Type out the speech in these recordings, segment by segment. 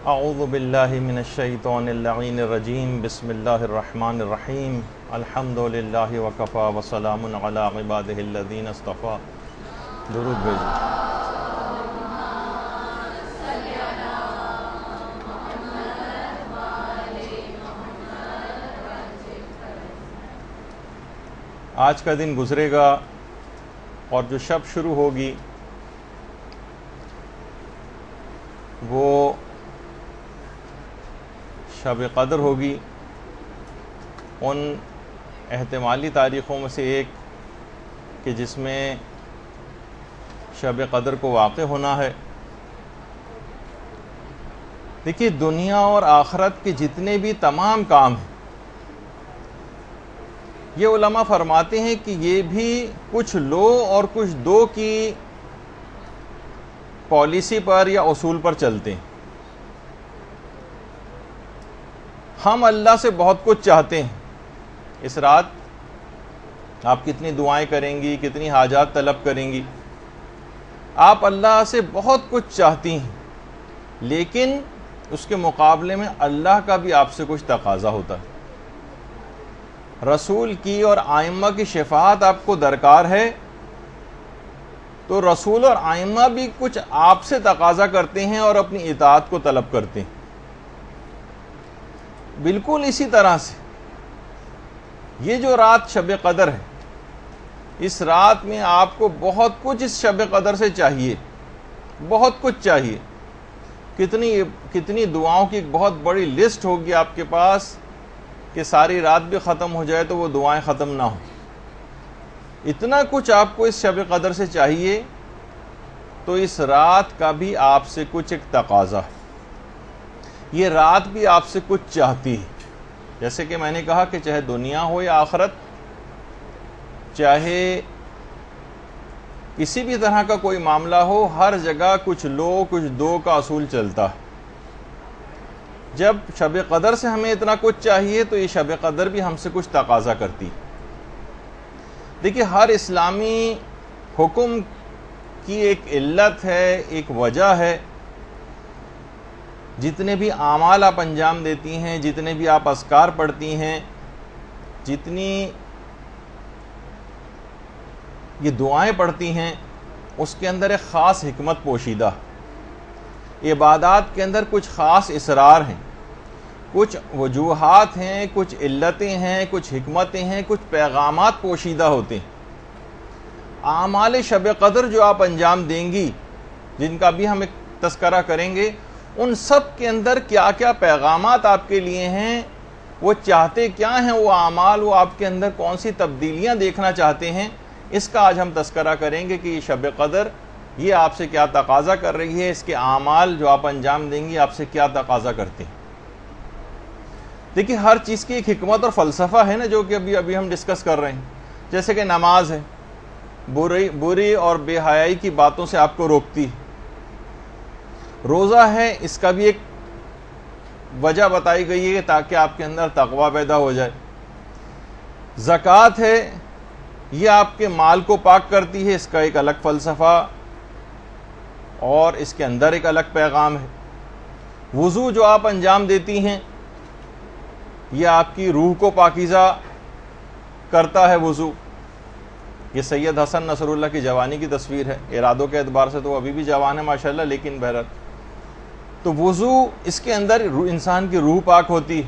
اعوذ باللہ من الشیطان اللعین الرجیم بسم اللہ الرحمن الرحیم الحمد للہ وکفا وسلام علی عبادہ الذین اصطفیٰ. درود بھیجو. آج کا دن گزرے گا اور جو شب شروع ہوگی وہ شب قدر ہوگی. ان احتمالی تاریخوں میں سے ایک کہ جس میں شب قدر کو واقع ہونا ہے. دیکھیے، دنیا اور آخرت کے جتنے بھی تمام کام ہیں، یہ علماء فرماتے ہیں کہ یہ بھی کچھ لو اور کچھ دو کی پالیسی پر یا اصول پر چلتے ہیں. ہم اللہ سے بہت کچھ چاہتے ہیں. اس رات آپ کتنی دعائیں کریں گی، کتنی حاجات طلب کریں گی، آپ اللہ سے بہت کچھ چاہتی ہیں، لیکن اس کے مقابلے میں اللہ کا بھی آپ سے کچھ تقاضا ہوتا ہے. رسول کی اور ائمہ کی شفاعت آپ کو درکار ہے، تو رسول اور ائمہ بھی کچھ آپ سے تقاضا کرتے ہیں اور اپنی اطاعت کو طلب کرتے ہیں. بالکل اسی طرح سے یہ جو رات شب قدر ہے، اس رات میں آپ کو بہت کچھ اس شب قدر سے چاہیے، بہت کچھ چاہیے. کتنی دعاؤں کی ایک بہت بڑی لسٹ ہوگی آپ کے پاس کہ ساری رات بھی ختم ہو جائے تو وہ دعائیں ختم نہ ہوں. اتنا کچھ آپ کو اس شب قدر سے چاہیے، تو اس رات کا بھی آپ سے کچھ ایک تقاضا ہے. یہ رات بھی آپ سے کچھ چاہتی ہے. جیسے کہ میں نے کہا کہ چاہے دنیا ہو یا آخرت، چاہے کسی بھی طرح کا کوئی معاملہ ہو، ہر جگہ کچھ لو کچھ دو کا اصول چلتا ہے. جب شب قدر سے ہمیں اتنا کچھ چاہیے تو یہ شب قدر بھی ہم سے کچھ تقاضا کرتی. دیکھیے، ہر اسلامی حکم کی ایک علت ہے، ایک وجہ ہے. جتنے بھی اعمال آپ انجام دیتی ہیں، جتنے بھی آپ اذکار پڑھتی ہیں، جتنی یہ دعائیں پڑھتی ہیں، اس کے اندر ایک خاص حکمت پوشیدہ. عبادات کے اندر کچھ خاص اسرار ہیں، کچھ وجوہات ہیں، کچھ علتیں ہیں، کچھ حکمتیں ہیں، کچھ پیغامات پوشیدہ ہوتے ہیں. اعمال شب قدر جو آپ انجام دیں گی، جن کا بھی ہم ایک تذکرہ کریں گے، ان سب کے اندر کیا کیا پیغامات آپ کے لیے ہیں، وہ چاہتے کیا ہیں وہ اعمال، وہ آپ کے اندر کون سی تبدیلیاں دیکھنا چاہتے ہیں، اس کا آج ہم تذکرہ کریں گے کہ یہ شب قدر یہ آپ سے کیا تقاضا کر رہی ہے، اس کے اعمال جو آپ انجام دیں گی آپ سے کیا تقاضا کرتے ہیں. دیکھیے، ہر چیز کی ایک حکمت اور فلسفہ ہے نا، جو کہ ابھی ہم ڈسکس کر رہے ہیں. جیسے کہ نماز ہے، بری اور بے حیائی کی باتوں سے آپ کو روکتی. روزہ ہے، اس کا بھی ایک وجہ بتائی گئی ہے تاکہ آپ کے اندر تقوی پیدا ہو جائے. زکوٰۃ ہے، یہ آپ کے مال کو پاک کرتی ہے، اس کا ایک الگ فلسفہ اور اس کے اندر ایک الگ پیغام ہے. وضو جو آپ انجام دیتی ہیں، یہ آپ کی روح کو پاکیزہ کرتا ہے. وضو یہ سید حسن نصر اللہ کی جوانی کی تصویر ہے. ارادوں کے اعتبار سے تو ابھی بھی جوان ہے ماشاءاللہ، لیکن بہرحال تو وضو اس کے اندر انسان کی روح پاک ہوتی ہے.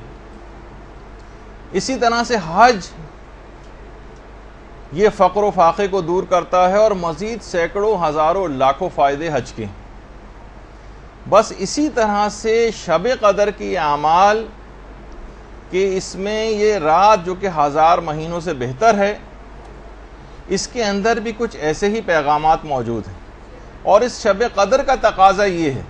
اسی طرح سے حج، یہ فقر و فاقے کو دور کرتا ہے اور مزید سینکڑوں ہزاروں لاکھوں فائدے حج کے. بس اسی طرح سے شب قدر کی اعمال کہ اس میں یہ رات جو کہ ہزار مہینوں سے بہتر ہے، اس کے اندر بھی کچھ ایسے ہی پیغامات موجود ہیں. اور اس شب قدر کا تقاضا یہ ہے،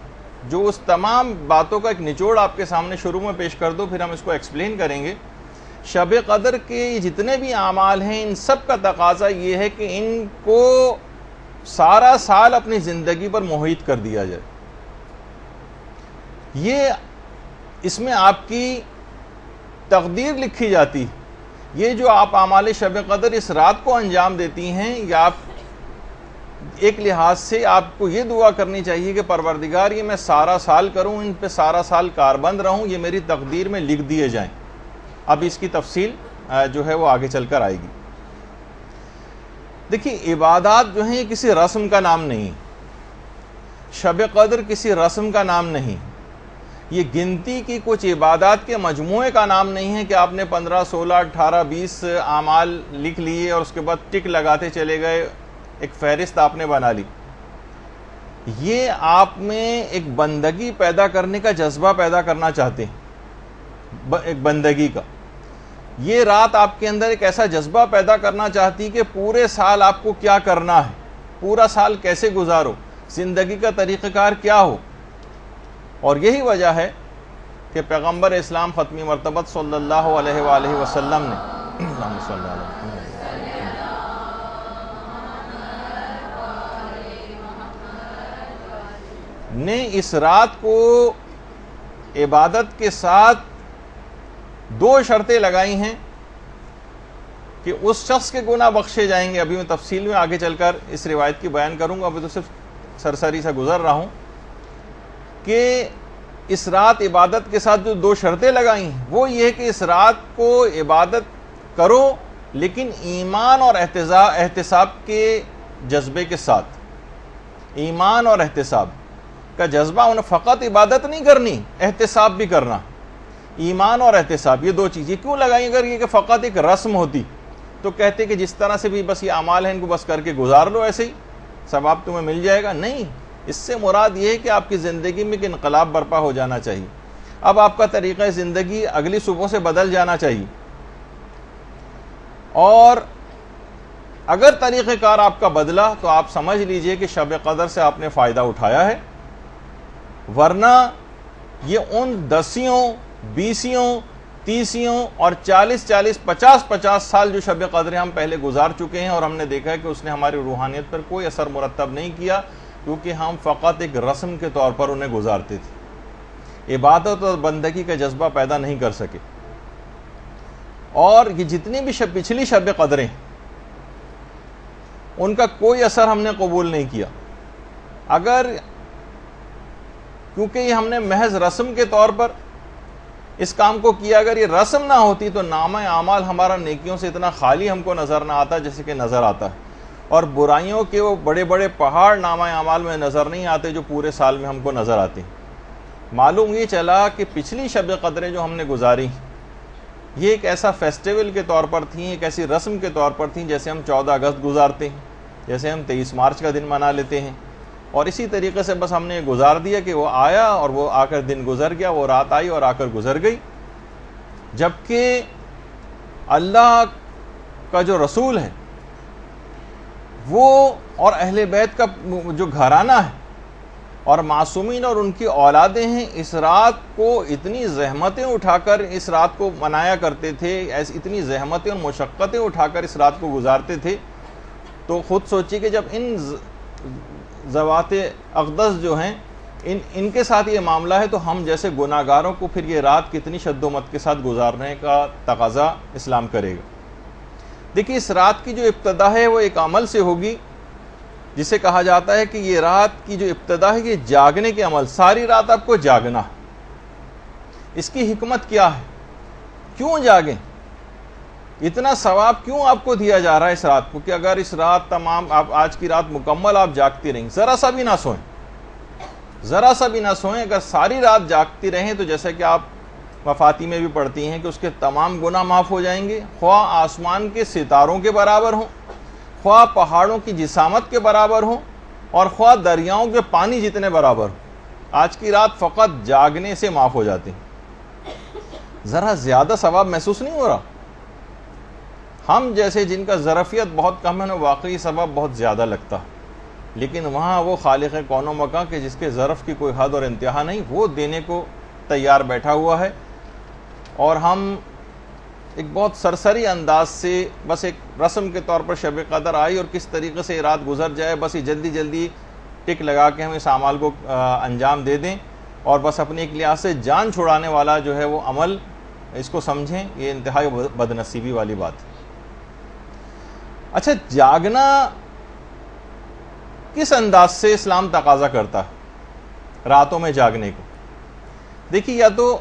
جو اس تمام باتوں کا ایک نچوڑ آپ کے سامنے شروع میں پیش کر دو، پھر ہم اس کو ایکسپلین کریں گے. شب قدر کے جتنے بھی اعمال ہیں، ان سب کا تقاضا یہ ہے کہ ان کو سارا سال اپنی زندگی پر محیط کر دیا جائے. یہ اس میں آپ کی تقدیر لکھی جاتی. یہ جو آپ اعمال شب قدر اس رات کو انجام دیتی ہیں، یا آپ ایک لحاظ سے آپ کو یہ دعا کرنی چاہیے کہ پروردگار یہ میں سارا سال کروں، ان پہ سارا سال کاربند رہوں، یہ میری تقدیر میں لکھ دیے جائیں۔ اب اس کی تفصیل جو ہے وہ آگے چل کر آئے گی۔ دیکھیے عبادات جو ہیں یہ کسی رسم کا نام نہیں، شب قدر کسی رسم کا نام نہیں، یہ گنتی کی کچھ عبادات کے مجموعے کا نام نہیں ہے کہ آپ نے 15 16 18 20 اعمال لکھ لیے اور اس کے بعد ٹک لگاتے چلے گئے، ایک فہرست آپ نے بنا لی۔ یہ آپ میں ایک بندگی پیدا کرنے کا جذبہ پیدا کرنا چاہتے ہیں، ایک بندگی کا۔ یہ رات آپ کے اندر ایک ایسا جذبہ پیدا کرنا چاہتی کہ پورے سال آپ کو کیا کرنا ہے، پورا سال کیسے گزارو، زندگی کا طریقہ کار کیا ہو۔ اور یہی وجہ ہے کہ پیغمبر اسلام ختمی مرتبت صلی اللہ علیہ وآلہ وسلم نے اس رات کو عبادت کے ساتھ 2 شرطیں لگائی ہیں کہ اس شخص کے گناہ بخشے جائیں گے۔ ابھی میں تفصیل میں آگے چل کر اس روایت کی بیان کروں گا، ابھی تو صرف سرسری سے گزر رہا ہوں کہ اس رات عبادت کے ساتھ جو 2 شرطیں لگائی ہیں وہ یہ ہے کہ اس رات کو عبادت کرو لیکن ایمان اور احتساب کے جذبے کے ساتھ۔ ایمان اور احتساب کا جذبہ، انہیں فقط عبادت نہیں کرنی، احتساب بھی کرنا۔ ایمان اور احتساب یہ 2 چیزیں کیوں لگائیں؟ اگر یہ کہ فقط ایک رسم ہوتی تو کہتے کہ جس طرح سے بھی بس یہ اعمال ہیں ان کو بس کر کے گزار لو، ایسے ہی ثواب تمہیں مل جائے گا۔ نہیں، اس سے مراد یہ ہے کہ آپ کی زندگی میں ایک انقلاب برپا ہو جانا چاہیے۔ اب آپ کا طریقہ زندگی اگلی صبح سے بدل جانا چاہیے، اور اگر طریقہ کار آپ کا بدلا تو آپ سمجھ لیجئے کہ شب قدر سے آپ نے فائدہ اٹھایا ہے، ورنہ یہ ان 10 20 30 اور 40 50 سال جو شب قدر ہم پہلے گزار چکے ہیں، اور ہم نے دیکھا ہے کہ اس نے ہماری روحانیت پر کوئی اثر مرتب نہیں کیا، کیونکہ ہم فقط ایک رسم کے طور پر انہیں گزارتے تھے، عبادت اور بندگی کا جذبہ پیدا نہیں کر سکے۔ اور یہ جتنی بھی پچھلی شب قدریں ان کا کوئی اثر ہم نے قبول نہیں کیا، کیونکہ یہ ہم نے محض رسم کے طور پر اس کام کو کیا۔ اگر یہ رسم نہ ہوتی تو نامہ اعمال ہمارا نیکیوں سے اتنا خالی ہم کو نظر نہ آتا جیسے کہ نظر آتا ہے، اور برائیوں کے وہ بڑے بڑے پہاڑ نامہ اعمال میں نظر نہیں آتے جو پورے سال میں ہم کو نظر آتے ہیں۔ معلوم یہ چلا کہ پچھلی شب قدریں جو ہم نے گزاری یہ ایک ایسا فیسٹیول کے طور پر تھیں، ایک ایسی رسم کے طور پر تھیں جیسے ہم 14 اگست گزارتے ہیں، جیسے ہم 23 مارچ کا دن منا لیتے ہیں، اور اسی طریقے سے بس ہم نے گزار دیا کہ وہ آیا اور وہ آ کر دن گزر گیا، وہ رات آئی اور آ کر گزر گئی۔ جبکہ اللہ کا جو رسول ہے وہ اور اہل بیت کا جو گھرانہ ہے اور معصومین اور ان کی اولادیں ہیں، اس رات کو اتنی زحمتیں اٹھا کر اس رات کو منایا کرتے تھے، اتنی زحمتیں اور مشقتیں اٹھا کر اس رات کو گزارتے تھے۔ تو خود سوچیے کہ جب ان ذوات اقدس جو ہیں ان کے ساتھ یہ معاملہ ہے تو ہم جیسے گناہگاروں کو پھر یہ رات کتنی شد و مت کے ساتھ گزارنے کا تقاضا اسلام کرے گا۔ دیکھیے اس رات کی جو ابتدا ہے وہ ایک عمل سے ہوگی جسے کہا جاتا ہے کہ یہ رات کی جو ابتدا ہے یہ جاگنے کے عمل، ساری رات آپ کو جاگنا۔ اس کی حکمت کیا ہے؟ کیوں جاگیں؟ اتنا ثواب کیوں آپ کو دیا جا رہا ہے اس رات کو کہ اگر اس رات تمام آج کی رات مکمل آپ جاگتی رہیں، ذرا سا بھی نہ سوئیں، ذرا سا بھی نہ سوئیں، اگر ساری رات جاگتی رہیں تو جیسے کہ آپ مفاتی میں بھی پڑھتی ہیں کہ اس کے تمام گناہ معاف ہو جائیں گے، خواہ آسمان کے ستاروں کے برابر ہوں، خواہ پہاڑوں کی جسامت کے برابر ہوں، اور خواہ دریاؤں کے پانی جتنے برابر ہوں۔ آج کی رات فقط جاگنے سے معاف ہو جاتی ہیں۔ ذرا زیادہ ثواب محسوس نہیں ہو رہا؟ ہم جیسے جن کا ظرفیت بہت کم ہے نا، واقعی ثواب بہت زیادہ لگتا، لیکن وہاں وہ خالق کون و مکان کہ جس کے ظرف کی کوئی حد اور انتہا نہیں، وہ دینے کو تیار بیٹھا ہوا ہے، اور ہم ایک بہت سرسری انداز سے بس ایک رسم کے طور پر شب قدر آئی اور کس طریقے سے رات گزر جائے، بس یہ جلدی جلدی ٹک لگا کے ہم اس اعمال کو انجام دے دیں، اور بس اپنی ایک لحاظ سے جان چھڑانے والا جو ہے وہ عمل اس کو سمجھیں، یہ انتہائی بدنصیبی والی بات ہے۔ اچھا، جاگنا کس انداز سے اسلام تقاضا کرتا ہے راتوں میں جاگنے کو؟ دیکھیے، یا تو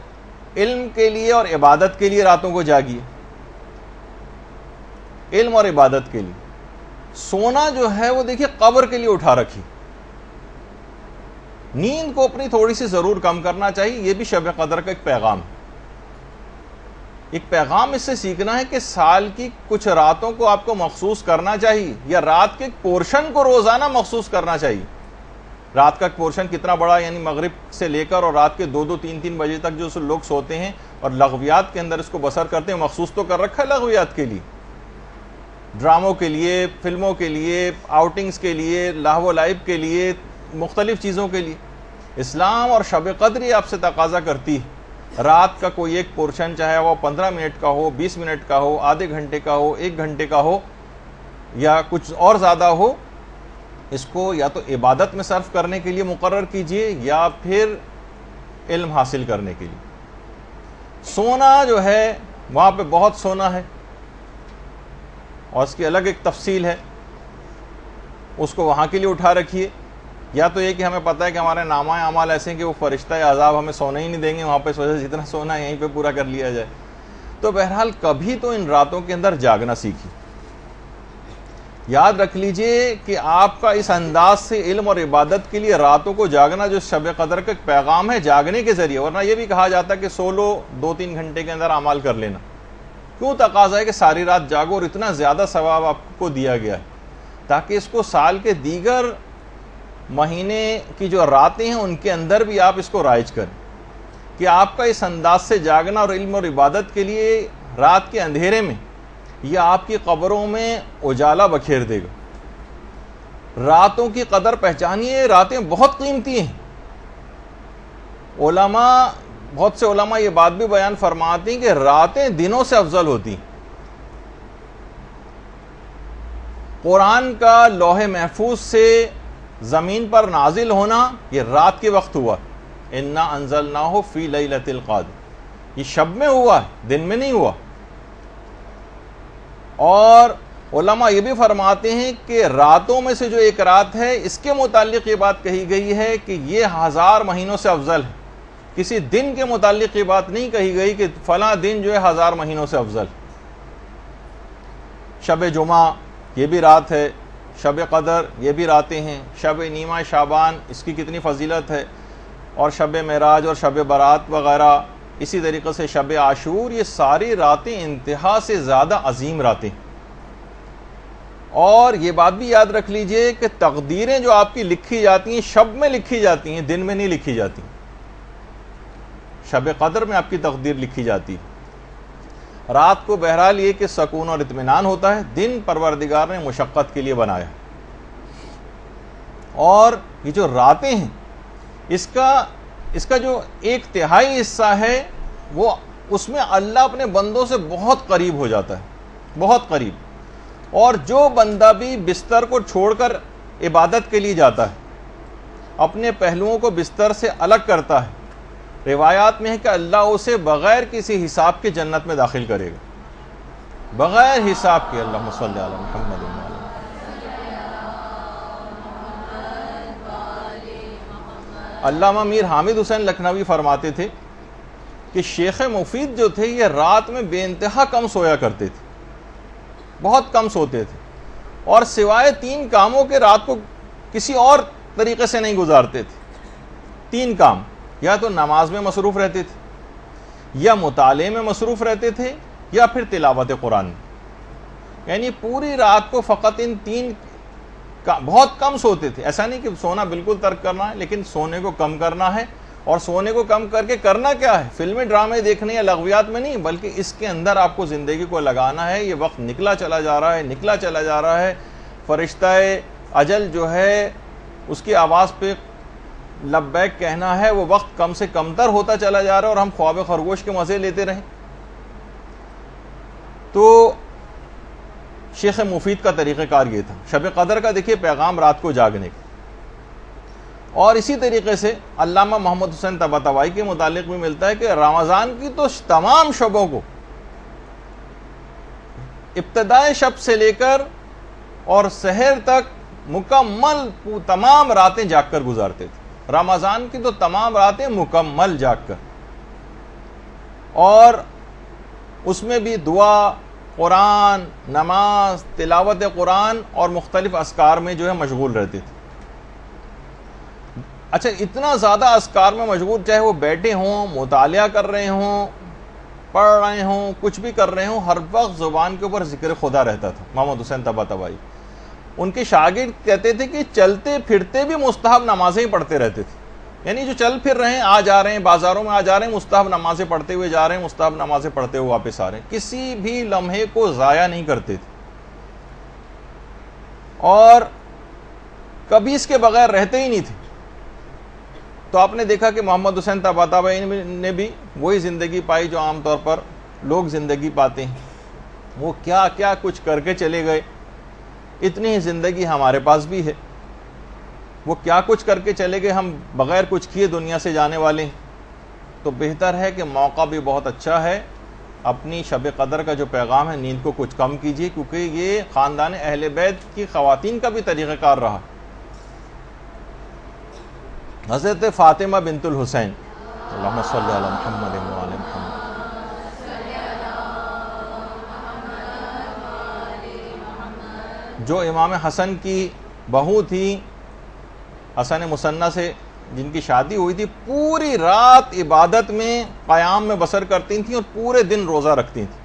علم کے لیے اور عبادت کے لیے راتوں کو جاگیے، علم اور عبادت کے لیے۔ سونا جو ہے وہ دیکھیے قبر کے لیے اٹھا رکھی، نیند کو اپنی تھوڑی سی ضرور کم کرنا چاہیے۔ یہ بھی شب قدر کا ایک پیغام ہے۔ ایک پیغام اس سے سیکھنا ہے کہ سال کی کچھ راتوں کو آپ کو مخصوص کرنا چاہیے، یا رات کے ایک پورشن کو روزانہ مخصوص کرنا چاہیے۔ رات کا پورشن کتنا بڑا، یعنی مغرب سے لے کر اور رات کے 2-2 3-3 بجے تک جو لوگ سوتے ہیں اور لغویات کے اندر اس کو بسر کرتے ہیں، مخصوص تو کر رکھا ہے لغویات کے لیے، ڈراموں کے لیے، فلموں کے لیے، آؤٹنگز کے لیے، لہو و لعب کے لیے، مختلف چیزوں کے لیے۔ اسلام اور شب قدر آپ سے تقاضا کرتی ہے رات کا کوئی ایک پورشن، چاہے وہ 15 منٹ کا ہو، 20 منٹ کا ہو، آدھے گھنٹے کا ہو، 1 گھنٹے کا ہو، یا کچھ اور زیادہ ہو، اس کو یا تو عبادت میں صرف کرنے کے لیے مقرر کیجئے یا پھر علم حاصل کرنے کے لیے۔ سونا جو ہے وہاں پہ بہت سونا ہے اور اس کی الگ ایک تفصیل ہے، اس کو وہاں کے لیے اٹھا رکھیے۔ یا تو یہ کہ ہمیں پتہ ہے کہ ہمارے نامہ اعمال ایسے ہیں کہ وہ فرشتہ عذاب ہمیں سونے ہی نہیں دیں گے، وہاں پہ سوچے جتنا سونا ہے یہیں پہ پورا کر لیا جائے۔ تو بہرحال کبھی تو ان راتوں کے اندر جاگنا سیکھیے۔ یاد رکھ لیجئے کہ آپ کا اس انداز سے علم اور عبادت کے لیے راتوں کو جاگنا جو شب قدر کا ایک پیغام ہے، جاگنے کے ذریعے، ورنہ یہ بھی کہا جاتا ہے کہ سو لو 2-3 گھنٹے کے اندر اعمال کر لینا۔ کیوں تقاضا ہے کہ ساری رات جاگو اور اتنا زیادہ ثواب آپ کو دیا گیا ہے، تاکہ اس کو سال کے دیگر مہینے کی جو راتیں ہیں ان کے اندر بھی آپ اس کو رائج کریں، کہ آپ کا اس انداز سے جاگنا اور علم اور عبادت کے لیے رات کے اندھیرے میں یہ آپ کی قبروں میں اجالا بکھیر دے گا۔ راتوں کی قدر پہچانیے، راتیں بہت قیمتی ہیں۔ بہت سے علماء یہ بات بھی بیان فرماتے ہیں کہ راتیں دنوں سے افضل ہوتی ہیں۔ قرآن کا لوح محفوظ سے زمین پر نازل ہونا یہ رات کے وقت ہوا، انا انزلناہ فی لیلۃ القدر، یہ شب میں ہوا ہے، دن میں نہیں ہوا۔ اور علماء یہ بھی فرماتے ہیں کہ راتوں میں سے جو ایک رات ہے اس کے متعلق یہ بات کہی گئی ہے کہ یہ 1000 مہینوں سے افضل ہے۔ کسی دن کے متعلق یہ بات نہیں کہی گئی کہ فلاں دن جو ہے 1000 مہینوں سے افضل۔ شب جمعہ یہ بھی رات ہے، شب قدر یہ بھی راتیں ہیں، شب نیمہ شعبان اس کی کتنی فضیلت ہے، اور شب معراج اور شب برات وغیرہ، اسی طریقے سے شب عاشور، یہ ساری راتیں انتہا سے زیادہ عظیم راتیں۔ اور یہ بات بھی یاد رکھ لیجئے کہ تقدیریں جو آپ کی لکھی جاتی ہیں شب میں لکھی جاتی ہیں، دن میں نہیں لکھی جاتی۔ شب قدر میں آپ کی تقدیر لکھی جاتی ہے۔ رات کو بہرحال یہ کہ سکون اور اطمینان ہوتا ہے، دن پروردگار نے مشقت کے لیے بنایا۔ اور یہ جو راتیں ہیں اس کا جو 1/3 حصہ ہے وہ اس میں اللہ اپنے بندوں سے بہت قریب ہو جاتا ہے، بہت قریب۔ اور جو بندہ بھی بستر کو چھوڑ کر عبادت کے لیے جاتا ہے، اپنے پہلوؤں کو بستر سے الگ کرتا ہے، روایات میں ہے کہ اللہ اسے بغیر کسی حساب کے جنت میں داخل کرے گا، بغیر حساب کے۔ اللہم صلی علی محمد۔ علامہ میر حامد حسین لکھنوی فرماتے تھے کہ شیخ مفید جو تھے یہ رات میں بے انتہا کم سویا کرتے تھے، بہت کم سوتے تھے، اور سوائے 3 کاموں کے رات کو کسی اور طریقے سے نہیں گزارتے تھے۔ 3 کام، یا تو نماز میں مصروف رہتے تھے، یا مطالعے میں مصروف رہتے تھے، یا پھر تلاوت قرآن میں۔ یعنی پوری رات کو فقط ان 3 بہت کم سوتے تھے۔ ایسا نہیں کہ سونا بالکل ترک کرنا ہے، لیکن سونے کو کم کرنا ہے، اور سونے کو کم کر کے کرنا کیا ہے؟ فلمیں ڈرامے دیکھنے یا لغویات میں نہیں، بلکہ اس کے اندر آپ کو زندگی کو لگانا ہے۔ یہ وقت نکلا چلا جا رہا ہے، نکلا چلا جا رہا ہے، فرشتہ اجل جو ہے اس کی آواز پہ لبیک کہنا ہے، وہ وقت کم سے کم تر ہوتا چلا جا رہا ہے، اور ہم خواب خرگوش کے مزے لیتے رہیں۔ تو شیخ مفید کا طریقہ کار یہ تھا۔ شب قدر کا دیکھیے پیغام رات کو جاگنے کا۔ اور اسی طریقے سے علامہ محمد حسین طباطبائی کے متعلق بھی ملتا ہے کہ رمضان کی تو تمام شبوں کو، ابتدائے شب سے لے کر اور سحر تک مکمل تمام راتیں جاگ کر گزارتے تھے. رمضان کی تو تمام راتیں مکمل جاگ کر, اور اس میں بھی دعا, قرآن, نماز, تلاوت قرآن اور مختلف اذکار میں جو ہے مشغول رہتے تھے. اچھا, اتنا زیادہ اذکار میں مشغول, چاہے وہ بیٹھے ہوں, مطالعہ کر رہے ہوں, پڑھ رہے ہوں, کچھ بھی کر رہے ہوں, ہر وقت زبان کے اوپر ذکر خدا رہتا تھا. محمد حسین طباطبائی ان کے شاگرد کہتے تھے کہ چلتے پھرتے بھی مستحب نمازیں ہی پڑھتے رہتے تھے. یعنی جو چل پھر رہے ہیں, آ جا رہے ہیں, بازاروں میں آ جا رہے ہیں, مستحب نمازیں پڑھتے ہوئے جا رہے ہیں, مستحب نمازیں پڑھتے ہوئے واپس آ رہے ہیں, کسی بھی لمحے کو ضائع نہیں کرتے تھے, اور کبھی اس کے بغیر رہتے ہی نہیں تھے. تو آپ نے دیکھا کہ محمد حسین طباطبائی نے بھی وہی زندگی پائی جو عام طور پر لوگ زندگی پاتے ہیں. وہ کیا کیا کچھ کر کے چلے گئے, اتنی ہی زندگی ہمارے پاس بھی ہے. وہ کیا کچھ کر کے چلے گئے, ہم بغیر کچھ کیے دنیا سے جانے والے ہیں. تو بہتر ہے کہ موقع بھی بہت اچھا ہے, اپنی شب قدر کا جو پیغام ہے نیند کو کچھ کم کیجیے, کیونکہ یہ خاندان اہل بیت کی خواتین کا بھی طریقہ کار رہا. حضرت فاطمہ بنت الحسین, اللہم صلی علی محمد و علی محمد, جو امام حسن کی بہو تھی, حسن مثنیٰ سے جن کی شادی ہوئی تھی, پوری رات عبادت میں قیام میں بسر کرتی تھیں اور پورے دن روزہ رکھتی تھیں,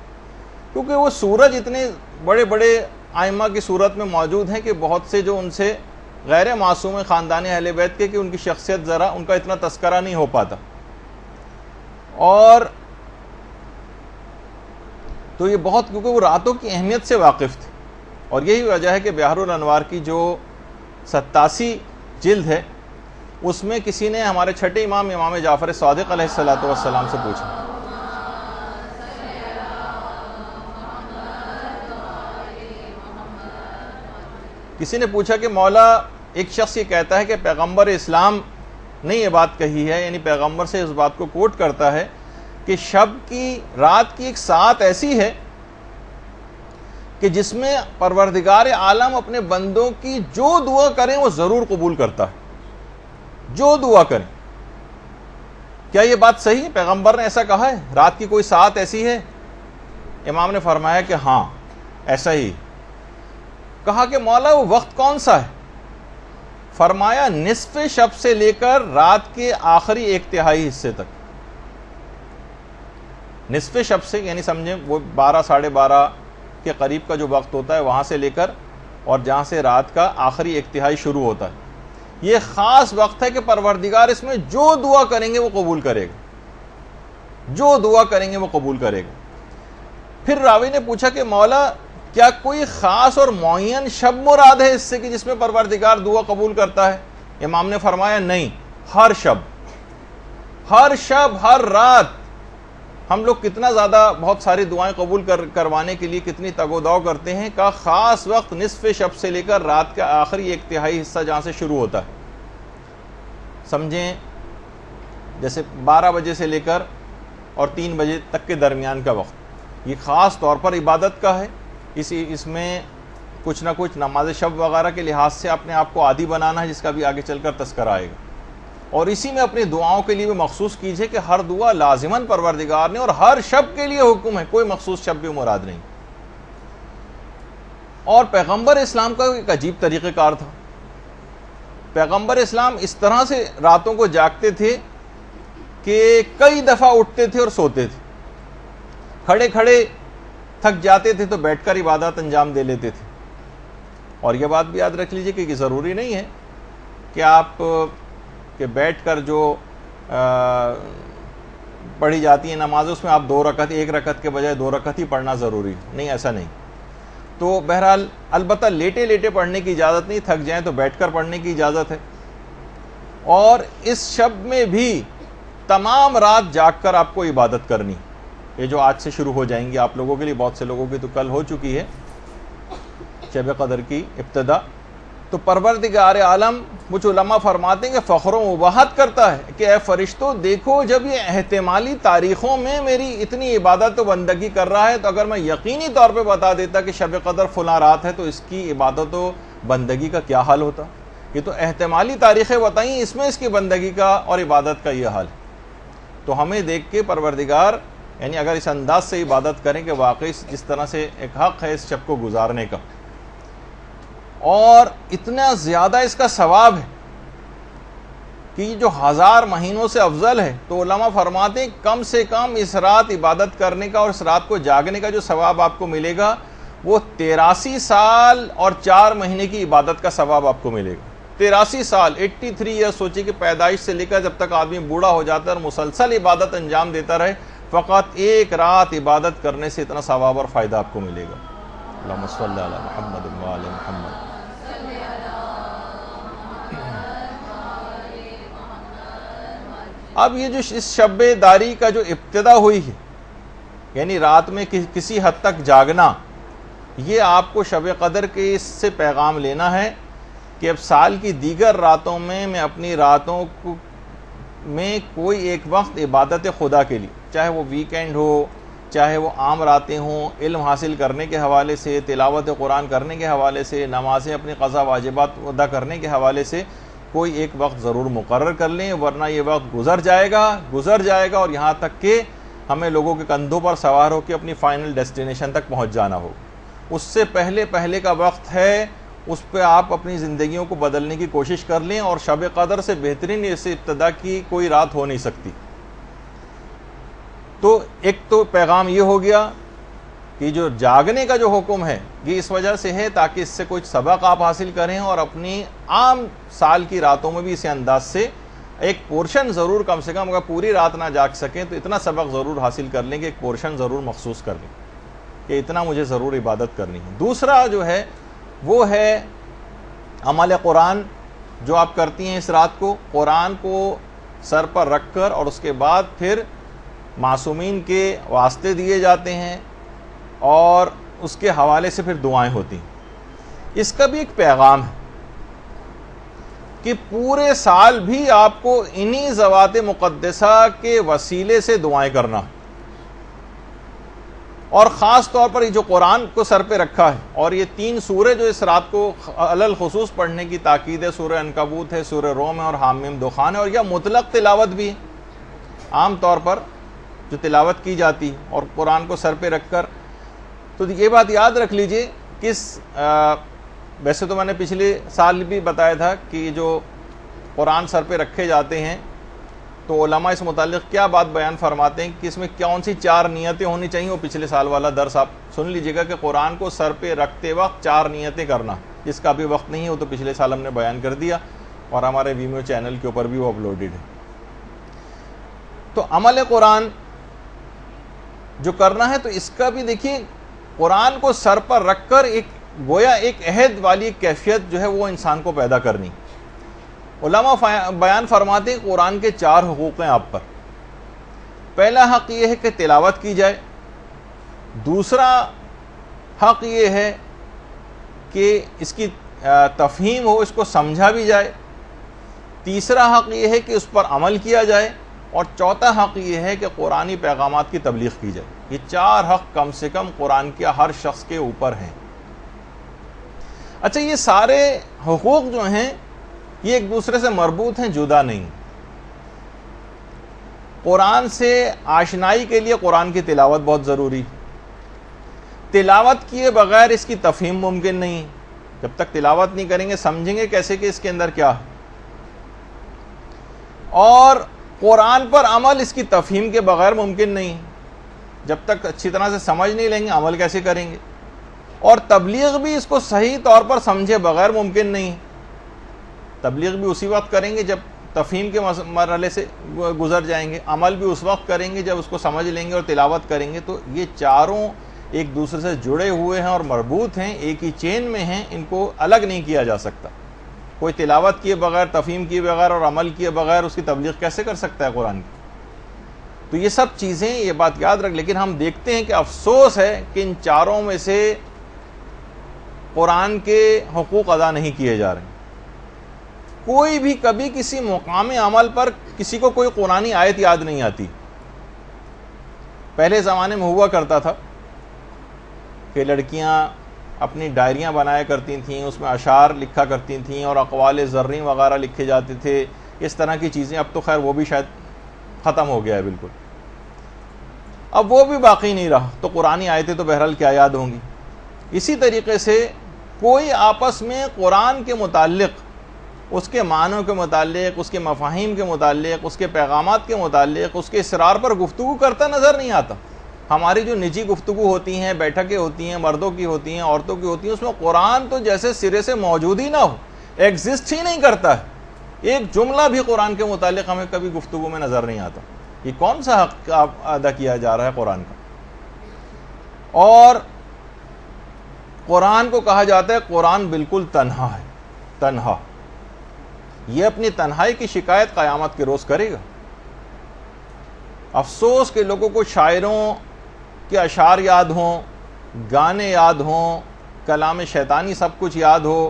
کیونکہ وہ سورج اتنے بڑے بڑے ائمہ کی صورت میں موجود ہیں کہ بہت سے جو ان سے غیر معصوم خاندان اہل بیت کے, کہ ان کی شخصیت ذرا ان کا اتنا تذکرہ نہیں ہو پاتا. اور تو یہ بہت, کیونکہ وہ راتوں کی اہمیت سے واقف تھے, اور یہی وجہ ہے کہ بحر الانوار کی جو 87 جلد ہے, اس میں کسی نے ہمارے چھٹے امام جعفر صادق علیہ السلام سے پوچھا, کسی نے پوچھا کہ مولا, ایک شخص یہ کہتا ہے کہ پیغمبر اسلام نے یہ بات کہی ہے, یعنی پیغمبر سے اس بات کو کوٹ کرتا ہے کہ شب کی, رات کی ایک ساعت ایسی ہے کہ جس میں پروردگار عالم اپنے بندوں کی جو دعا کریں وہ ضرور قبول کرتا ہے, جو دعا کریں. کیا یہ بات صحیح ہے؟ پیغمبر نے ایسا کہا ہے, رات کی کوئی ساعت ایسی ہے؟ امام نے فرمایا کہ ہاں ایسا ہی. کہا کہ مولا وہ وقت کون سا ہے؟ فرمایا نصف شب سے لے کر رات کے آخری 1/3 حصے تک. نصف شب سے یعنی سمجھیں وہ 12 ساڑھے 12 کے قریب کا جو وقت ہوتا ہے, وہاں سے لے کر اور جہاں سے رات کا آخری 1/3 شروع ہوتا ہے, یہ خاص وقت ہے کہ پروردگار اس میں جو دعا کریں گے وہ قبول کرے گا, جو دعا کریں گے وہ قبول کرے گا. پھر راوی نے پوچھا کہ مولا کیا کوئی خاص اور معین شب مراد ہے اس سے کہ جس میں پروردگار دعا قبول کرتا ہے؟ امام نے فرمایا نہیں, ہر شب, ہر شب, ہر رات. ہم لوگ کتنا زیادہ بہت ساری دعائیں قبول کروانے کے لیے کتنی تگ و دو کرتے ہیں, کا خاص وقت نصف شب سے لے کر رات کا آخری 1/3 حصہ جہاں سے شروع ہوتا ہے. سمجھیں جیسے 12 بجے سے لے کر اور 3 بجے تک کے درمیان کا وقت, یہ خاص طور پر عبادت کا ہے. اس میں کچھ نہ کچھ نماز شب وغیرہ کے لحاظ سے اپنے آپ کو عادی بنانا ہے, جس کا بھی آگے چل کر تذکرہ آئے گا. اور اسی میں اپنی دعاؤں کے لیے بھی مخصوص کیجئے کہ ہر دعا لازماً پروردگار نے, اور ہر شب کے لیے حکم ہے, کوئی مخصوص شب بھی مراد نہیں. اور پیغمبر اسلام کا ایک عجیب طریقہ کار تھا. پیغمبر اسلام اس طرح سے راتوں کو جاگتے تھے کہ کئی دفعہ اٹھتے تھے اور سوتے تھے. کھڑے کھڑے تھک جاتے تھے تو بیٹھ کر عبادت انجام دے لیتے تھے. اور یہ بات بھی یاد رکھ لیجئے کہ یہ ضروری نہیں ہے کہ آپ کہ بیٹھ کر جو پڑھی جاتی ہیں نماز, اس میں آپ 2 رکعت, 1 رکعت کے بجائے 2 رکعت ہی پڑھنا ضروری نہیں, ایسا نہیں. تو بہرحال البتہ لیٹے لیٹے پڑھنے کی اجازت نہیں, تھک جائیں تو بیٹھ کر پڑھنے کی اجازت ہے. اور اس شب میں بھی تمام رات جاگ کر آپ کو عبادت کرنی. یہ جو آج سے شروع ہو جائیں گی آپ لوگوں کے لیے, بہت سے لوگوں کی تو کل ہو چکی ہے شب قدر کی ابتدا. تو پروردگار عالم کچھ علماء فرماتے ہیں کہ فخر و مباحت کرتا ہے کہ اے فرشتوں دیکھو, جب یہ احتمالی تاریخوں میں میری اتنی عبادت و بندگی کر رہا ہے, تو اگر میں یقینی طور پہ بتا دیتا کہ شب قدر فلاں رات ہے, تو اس کی عبادت و بندگی کا کیا حال ہوتا. یہ تو احتمالی تاریخیں بتائیں، اس میں اس کی بندگی کا اور عبادت کا یہ حال. تو ہمیں دیکھ کے پروردگار یعنی اگر اس انداز سے عبادت کریں کہ واقعی جس طرح سے ایک حق ہے اس شب کو گزارنے کا، اور اتنا زیادہ اس کا ثواب ہے کہ یہ جو 1000 مہینوں سے افضل ہے، تو علماء فرماتے ہیں کم سے کم اس رات عبادت کرنے کا اور اس رات کو جاگنے کا جو ثواب آپ کو ملے گا وہ 83 سال اور 4 مہینے کی عبادت کا ثواب آپ کو ملے گا. 83 سال 83 ایئر، سوچیے کہ پیدائش سے لے کر جب تک آدمی بوڑھا ہو جاتا ہے اور مسلسل عبادت انجام دیتا رہے، فقط ایک رات عبادت کرنے سے اتنا ثواب اور فائدہ آپ کو ملے گا. اللہم صلی علی محمد و آل محمد. اب یہ جو اس شب داری کا جو ابتدا ہوئی ہے، یعنی رات میں کسی حد تک جاگنا، یہ آپ کو شب قدر کے اس سے پیغام لینا ہے کہ اب سال کی دیگر راتوں میں اپنی راتوں میں کوئی ایک وقت عبادت خدا کے لیے، چاہے وہ ویکینڈ ہو، چاہے وہ عام راتیں ہوں، علم حاصل کرنے کے حوالے سے، تلاوت قرآن کرنے کے حوالے سے، نمازیں اپنی قضا واجبات ادا کرنے کے حوالے سے کوئی ایک وقت ضرور مقرر کر لیں، ورنہ یہ وقت گزر جائے گا اور یہاں تک کہ ہمیں لوگوں کے کندھوں پر سوار ہو کے اپنی فائنل ڈیسٹینیشن تک پہنچ جانا ہو. اس سے پہلے کا وقت ہے، اس پہ آپ اپنی زندگیوں کو بدلنے کی کوشش کر لیں، اور شب قدر سے بہترین اس ابتدا کی کوئی رات ہو نہیں سکتی. تو ایک تو پیغام یہ ہو گیا کہ جو جاگنے کا جو حکم ہے یہ اس وجہ سے ہے تاکہ اس سے کچھ سبق آپ حاصل کریں، اور اپنی عام سال کی راتوں میں بھی اسی انداز سے ایک پورشن ضرور، کم سے کم اگر پوری رات نہ جاگ سکیں تو اتنا سبق ضرور حاصل کر لیں کہ ایک پورشن ضرور مخصوص کر لیں کہ اتنا مجھے ضرور عبادت کرنی ہے. دوسرا جو ہے وہ ہے عمل قرآن جو آپ کرتی ہیں اس رات کو، قرآن کو سر پر رکھ کر، اور اس کے بعد پھر معصومین کے واسطے دیے جاتے ہیں اور اس کے حوالے سے پھر دعائیں ہوتی ہیں. اس کا بھی ایک پیغام ہے کہ پورے سال بھی آپ کو انہی ذوات مقدسہ کے وسیلے سے دعائیں کرنا، اور خاص طور پر یہ جو قرآن کو سر پہ رکھا ہے، اور یہ 3 سورے جو اس رات کو علل خصوص پڑھنے کی تاکید ہے، سورہ عنکبوت ہے، سورہ روم ہے اور حامیم دخان ہے، اور یہ مطلق تلاوت بھی ہے عام طور پر جو تلاوت کی جاتی ہے اور قرآن کو سر پہ رکھ کر. تو یہ بات یاد رکھ لیجئے کہ ویسے تو میں نے پچھلے سال بھی بتایا تھا کہ جو قرآن سر پہ رکھے جاتے ہیں تو علماء اس متعلق کیا بات بیان فرماتے ہیں کہ اس میں کون سی 4 نیتیں ہونی چاہیے. وہ پچھلے سال والا درس آپ سن لیجئے گا کہ قرآن کو سر پہ رکھتے وقت 4 نیتیں کرنا، جس کا بھی وقت نہیں ہے وہ تو پچھلے سال ہم نے بیان کر دیا اور ہمارے ویمیو چینل کے اوپر بھی وہ اپلوڈڈ ہے. تو عمل قرآن جو کرنا ہے تو اس کا بھی دیکھیے قرآن کو سر پر رکھ کر ایک گویا ایک عہد والی کیفیت جو ہے وہ انسان کو پیدا کرنی. علماء بیان فرماتے ہیں قرآن کے 4 حقوق ہیں آپ پر. پہلا حق یہ ہے کہ تلاوت کی جائے، دوسرا حق یہ ہے کہ اس کی تفہیم ہو، اس کو سمجھا بھی جائے، تیسرا حق یہ ہے کہ اس پر عمل کیا جائے، اور چوتھا حق یہ ہے کہ قرآنی پیغامات کی تبلیغ کی جائے. یہ 4 حق کم سے کم قرآن کے ہر شخص کے اوپر ہیں. اچھا، یہ سارے حقوق جو ہیں یہ ایک دوسرے سے مربوط ہیں، جدا نہیں. قرآن سے آشنائی کے لیے قرآن کی تلاوت بہت ضروری. تلاوت کیے بغیر اس کی تفہیم ممکن نہیں. جب تک تلاوت نہیں کریں گے سمجھیں گے کیسے کہ اس کے اندر کیا ہے. اور قرآن پر عمل اس کی تفہیم کے بغیر ممکن نہیں. جب تک اچھی طرح سے سمجھ نہیں لیں گے عمل کیسے کریں گے. اور تبلیغ بھی اس کو صحیح طور پر سمجھے بغیر ممکن نہیں. تبلیغ بھی اسی وقت کریں گے جب تفہیم کے مرحلے سے گزر جائیں گے، عمل بھی اس وقت کریں گے جب اس کو سمجھ لیں گے اور تلاوت کریں گے. تو یہ چاروں ایک دوسرے سے جڑے ہوئے ہیں اور مربوط ہیں، ایک ہی چین میں ہیں، ان کو الگ نہیں کیا جا سکتا. کوئی تلاوت کیے بغیر، تفہیم کیے بغیر اور عمل کیے بغیر اس کی تبلیغ کیسے کر سکتا ہے قرآن کی. تو یہ سب چیزیں، یہ بات یاد رکھ. لیکن ہم دیکھتے ہیں کہ افسوس ہے کہ ان چاروں میں سے قرآن کے حقوق ادا نہیں کیے جا رہے ہیں. کوئی بھی کبھی کسی مقام عمل پر کسی کو کوئی قرآنی آیت یاد نہیں آتی. پہلے زمانے میں ہوا کرتا تھا کہ لڑکیاں اپنی ڈائریاں بنایا کرتی تھیں، اس میں اشعار لکھا کرتی تھیں اور اقوال زریں وغیرہ لکھے جاتے تھے، اس طرح کی چیزیں. اب تو خیر وہ بھی شاید ختم ہو گیا ہے بالکل، اب وہ بھی باقی نہیں رہا. تو قرآنی آیتیں تو بہرحال کیا یاد ہوں گی. اسی طریقے سے کوئی آپس میں قرآن کے متعلق، اس کے معنوں کے متعلق، اس کے مفاہیم کے متعلق، اس کے پیغامات کے متعلق، اس کے اسرار پر گفتگو کرتا نظر نہیں آتا. ہماری جو نجی گفتگو ہوتی ہیں، بیٹھکیں ہوتی ہیں، مردوں کی ہوتی ہیں، عورتوں کی ہوتی ہیں، اس میں قرآن تو جیسے سرے سے موجود ہی نہ ہو، ایگزسٹ ہی نہیں کرتا ہے. ایک جملہ بھی قرآن کے متعلق ہمیں کبھی گفتگو میں نظر نہیں آتا. یہ کون سا حق ادا کیا جا رہا ہے قرآن کا؟ اور قرآن کو کہا جاتا ہے قرآن بالکل تنہا ہے، تنہا. یہ اپنی تنہائی کی شکایت قیامت کے روز کرے گا. افسوس کہ لوگوں کو شاعروں کے اشعار یاد ہوں، گانے یاد ہوں، کلام شیطانی سب کچھ یاد ہو،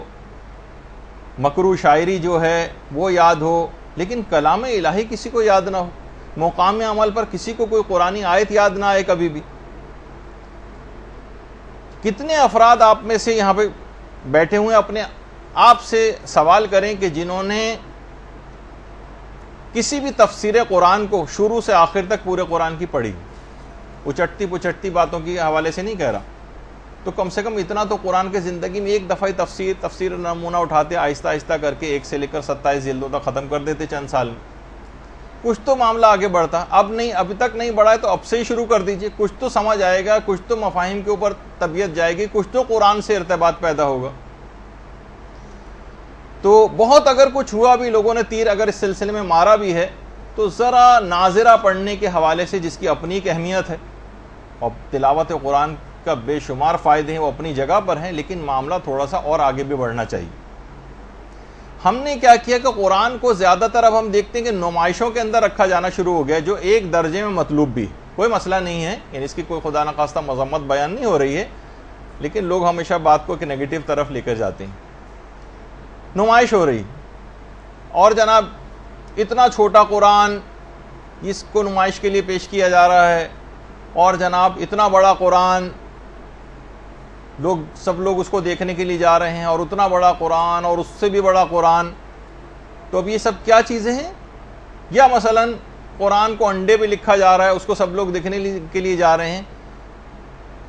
مکروہ شاعری جو ہے وہ یاد ہو، لیکن کلام الہی کسی کو یاد نہ ہو. مقام عمل پر کسی کو کوئی قرآنی آیت یاد نہ آئے کبھی بھی. کتنے افراد آپ میں سے یہاں پہ بیٹھے ہوئے اپنے آپ سے سوال کریں کہ جنہوں نے کسی بھی تفسیر قرآن کو شروع سے آخر تک پورے قرآن کی پڑھی، اچٹتی پچٹتی باتوں کی حوالے سے نہیں کہہ رہا، تو کم سے کم اتنا تو قرآن کے زندگی میں ایک دفعہ تفسیر نمونہ اٹھاتے، آہستہ آہستہ کر کے 1 سے لے کر 27 جلدوں تک ختم کر دیتے چند سال میں. کچھ تو معاملہ آگے بڑھتا. اب نہیں، ابھی تک نہیں بڑھا ہے تو اب سے ہی شروع کر دیجئے. کچھ تو سمجھ آئے گا، کچھ تو مفاہیم کے اوپر طبیعت جائے گی، کچھ تو قرآن سے ارتباط پیدا ہوگا. تو بہت اگر کچھ ہوا بھی، لوگوں نے تیر اگر اس سلسلے میں مارا بھی ہے، تو ذرا ناظرہ پڑھنے کے حوالے سے جس کی اپنی ایک اہمیت ہے، اور تلاوت قرآن کا بے شمار فائدے ہیں، وہ اپنی جگہ پر ہیں، لیکن معاملہ تھوڑا سا اور آگے بھی بڑھنا چاہیے. ہم نے کیا کیا کہ قرآن کو زیادہ تر اب ہم دیکھتے ہیں کہ نمائشوں کے اندر رکھا جانا شروع ہو گیا، جو ایک درجے میں مطلوب بھی. کوئی مسئلہ نہیں ہے، یعنی اس کی کوئی خدا نخواستہ مذمت بیان نہیں ہو رہی ہے، لیکن لوگ ہمیشہ بات کو ایک نیگیٹو طرف لے کر جاتے ہیں. نمائش ہو رہی، اور جناب اتنا چھوٹا قرآن اس کو نمائش کے لیے پیش کیا جا رہا ہے، اور جناب اتنا بڑا قرآن سب لوگ اس کو دیکھنے کے لیے جا رہے ہیں، اور اتنا بڑا قرآن اور اس سے بھی بڑا قرآن. تو اب یہ سب کیا چیزیں ہیں؟ یا مثلا قرآن کو انڈے پہ لکھا جا رہا ہے، اس کو سب لوگ دیکھنے کے لیے جا رہے ہیں.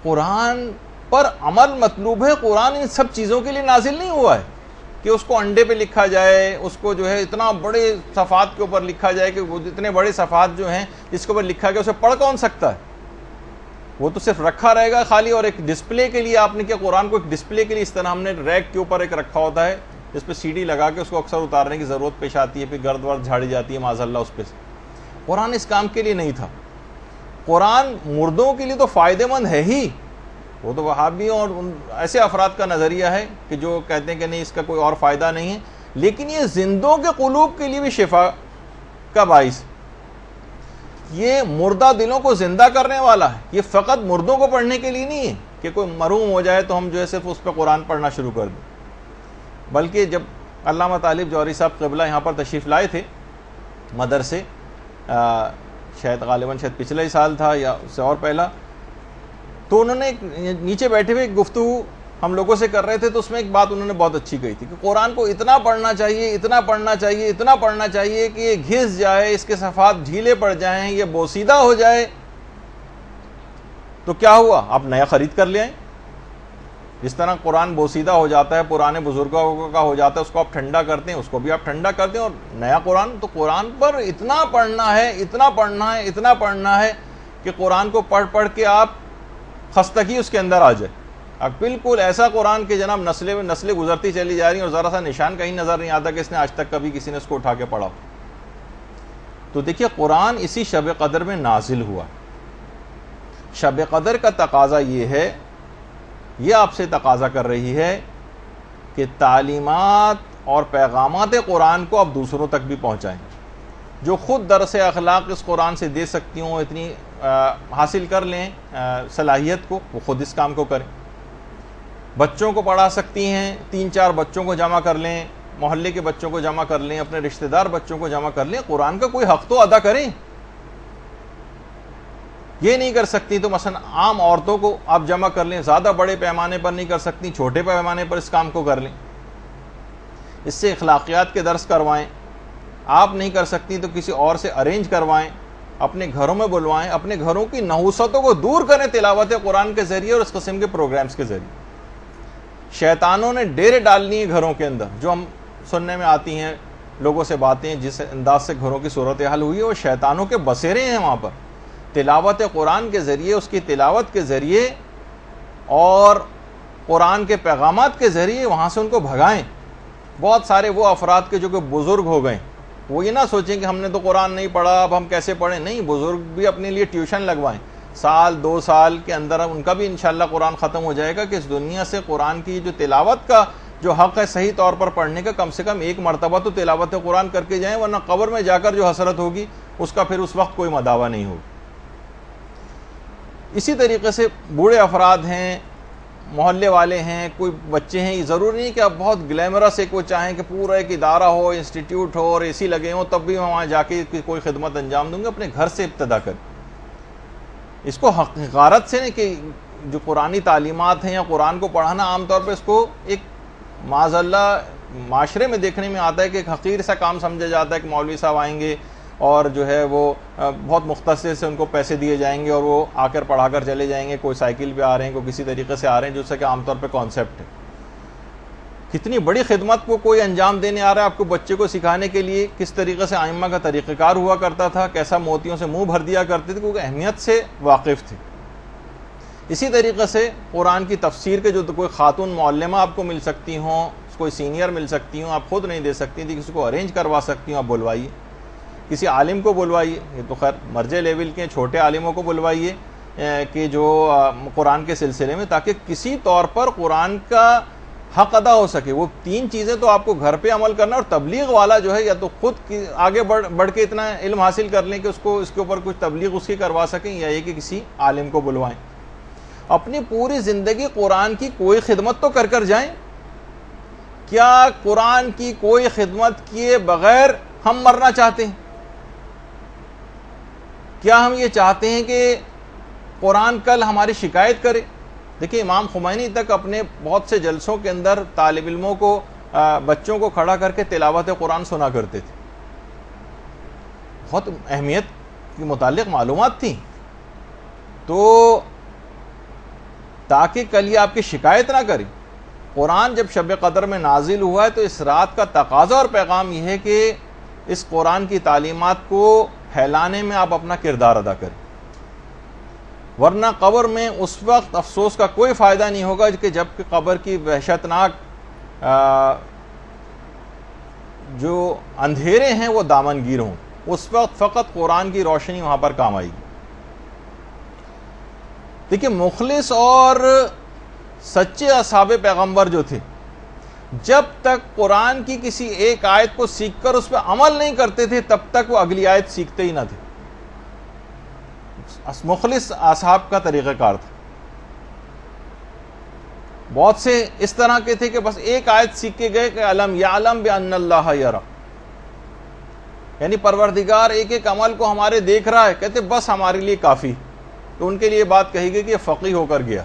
قرآن پر عمل مطلوب ہے. قرآن ان سب چیزوں کے لیے نازل نہیں ہوا ہے کہ اس کو انڈے پہ لکھا جائے، اس کو جو ہے اتنا بڑے صفحات کے اوپر لکھا جائے کہ وہ اتنے بڑے صفحات جو ہیں جس کے اوپر لکھا گیا اسے پڑھ کون سکتا ہے؟ وہ تو صرف رکھا رہے گا خالی، اور ایک ڈسپلے کے لیے آپ نے کیا قرآن کو ایک ڈسپلے کے لیے اس طرح ہم نے ریک کے اوپر ایک رکھا ہوتا ہے جس پہ CD لگا کے اس کو اکثر اتارنے کی ضرورت پیش آتی ہے، پھر گرد ورد جھاڑی جاتی ہے معاذ اللہ اس پہ. قرآن اس کام کے لیے نہیں تھا. قرآن مردوں کے لیے تو فائدہ مند ہے ہی. وہ تو وہابیوں اور ایسے افراد کا نظریہ ہے کہ جو کہتے ہیں کہ نہیں اس کا کوئی اور فائدہ نہیں ہے، لیکن یہ زندوں کے قلوب کے لیے بھی شفا کا باعث. یہ مردہ دلوں کو زندہ کرنے والا ہے. یہ فقط مردوں کو پڑھنے کے لیے نہیں ہے کہ کوئی مرحوم ہو جائے تو ہم جو ہے صرف اس پہ قرآن پڑھنا شروع کر دیں. بلکہ جب علامہ طالب جوہری صاحب قبلہ یہاں پر تشریف لائے تھے مدرسے، شاید غالباً پچھلے ہی سال تھا یا اس سے اور پہلا، تو انہوں نے نیچے بیٹھے ہوئے گفتگو ہم لوگوں سے کر رہے تھے، تو اس میں ایک بات انہوں نے بہت اچھی کہی تھی کہ قرآن کو اتنا پڑھنا چاہیے، اتنا پڑھنا چاہیے، اتنا پڑھنا چاہیے کہ یہ گھس جائے، اس کے صفحات ڈھیلے پڑ جائیں، یہ بوسیدہ ہو جائے. تو کیا ہوا؟ آپ نیا خرید کر لے آئیں. جس طرح قرآن بوسیدہ ہو جاتا ہے، پرانے بزرگوں کا ہو جاتا ہے، اس کو آپ ٹھنڈا کرتے ہیں، اس کو بھی آپ ٹھنڈا کرتے ہیں. اور نیا قرآن، تو قرآن پر اتنا پڑھنا ہے، اتنا پڑھنا ہے، اتنا پڑھنا ہے کہ قرآن کو پڑھ پڑھ کے آپ خستگی اس کے اندر آ جائے. اب بالکل ایسا قرآن کہ جناب نسلیں گزرتی چلی جا رہی ہیں اور ذرا سا نشان کہیں نظر نہیں آتا کہ اس نے آج تک کبھی کسی نے اس کو اٹھا کے پڑھا. تو دیکھیے قرآن اسی شب قدر میں نازل ہوا. شب قدر کا تقاضا یہ ہے، یہ آپ سے تقاضا کر رہی ہے کہ تعلیمات اور پیغامات قرآن کو آپ دوسروں تک بھی پہنچائیں. جو خود درس اخلاق اس قرآن سے دے سکتی ہوں، اتنی حاصل کر لیں صلاحیت کو، وہ خود اس کام کو کریں. بچوں کو پڑھا سکتی ہیں، 3-4 بچوں کو جمع کر لیں، محلے کے بچوں کو جمع کر لیں، اپنے رشتہ دار بچوں کو جمع کر لیں. قرآن کا کوئی حق تو ادا کریں. یہ نہیں کر سکتی تو مثلا عام عورتوں کو آپ جمع کر لیں، زیادہ بڑے پیمانے پر نہیں کر سکتی، چھوٹے پیمانے پر اس کام کو کر لیں، اس سے اخلاقیات کے درس کروائیں۔ آپ نہیں کر سکتی تو کسی اور سے ارینج کروائیں، اپنے گھروں میں بلوائیں، اپنے گھروں کی نحوستوں کو دور کریں تلاوت قرآن کے ذریعے اور اس قسم کے پروگرامز کے ذریعے۔ شیطانوں نے ڈیرے ڈالنی ہے گھروں کے اندر، جو ہم سننے میں آتی ہیں لوگوں سے باتیں، جس انداز سے گھروں کی صورتحال ہوئی ہے وہ شیطانوں کے بسیرے ہیں وہاں پر۔ تلاوت قرآن کے ذریعے، اس کی تلاوت کے ذریعے اور قرآن کے پیغامات کے ذریعے وہاں سے ان کو بھگائیں۔ بہت سارے وہ افراد کے جو کہ بزرگ ہو گئے، وہ یہ نہ سوچیں کہ ہم نے تو قرآن نہیں پڑھا اب ہم کیسے پڑھیں، نہیں، بزرگ بھی اپنے لیے ٹیوشن لگوائیں، سال 2 سال کے اندر ان کا بھی انشاءاللہ قرآن ختم ہو جائے گا کہ اس دنیا سے قرآن کی جو تلاوت کا جو حق ہے صحیح طور پر پڑھنے کا، کم سے کم ایک مرتبہ تو تلاوت قرآن کر کے جائیں، ورنہ قبر میں جا کر جو حسرت ہوگی اس کا پھر اس وقت کوئی مداوع نہیں ہوگا۔ اسی طریقے سے بوڑھے افراد ہیں، محلے والے ہیں، کوئی بچے ہیں، یہ ضروری نہیں کہ آپ بہت گلیمرس ایک وہ چاہیں کہ پورا ایک ادارہ ہو، انسٹیٹیوٹ ہو اور اے سی لگے ہوں تب بھی میں وہاں جا کے کوئی خدمت انجام دوں گا۔ اپنے گھر سے ابتدا کریں، اس کو حقارت سے نہیں کہ جو قرآنی تعلیمات ہیں یا قرآن کو پڑھانا عام طور پہ اس کو ایک معاذ اللہ معاشرے میں دیکھنے میں آتا ہے کہ ایک حقیر سا کام سمجھا جاتا ہے کہ مولوی صاحب آئیں گے اور جو ہے وہ بہت مختصر سے ان کو پیسے دیے جائیں گے اور وہ آ کر پڑھا کر چلے جائیں گے، کوئی سائیکل پہ آ رہے ہیں، کوئی کسی طریقے سے آ رہے ہیں، جو کہ عام طور پہ کانسیپٹ ہے۔ کتنی بڑی خدمت کو کوئی انجام دینے آ رہا ہے آپ کو بچے کو سکھانے کے لیے کس طریقے سے ائمہ کا طریقہ کار ہوا کرتا تھا، کیسا موتیوں سے منہ بھر دیا کرتے تھے، کیونکہ اہمیت سے واقف تھے۔ اسی طریقے سے قرآن کی تفسیر کے جو کوئی خاتون معلمہ آپ کو مل سکتی ہوں، کوئی سینئر مل سکتی ہوں، آپ خود نہیں دے سکتی تھی، کسی کو ارینج کروا سکتی ہوں، آپ بلوائیے، کسی عالم کو بلوائیے، یہ تو خیر مرجع لیول کے چھوٹے عالموں کو بلوائیے کہ جو قرآن کے سلسلے میں، تاکہ کسی طور پر قرآن کا حق ادا ہو سکے۔ وہ 3 چیزیں تو آپ کو گھر پہ عمل کرنا، اور تبلیغ والا جو ہے یا تو خود آگے بڑھ کے اتنا علم حاصل کر لیں کہ اس کے اوپر کچھ تبلیغ اس کی کروا سکیں، یا یہ کہ کسی عالم کو بلوائیں۔ اپنی پوری زندگی قرآن کی کوئی خدمت تو کر جائیں۔ کیا قرآن کی کوئی خدمت کیے بغیر ہم مرنا چاہتے ہیں؟ کیا ہم یہ چاہتے ہیں کہ قرآن کل ہماری شکایت کرے؟ دیکھیں امام خمینی تک اپنے بہت سے جلسوں کے اندر طالب علموں کو، بچوں کو کھڑا کر کے تلاوت قرآن سنا کرتے تھے۔ بہت اہمیت کے متعلق معلومات تھیں، تو تاکہ کل یہ آپ کی شکایت نہ کرے۔ قرآن جب شب قدر میں نازل ہوا ہے تو اس رات کا تقاضا اور پیغام یہ ہے کہ اس قرآن کی تعلیمات کو پھیلانے میں آپ اپنا کردار ادا کریں، ورنہ قبر میں اس وقت افسوس کا کوئی فائدہ نہیں ہوگا کہ جب کہ قبر کی وحشتناک جو اندھیرے ہیں وہ دامنگیر ہوں، اس وقت فقط قرآن کی روشنی وہاں پر کام آئے گی۔ دیکھیں مخلص اور سچے اصحاب پیغمبر جو تھے، جب تک قرآن کی کسی ایک آیت کو سیکھ کر اس پہ عمل نہیں کرتے تھے تب تک وہ اگلی آیت سیکھتے ہی نہ تھے۔ مخلص اصحاب کا طریقہ کار تھا۔ بہت سے اس طرح کے تھے کہ بس ایک آیت سیکھ کے گئے کہ علم یعلم بان اللہ یرا، یعنی پروردگار ایک ایک عمل کو ہمارے دیکھ رہا ہے، کہتے بس ہمارے لیے کافی۔ تو ان کے لیے بات کہی گئی کہ یہ فقیہ ہو کر گیا،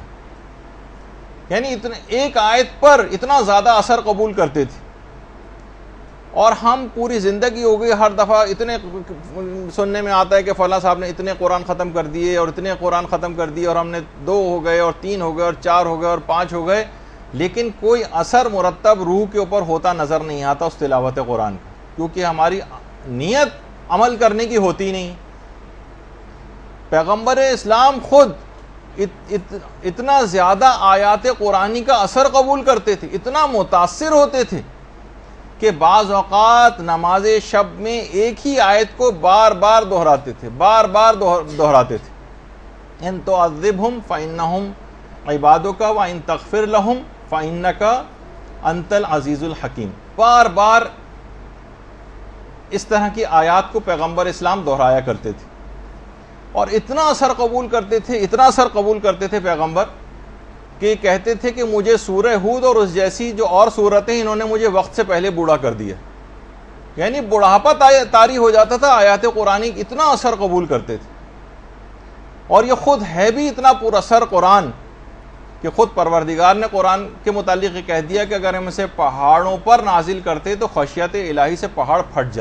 یعنی ایک آیت پر اتنا زیادہ اثر قبول کرتے تھے۔ اور ہم پوری زندگی ہو گئی ہر دفعہ اتنے سننے میں آتا ہے کہ فلاں صاحب نے اتنے قرآن ختم کر دیے اور اتنے قرآن ختم کر دیے، اور ہم نے 2 ہو گئے اور 3 ہو گئے اور 4 ہو گئے اور 5 ہو گئے، لیکن کوئی اثر مرتب روح کے اوپر ہوتا نظر نہیں آتا اس تلاوت قرآن کا، کیونکہ ہماری نیت عمل کرنے کی ہوتی نہیں۔ پیغمبر اسلام خود اتنا زیادہ آیات قرآنی کا اثر قبول کرتے تھے، اتنا متاثر ہوتے تھے کہ بعض اوقات نماز شب میں ایک ہی آیت کو بار بار دہراتے تھے۔ ان تعذبہم فإنہم عبادک وإن تغفر لہم فإنک انت العزیز الحکیم۔ بار بار اس طرح کی آیات کو پیغمبر اسلام دہرایا کرتے تھے، اور اتنا اثر قبول کرتے تھے پیغمبر کہ کہتے تھے کہ مجھے سورہ ہود اور اس جیسی جو اور صورتیں انہوں نے مجھے وقت سے پہلے بوڑھا کر دیا، یعنی بڑھاپا طاری ہو جاتا تھا آیات قرآنی، اتنا اثر قبول کرتے تھے۔ اور یہ خود ہے بھی اتنا پر اثر قرآن کہ خود پروردگار نے قرآن کے متعلق یہ کہہ دیا کہ اگر ہم اسے پہاڑوں پر نازل کرتے تو خشیت الہی سے پہاڑ پھٹ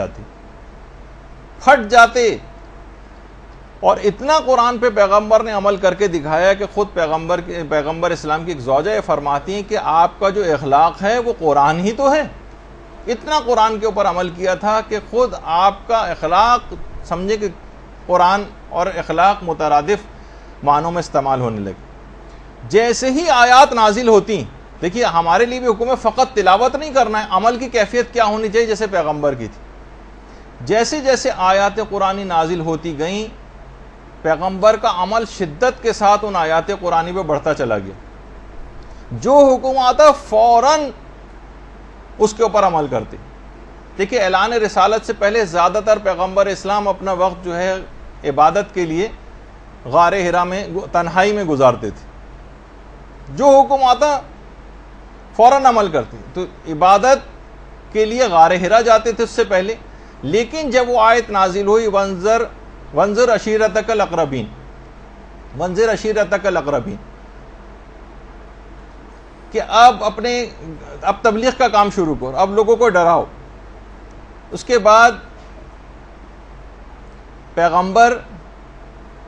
جاتے. اور اتنا قرآن پہ پیغمبر نے عمل کر کے دکھایا کہ خود پیغمبر اسلام کی ایک زوجہ یہ فرماتی ہیں کہ آپ کا جو اخلاق ہے وہ قرآن ہی تو ہے. اتنا قرآن کے اوپر عمل کیا تھا کہ خود آپ کا اخلاق سمجھے کہ قرآن اور اخلاق مترادف معنوں میں استعمال ہونے لگے. جیسے ہی آیات نازل ہوتی، دیکھیے ہمارے لیے بھی حکم ہے فقط تلاوت نہیں کرنا ہے، عمل کی کیفیت کیا ہونی چاہیے جیسے پیغمبر کی تھی. جیسے جیسے آیات قرآنی نازل ہوتی گئیں، پیغمبر کا عمل شدت کے ساتھ ان آیات قرآنی پہ بڑھتا چلا گیا. جو حکم آتا فوراً اس کے اوپر عمل کرتے. دیکھیے اعلان رسالت سے پہلے زیادہ تر پیغمبر اسلام اپنا وقت جو ہے عبادت کے لیے غار حرا میں تنہائی میں گزارتے تھے. جو حکم آتا فوراً عمل کرتے. تو عبادت کے لیے غار حرا جاتے تھے اس سے پہلے. لیکن جب وہ آیت نازل ہوئی وانذر عشیرتک الاقربین، کہ اب تبلیغ کا کام شروع کرو، اب لوگوں کو ڈراؤ. اس کے بعد پیغمبر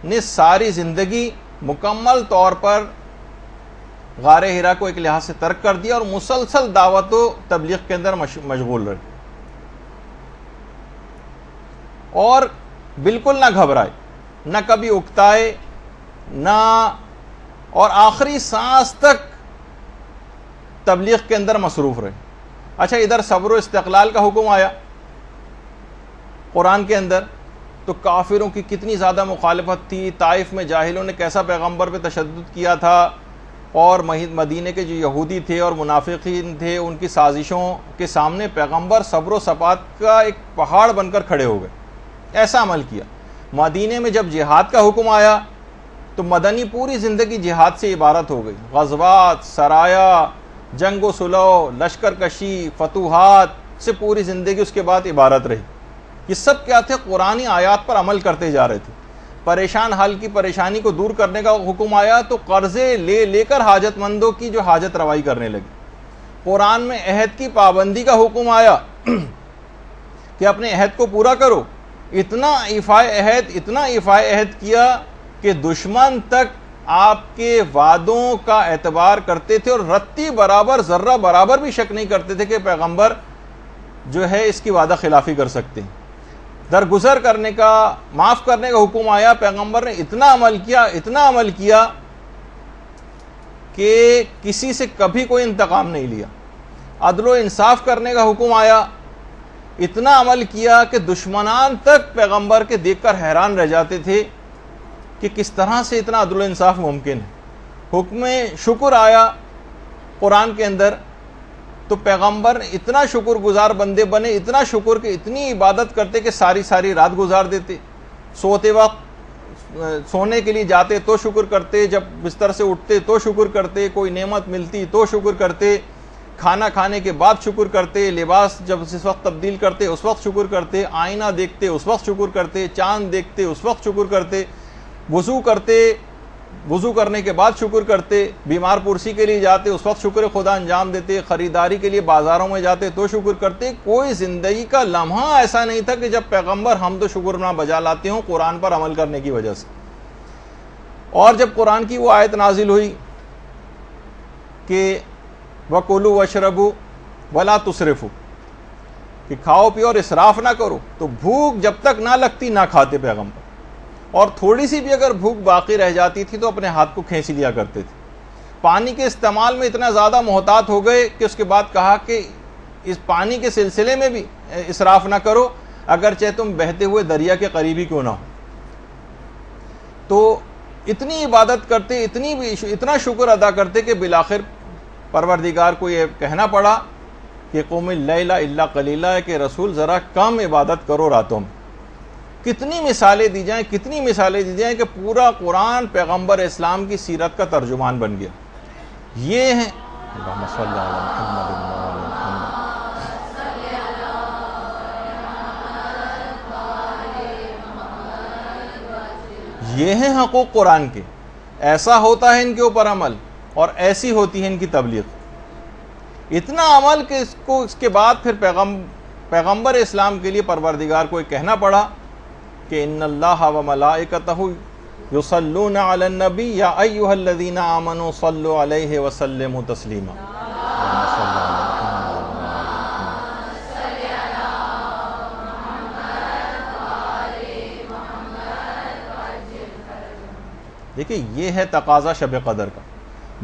نے ساری زندگی مکمل طور پر غار حرا کو ایک لحاظ سے ترک کر دیا اور مسلسل دعوت و تبلیغ کے اندر مشغول رہے، اور بالکل نہ گھبرائے، نہ کبھی اکتائے، نہ، اور آخری سانس تک تبلیغ کے اندر مصروف رہے. اچھا ادھر صبر و استقلال کا حکم آیا قرآن کے اندر، تو کافروں کی کتنی زیادہ مخالفت تھی. طائف میں جاہلوں نے کیسا پیغمبر پہ تشدد کیا تھا، اور مدینے کے جو یہودی تھے اور منافقین تھے ان کی سازشوں کے سامنے پیغمبر صبر و ثبات کا ایک پہاڑ بن کر کھڑے ہو گئے. ایسا عمل کیا. مدینے میں جب جہاد کا حکم آیا تو مدنی پوری زندگی جہاد سے عبارت ہو گئی. غزوات، سرایا، جنگ و صلح، لشکر کشی، فتوحات سے پوری زندگی اس کے بعد عبارت رہی. یہ سب کیا تھے؟ قرآنی آیات پر عمل کرتے جا رہے تھے. پریشان حال کی پریشانی کو دور کرنے کا حکم آیا تو قرضے لے کر حاجت مندوں کی جو حاجت روائی کرنے لگے. قرآن میں عہد کی پابندی کا حکم آیا کہ اپنے عہد کو پورا کرو. اتنا ایفائے عہد کیا کہ دشمن تک آپ کے وعدوں کا اعتبار کرتے تھے اور رتی برابر، ذرہ برابر بھی شک نہیں کرتے تھے کہ پیغمبر جو ہے اس کی وعدہ خلافی کر سکتے ہیں. درگزر کرنے کا، معاف کرنے کا حکم آیا. پیغمبر نے اتنا عمل کیا کہ کسی سے کبھی کوئی انتقام نہیں لیا. عدل و انصاف کرنے کا حکم آیا. اتنا عمل کیا کہ دشمنان تک پیغمبر کے دیکھ کر حیران رہ جاتے تھے کہ کس طرح سے اتنا عدل و انصاف ممکن ہے. حکم شکر آیا قرآن کے اندر، تو پیغمبر اتنا شکر گزار بندے بنے، اتنا شکر کہ اتنی عبادت کرتے کہ ساری رات گزار دیتے. سوتے وقت سونے کے لیے جاتے تو شکر کرتے، جب بستر سے اٹھتے تو شکر کرتے، کوئی نعمت ملتی تو شکر کرتے، کھانا کھانے کے بعد شکر کرتے، لباس جب جس وقت تبدیل کرتے اس وقت شکر کرتے، آئینہ دیکھتے اس وقت شکر کرتے، چاند دیکھتے اس وقت شکر کرتے، وضو کرنے کے بعد شکر کرتے، بیمار پرسی کے لیے جاتے اس وقت شکر خدا انجام دیتے، خریداری کے لیے بازاروں میں جاتے تو شکر کرتے. کوئی زندگی کا لمحہ ایسا نہیں تھا کہ جب پیغمبر حمد و شکر نہ بجا لاتے ہوں قرآن پر عمل کرنے کی وجہ سے. اور جب قرآن کی وہ آیت نازل ہوئی کہ وَكُلُوا وَاشْرَبُوا وَلَا تُسْرِفُوا، کہ کھاؤ پیو اور اسراف نہ کرو، تو بھوک جب تک نہ لگتی نہ کھاتے پیغمبر. اور تھوڑی سی بھی اگر بھوک باقی رہ جاتی تھی تو اپنے ہاتھ کو کھینچ لیا کرتے تھے. پانی کے استعمال میں اتنا زیادہ محتاط ہو گئے کہ اس کے بعد کہا کہ اس پانی کے سلسلے میں بھی اسراف نہ کرو، اگرچہ تم بہتے ہوئے دریا کے قریبی کیوں نہ ہو. تو اتنی عبادت کرتے، اتنا شکر ادا کرتے کہ بالآخر پروردگار کو یہ کہنا پڑا کہ قوم اللیل الا قلیلا، کہ رسول ذرا کم عبادت کرو راتوں میں. کتنی مثالیں دی جائیں کہ پورا قرآن پیغمبر اسلام کی سیرت کا ترجمان بن گیا. یہ ہیں اللہم صلی علی محمد وعلی محمد. یہ ہیں حقوق قرآن کے، ایسا ہوتا ہے ان کے اوپر عمل اور ایسی ہوتی ہے ان کی تبلیغ۔ اتنا عمل کہ اس کے بعد پھر پیغمبر اسلام کے لیے پروردگار کو کہنا پڑا کہ ان اللہ و ملائکتہ یصلون علی النبی یا ایھا الذین آمنوا صلوا علیہ وسلموا تسلیما۔ دیکھیں یہ ہے تقاضا شب قدر کا،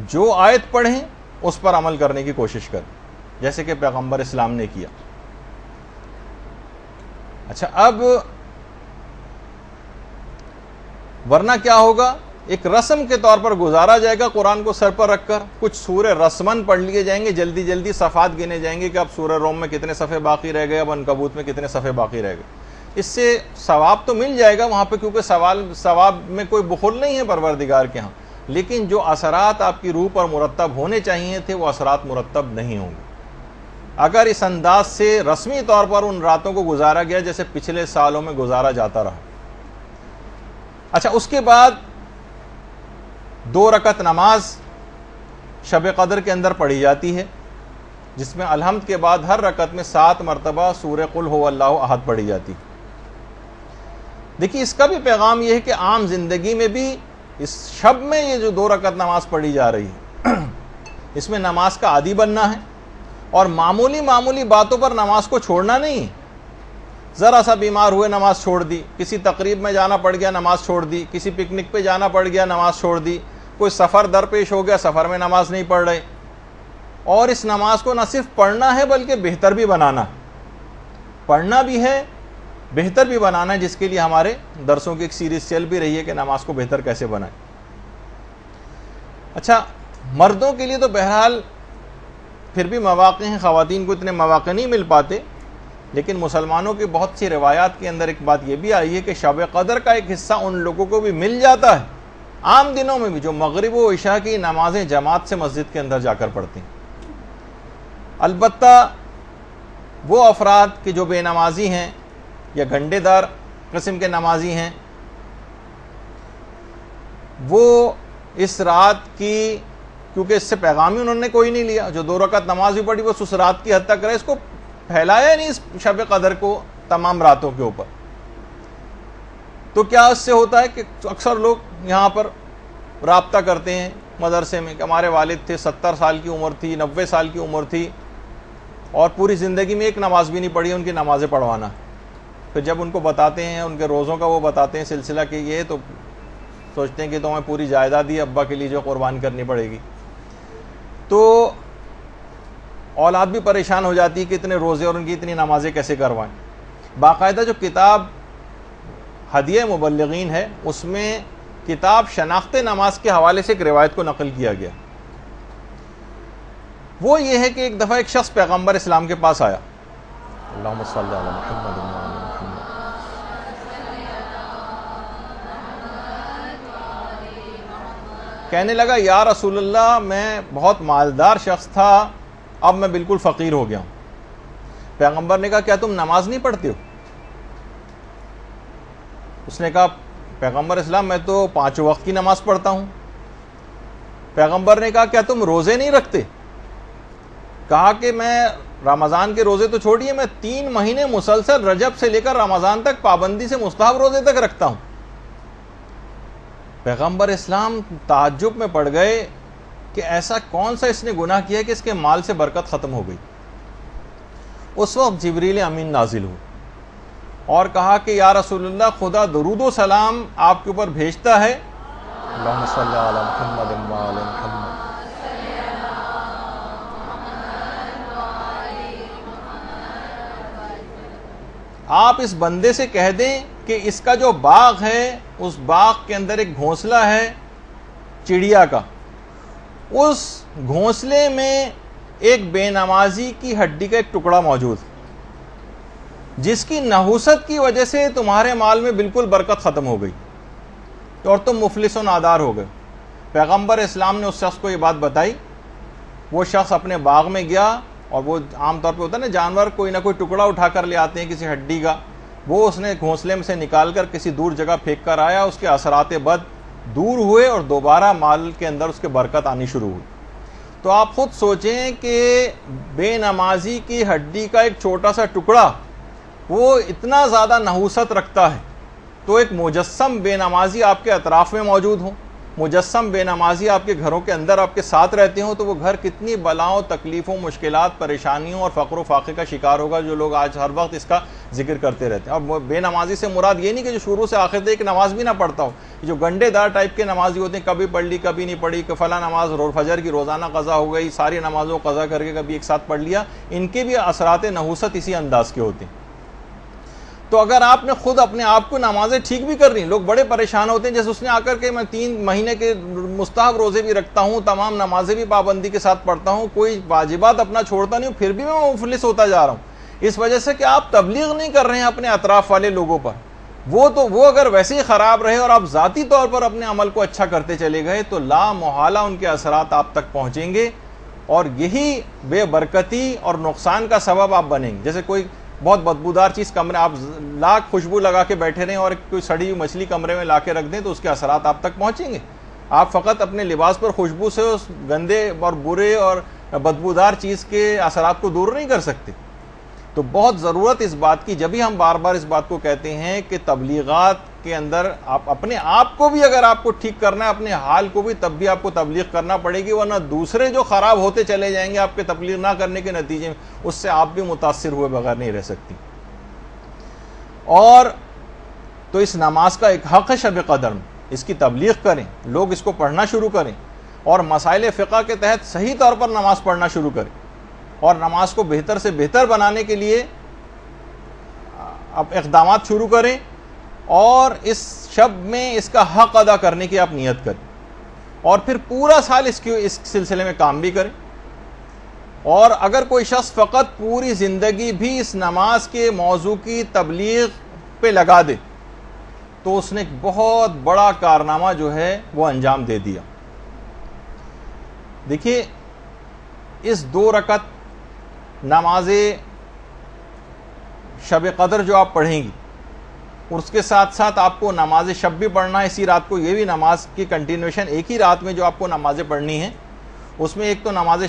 جو آیت پڑھیں اس پر عمل کرنے کی کوشش کریں جیسے کہ پیغمبر اسلام نے کیا۔ اچھا اب ورنہ کیا ہوگا؟ ایک رسم کے طور پر گزارا جائے گا قرآن کو سر پر رکھ کر، کچھ سورہ رسمن پڑھ لیے جائیں گے، جلدی جلدی صفحات گنے جائیں گے کہ اب سورہ روم میں کتنے صفحے باقی رہ گئے، اب عنکبوت میں کتنے صفحے باقی رہ گئے۔ اس سے ثواب تو مل جائے گا وہاں پہ، کیونکہ ثواب میں کوئی بخل نہیں ہے پروردگار کے ہاں، لیکن جو اثرات آپ کی روح پر مرتب ہونے چاہیے تھے وہ اثرات مرتب نہیں ہوں گے اگر اس انداز سے رسمی طور پر ان راتوں کو گزارا گیا جیسے پچھلے سالوں میں گزارا جاتا رہا۔ اچھا اس کے بعد 2 رکعت نماز شب قدر کے اندر پڑھی جاتی ہے، جس میں الحمد کے بعد ہر رکعت میں 7 مرتبہ سورہ قل هو اللہ احد پڑھی جاتی۔ دیکھیے اس کا بھی پیغام یہ ہے کہ عام زندگی میں بھی اس شب میں یہ جو 2 رکعت نماز پڑھی جا رہی ہے اس میں نماز کا عادی بننا ہے، اور معمولی باتوں پر نماز کو چھوڑنا نہیں۔ ذرا سا بیمار ہوئے نماز چھوڑ دی، کسی تقریب میں جانا پڑ گیا نماز چھوڑ دی، کسی پکنک پہ جانا پڑ گیا نماز چھوڑ دی، کوئی سفر درپیش ہو گیا سفر میں نماز نہیں پڑھ رہے۔ اور اس نماز کو نہ صرف پڑھنا ہے بلکہ بہتر بھی بنانا ہے، پڑھنا بھی ہے بہتر بھی بنانا ہے، جس کے لیے ہمارے درسوں کی ایک سیریز چل بھی رہی ہے کہ نماز کو بہتر کیسے بنائیں۔ اچھا مردوں کے لیے تو بہرحال پھر بھی مواقع ہیں، خواتین کو اتنے مواقع نہیں مل پاتے، لیکن مسلمانوں کی بہت سی روایات کے اندر ایک بات یہ بھی آئی ہے کہ شب قدر کا ایک حصہ ان لوگوں کو بھی مل جاتا ہے عام دنوں میں بھی، جو مغرب و عشاء کی نمازیں جماعت سے مسجد کے اندر جا کر پڑھتے ہیں۔ البتہ وہ افراد کہ جو بے نمازی ہیں یا گھنٹے دار قسم کے نمازی ہیں، وہ اس رات کی، کیونکہ اس سے پیغام ہی انہوں نے کوئی نہیں لیا، جو 2 رکعت نماز بھی پڑھی وہ اس رات کی حد تک رہے، اس کو پھیلایا نہیں اس شب قدر کو تمام راتوں کے اوپر۔ تو کیا اس سے ہوتا ہے کہ اکثر لوگ یہاں پر رابطہ کرتے ہیں مدرسے میں کہ ہمارے والد تھے، 70 سال کی عمر تھی، 90 سال کی عمر تھی، اور پوری زندگی میں ایک نماز بھی نہیں پڑھی، ان کی نمازیں پڑھوانا۔ پھر جب ان کو بتاتے ہیں ان کے روزوں کا وہ بتاتے ہیں سلسلہ کہ یہ، تو سوچتے ہیں کہ تمہیں پوری جائیداد ہی ابا کے لیے جو قربان کرنی پڑے گی۔ تو اولاد بھی پریشان ہو جاتی ہے کہ اتنے روزے اور ان کی اتنی نمازیں کیسے کروائیں۔ باقاعدہ جو کتاب ہدیہ مبلغین ہے اس میں کتاب شناخت نماز کے حوالے سے ایک روایت کو نقل کیا گیا، وہ یہ ہے کہ ایک دفعہ ایک شخص پیغمبر اسلام کے پاس آیا، اللہم صلی علی محمد و علی محمد، کہنے لگا یا رسول اللہ میں بہت مالدار شخص تھا، اب میں بالکل فقیر ہو گیا ہوں۔ پیغمبر نے کہا کیا تم نماز نہیں پڑھتے ہو؟ اس نے کہا پیغمبر اسلام میں تو 5 وقت کی نماز پڑھتا ہوں۔ پیغمبر نے کہا کیا تم روزے نہیں رکھتے؟ کہا کہ میں رمضان کے روزے تو چھوڑیے، میں 3 مہینے مسلسل رجب سے لے کر رمضان تک پابندی سے مستحب روزے تک رکھتا ہوں۔ پیغمبر اسلام تعجب میں پڑ گئے کہ ایسا کون سا اس نے گناہ کیا کہ اس کے مال سے برکت ختم ہو گئی۔ اس وقت جبریل امین نازل ہوئے اور کہا کہ یا رسول اللہ خدا درود و سلام آپ کے اوپر بھیجتا ہے، اللہم صلی علی محمد و علی محمد، آپ اس بندے سے کہہ دیں کہ اس کا جو باغ ہے اس باغ کے اندر ایک گھونسلہ ہے چڑیا کا، اس گھونسلے میں ایک بے نمازی کی ہڈی کا ایک ٹکڑا موجود ہے جس کی نحوست کی وجہ سے تمہارے مال میں بالکل برکت ختم ہو گئی اور تم مفلس و نادار ہو گئے۔ پیغمبر اسلام نے اس شخص کو یہ بات بتائی، وہ شخص اپنے باغ میں گیا، اور وہ عام طور پہ ہوتا ہے نا جانور کوئی نہ کوئی ٹکڑا اٹھا کر لے آتے ہیں کسی ہڈی کا، وہ اس نے گھونسلے میں سے نکال کر کسی دور جگہ پھینک کر آیا, اس کے اثرات بد دور ہوئے اور دوبارہ مال کے اندر اس کے برکت آنی شروع ہوئی. تو آپ خود سوچیں کہ بے نمازی کی ہڈی کا ایک چھوٹا سا ٹکڑا وہ اتنا زیادہ نحوست رکھتا ہے, تو ایک مجسم بے نمازی آپ کے اطراف میں موجود ہوں, مجسم بے نمازی آپ کے گھروں کے اندر آپ کے ساتھ رہتے ہوں, تو وہ گھر کتنی بلاؤں, تکلیفوں, مشکلات, پریشانیوں اور فقر و فاقے کا شکار ہوگا, جو لوگ آج ہر وقت اس کا ذکر کرتے رہتے ہیں. اور بے نمازی سے مراد یہ نہیں کہ جو شروع سے آخر تک ایک نماز بھی نہ پڑھتا ہو, جو گنڈے دار ٹائپ کے نمازی ہوتے ہیں, کبھی پڑھ لی کبھی نہیں پڑھی, کہ فلاں نماز فجر کی روزانہ قضا ہو گئی, ساری نمازوں قضا کر کے کبھی ایک ساتھ پڑھ لیا, ان کے بھی اثرات نحوست اسی انداز کے ہوتے ہیں. تو اگر آپ نے خود اپنے آپ کو نمازیں ٹھیک بھی کر رہی, لوگ بڑے پریشان ہوتے ہیں, جیسے اس نے آ کر کے میں 3 مہینے کے مستحب روزے بھی رکھتا ہوں, تمام نمازیں بھی پابندی کے ساتھ پڑھتا ہوں, کوئی واجبات اپنا چھوڑتا نہیں ہوں, پھر بھی میں مفلس ہوتا جا رہا ہوں. اس وجہ سے کہ آپ تبلیغ نہیں کر رہے ہیں اپنے اطراف والے لوگوں پر. وہ اگر ویسے ہی خراب رہے اور آپ ذاتی طور پر اپنے عمل کو اچھا کرتے چلے گئے, تو لا محالہ ان کے اثرات آپ تک پہنچیں گے, اور یہی بے برکتی اور نقصان کا سبب آپ بنیں گے. جیسے کوئی بہت بدبودار چیز کمرے, آپ لاکھ خوشبو لگا کے بیٹھے رہیں اور کوئی سڑی ہوئی مچھلی کمرے میں لا کے رکھ دیں, تو اس کے اثرات آپ تک پہنچیں گے. آپ فقط اپنے لباس پر خوشبو سے اس گندے اور برے اور بدبودار چیز کے اثرات کو دور نہیں کر سکتے. تو بہت ضرورت اس بات کی, جب ہی ہم بار بار اس بات کو کہتے ہیں کہ تبلیغات کے اندر آپ اپنے آپ کو بھی, اگر آپ کو ٹھیک کرنا ہے اپنے حال کو بھی, تب بھی آپ کو تبلیغ کرنا پڑے گی, ورنہ دوسرے جو خراب ہوتے چلے جائیں گے آپ کے تبلیغ نہ کرنے کے نتیجے میں, اس سے آپ بھی متاثر ہوئے بغیر نہیں رہ سکتی. اور تو اس نماز کا ایک حق ہے شب قدر میں, اس کی تبلیغ کریں, لوگ اس کو پڑھنا شروع کریں, اور مسائل فقہ کے تحت صحیح طور پر نماز پڑھنا شروع کریں, اور نماز کو بہتر سے بہتر بنانے کے لیے اب اقدامات شروع کریں, اور اس شب میں اس کا حق ادا کرنے کی آپ نیت کریں, اور پھر پورا سال اس سلسلے میں کام بھی کریں. اور اگر کوئی شخص فقط پوری زندگی بھی اس نماز کے موضوع کی تبلیغ پہ لگا دے, تو اس نے ایک بہت بڑا کارنامہ جو ہے وہ انجام دے دیا. دیکھیے, اس 2 رکعت نماز شب قدر جو آپ پڑھیں گی, اور اس کے ساتھ ساتھ آپ کو نماز شب بھی پڑھنا ہے اسی رات کو, یہ بھی نماز کی کنٹینیوشن ایک ہی رات میں جو آپ کو نمازیں پڑھنی ہیں. اس میں ایک تو نماز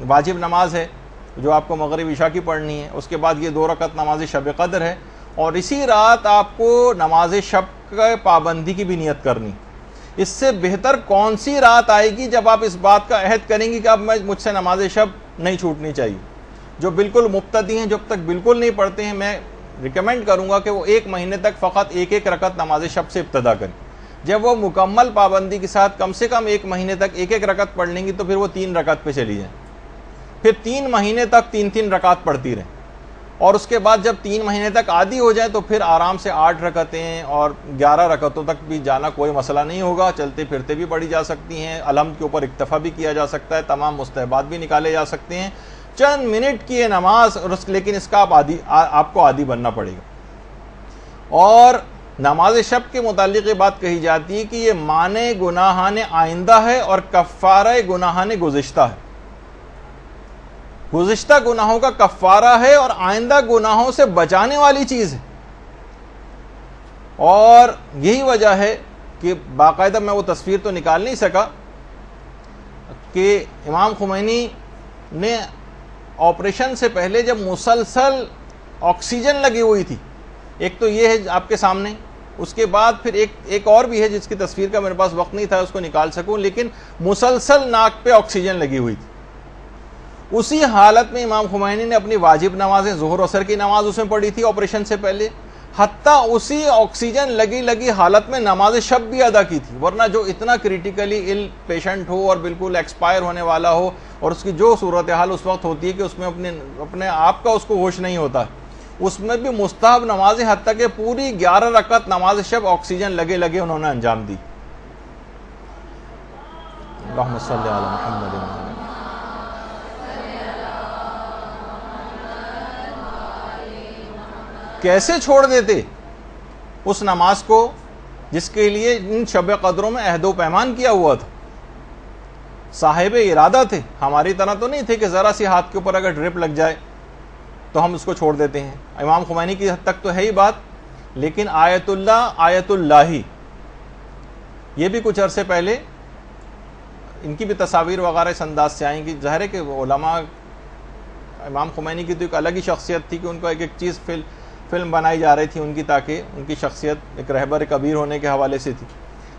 واجب نماز ہے جو آپ کو مغرب عشاء کی پڑھنی ہے, اس کے بعد یہ 2 رکعت نماز شب قدر ہے, اور اسی رات آپ کو نماز شب کا پابندی کی بھی نیت کرنی. اس سے بہتر کون سی رات آئے گی جب آپ اس بات کا عہد کریں گی کہ اب مجھ سے نماز شب نہیں چھوٹنی چاہیے. جو بالکل مبتدی ہیں, جب تک بالکل نہیں پڑھتے ہیں, میں ریکمینڈ کروں گا کہ وہ 1 مہینے تک فقط 1 رکعت نماز شب سے ابتدا کریں. جب وہ مکمل پابندی کے ساتھ کم سے کم 1 مہینے تک 1 رکعت پڑھ لیں گی, تو پھر وہ 3 رکعت پہ چلی جائیں, پھر 3 مہینے تک 3 رکعت پڑھتی رہیں, اور اس کے بعد جب 3 مہینے تک عادی ہو جائے تو پھر آرام سے 8 رکعتیں اور 11 رکعتوں تک بھی جانا کوئی مسئلہ نہیں ہوگا. چلتے پھرتے بھی پڑھی جا سکتی ہیں, الحمد کے اوپر اکتفا بھی کیا جا سکتا ہے, تمام مستحبات بھی نکالے جا سکتے ہیں. چند منٹ کی یہ نماز, لیکن اس کا آپ کو عادی بننا پڑے گا. اور نماز شب کے متعلق یہ بات کہی جاتی ہے کہ یہ معنی گناہان آئندہ ہے اور کفارہ گناہان گزشتہ ہے. گزشتہ گناہوں کا کفارہ ہے اور آئندہ گناہوں سے بچانے والی چیز ہے. اور یہی وجہ ہے کہ باقاعدہ میں وہ تصویر تو نکال نہیں سکا کہ امام خمینی نے آپریشن سے پہلے جب مسلسل آکسیجن لگی ہوئی تھی, ایک تو یہ ہے آپ کے سامنے, اس کے بعد پھر ایک اور بھی ہے جس کی تصویر کا میرے پاس وقت نہیں تھا اس کو نکال سکوں, لیکن مسلسل ناک پہ آکسیجن لگی ہوئی تھی. اسی حالت میں امام خمینی نے اپنی واجب نمازیں, ظہر عصر کی نماز اس میں پڑھی تھی آپریشن سے پہلے, حتیٰ اسی آکسیجن لگی حالت میں نماز شب بھی ادا کی تھی. ورنہ جو اتنا کریٹیکلی ال پیشنٹ ہو اور بالکل ایکسپائر ہونے والا ہو, اور اس کی جو صورتحال اس وقت ہوتی ہے کہ اس میں اپنے آپ کا اس کو ہوش نہیں ہوتا, اس میں بھی مستحب نمازیں حتیٰ کہ پوری 11 رکعت نماز شب آکسیجن لگے انہوں نے انجام دی. اللہم صلی علی محمد. کیسے چھوڑ دیتے اس نماز کو جس کے لیے ان شب قدروں میں عہد و پیمان کیا ہوا تھا. صاحب ارادہ تھے, ہماری طرح تو نہیں تھے کہ ذرا سی ہاتھ کے اوپر اگر ڈرپ لگ جائے تو ہم اس کو چھوڑ دیتے ہیں. امام خمینی کی حد تک تو ہے ہی بات, لیکن آیت اللہ آیت اللہ یہ بھی کچھ عرصے پہلے ان کی بھی تصاویر وغیرہ اس انداز سے آئیں گی. ظاہر ہے کہ علماء, امام خمینی کی تو ایک الگ ہی شخصیت تھی کہ ان کو ایک ایک چیز فلم بنائی جا رہی تھی ان کی, تاکہ ان کی شخصیت ایک رہبر کبیر ہونے کے حوالے سے تھی.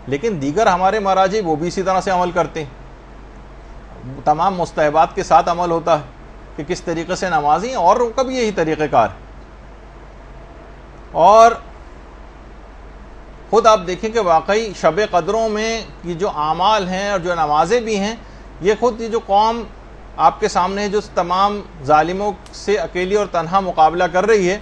لیکن دیگر ہمارے مراجع وہ بھی اسی طرح سے عمل کرتے ہیں, تمام مستحبات کے ساتھ عمل ہوتا ہے کہ کس طریقے سے نمازی ہیں, اور کا بھی یہی طریقہ کار ہے. اور خود آپ دیکھیں کہ واقعی شب قدروں میں یہ جو اعمال ہیں اور جو نمازیں بھی ہیں, یہ خود یہ جو قوم آپ کے سامنے جو تمام ظالموں سے اکیلی اور تنہا مقابلہ کر رہی ہے,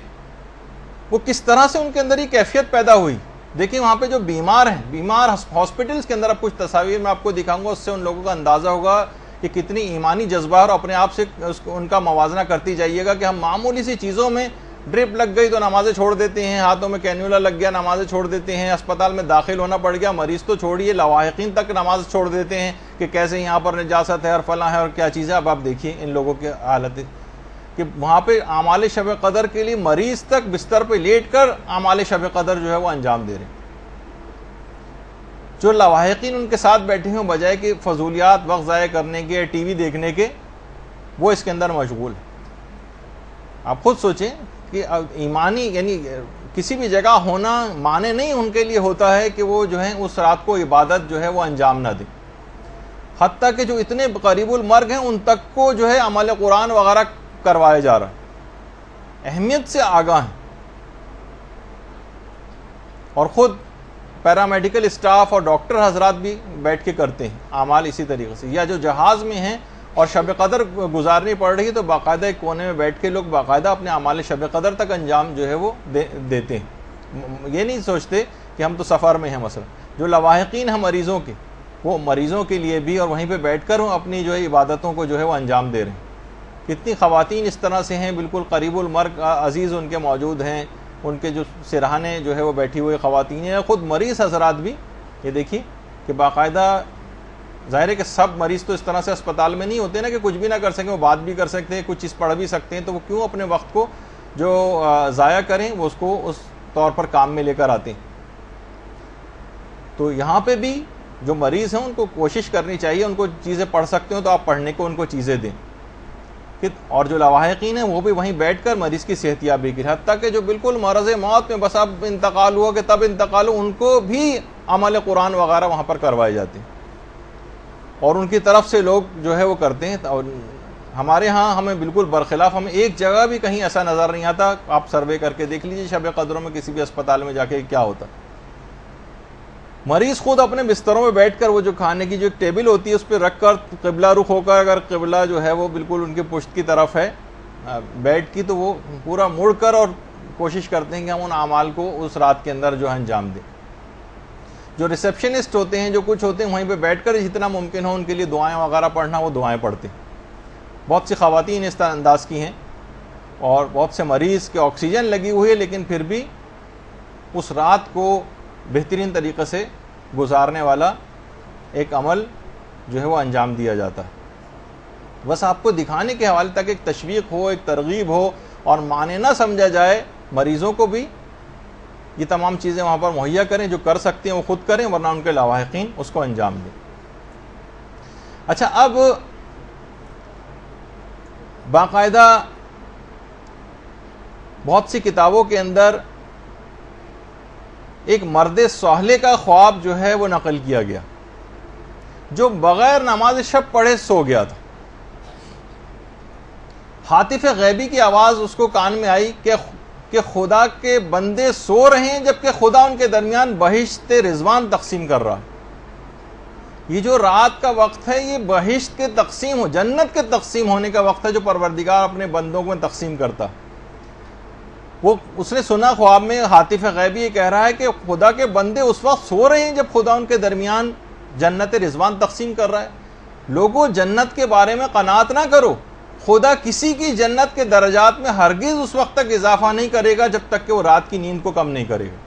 وہ کس طرح سے ان کے اندر یہ کیفیت پیدا ہوئی. دیکھیں وہاں پہ جو بیمار ہیں, بیمار ہاسپٹلس کے اندر, اب کچھ تصاویر میں آپ کو دکھاؤں گا, اس سے ان لوگوں کا اندازہ ہوگا کہ کتنی ایمانی جذبہ اور اپنے آپ سے ان کا موازنہ کرتی جائیے گا کہ ہم معمولی سی چیزوں میں ڈرپ لگ گئی تو نمازیں چھوڑ دیتے ہیں, ہاتھوں میں کینیولا لگ گیا نمازیں چھوڑ دیتے ہیں, اسپتال میں داخل ہونا پڑ گیا, مریض تو چھوڑیے لواحقین تک نماز چھوڑ دیتے ہیں کہ کیسے یہاں پر نجاست ہے اور فلاں ہے اور کیا چیز ہے. اب آپ دیکھیے ان لوگوں کی حالت کہ وہاں پہ اعمال شب قدر کے لیے مریض تک بستر پہ لیٹ کر اعمال شب قدر جو ہے وہ انجام دے رہے ہیں. جو لواحقین ان کے ساتھ بیٹھے ہوں, بجائے کہ فضولیات وقت ضائع کرنے کے, ٹی وی دیکھنے کے, وہ اس کے اندر مشغول ہیں. آپ خود سوچیں کہ ایمانی یعنی کسی بھی جگہ ہونا معنی نہیں ان کے لیے ہوتا ہے کہ وہ جو ہے اس رات کو عبادت جو ہے وہ انجام نہ دیں. حتیٰ کہ جو اتنے قریب المرگ ہیں ان تک کو جو ہے عمل قرآن وغیرہ کروایا جا رہا ہے, اہمیت سے آگاہ ہیں. اور خود پیرامیڈیکل اسٹاف اور ڈاکٹر حضرات بھی بیٹھ کے کرتے ہیں اعمال اسی طریقے سے. یا جو جہاز میں ہیں اور شب قدر گزارنی پڑ رہی ہے تو باقاعدہ ایک کونے میں بیٹھ کے لوگ باقاعدہ اپنے اعمال شب قدر تک انجام جو ہے وہ دیتے ہیں. یہ نہیں سوچتے کہ ہم تو سفر میں ہیں. مثلا جو لواحقین ہیں مریضوں کے, وہ مریضوں کے لیے بھی اور وہیں پہ بیٹھ کر اپنی جو ہے عبادتوں کو جو ہے وہ انجام دے رہے ہیں. کتنی خواتین اس طرح سے ہیں بالکل قریب المرگ عزیز ان کے موجود ہیں, ان کے جو سرہانے جو ہے وہ بیٹھی ہوئی خواتین ہیں, خود مریض حضرات بھی. یہ دیکھیے کہ باقاعدہ, ظاہر ہے کہ سب مریض تو اس طرح سے اسپتال میں نہیں ہوتے نا کہ کچھ بھی نہ کر سکیں, وہ بات بھی کر سکتے ہیں, کچھ چیز پڑھ بھی سکتے ہیں, تو وہ کیوں اپنے وقت کو جو ضائع کریں, وہ اس کو اس طور پر کام میں لے کر آتے ہیں. تو یہاں پہ بھی جو مریض ہیں ان کو کوشش کرنی چاہیے, ان کو چیزیں پڑھ سکتے ہوں تو آپ پڑھنے کو ان کو چیزیں دیں. اور جو لواحقین ہیں وہ بھی وہیں بیٹھ کر مریض کی صحت یابی کی, حتیٰ کہ جو بالکل مرض موت میں بس اب انتقال ہوا کہ تب انتقال ہو, ان کو بھی عمل قرآن وغیرہ وہاں پر کروائے جاتے ہیں اور ان کی طرف سے لوگ جو ہے وہ کرتے ہیں. اور ہمارے ہاں ہمیں بالکل برخلاف, ہمیں ایک جگہ بھی کہیں ایسا نظر نہیں آتا. آپ سروے کر کے دیکھ لیجیے شب قدروں میں کسی بھی اسپتال میں جا کے کیا ہوتا. مریض خود اپنے بستروں میں بیٹھ کر وہ جو کھانے کی جو ایک ٹیبل ہوتی ہے اس پہ رکھ کر قبلہ رخ ہو کر, اگر قبلہ جو ہے وہ بالکل ان کی پشت کی طرف ہے بیڈ کی, تو وہ پورا مڑ کر اور کوشش کرتے ہیں کہ ہم ان اعمال کو اس رات کے اندر جو ہے انجام دیں. جو ریسیپشنسٹ ہوتے ہیں, جو کچھ ہوتے ہیں, وہیں پہ بیٹھ کر جتنا ممکن ہو ان کے لیے دعائیں وغیرہ پڑھنا, وہ دعائیں پڑھتے ہیں. بہت سی خواتین اس طرح انداز کی ہیں اور بہت سے مریض کے آکسیجن لگی ہوئی ہے, لیکن پھر بھی اس رات کو بہترین طریقے سے گزارنے والا ایک عمل جو ہے وہ انجام دیا جاتا ہے. بس آپ کو دکھانے کے حوالے تک ایک تشویق ہو, ایک ترغیب ہو, اور معنی نہ سمجھا جائے. مریضوں کو بھی یہ تمام چیزیں وہاں پر مہیا کریں, جو کر سکتے ہیں وہ خود کریں, ورنہ ان کے لواحقین اس کو انجام دیں. اچھا, اب باقاعدہ بہت سی کتابوں کے اندر ایک مرد صالح کا خواب جو ہے وہ نقل کیا گیا, جو بغیر نماز شب پڑھے سو گیا تھا. ہاتف غیبی کی آواز اس کو کان میں آئی کہ خدا کے بندے سو رہے ہیں جبکہ خدا ان کے درمیان بہشت رضوان تقسیم کر رہا ہے. یہ جو رات کا وقت ہے یہ بہشت کے تقسیم ہو, جنت کے تقسیم ہونے کا وقت ہے, جو پروردگار اپنے بندوں کو تقسیم کرتا. وہ اس نے سنا خواب میں, ہاتف غیبی یہ کہہ رہا ہے کہ خدا کے بندے اس وقت سو رہے ہیں جب خدا ان کے درمیان جنت رضوان تقسیم کر رہا ہے. لوگوں, جنت کے بارے میں قناعت نہ کرو, خدا کسی کی جنت کے درجات میں ہرگز اس وقت تک اضافہ نہیں کرے گا جب تک کہ وہ رات کی نیند کو کم نہیں کرے گا.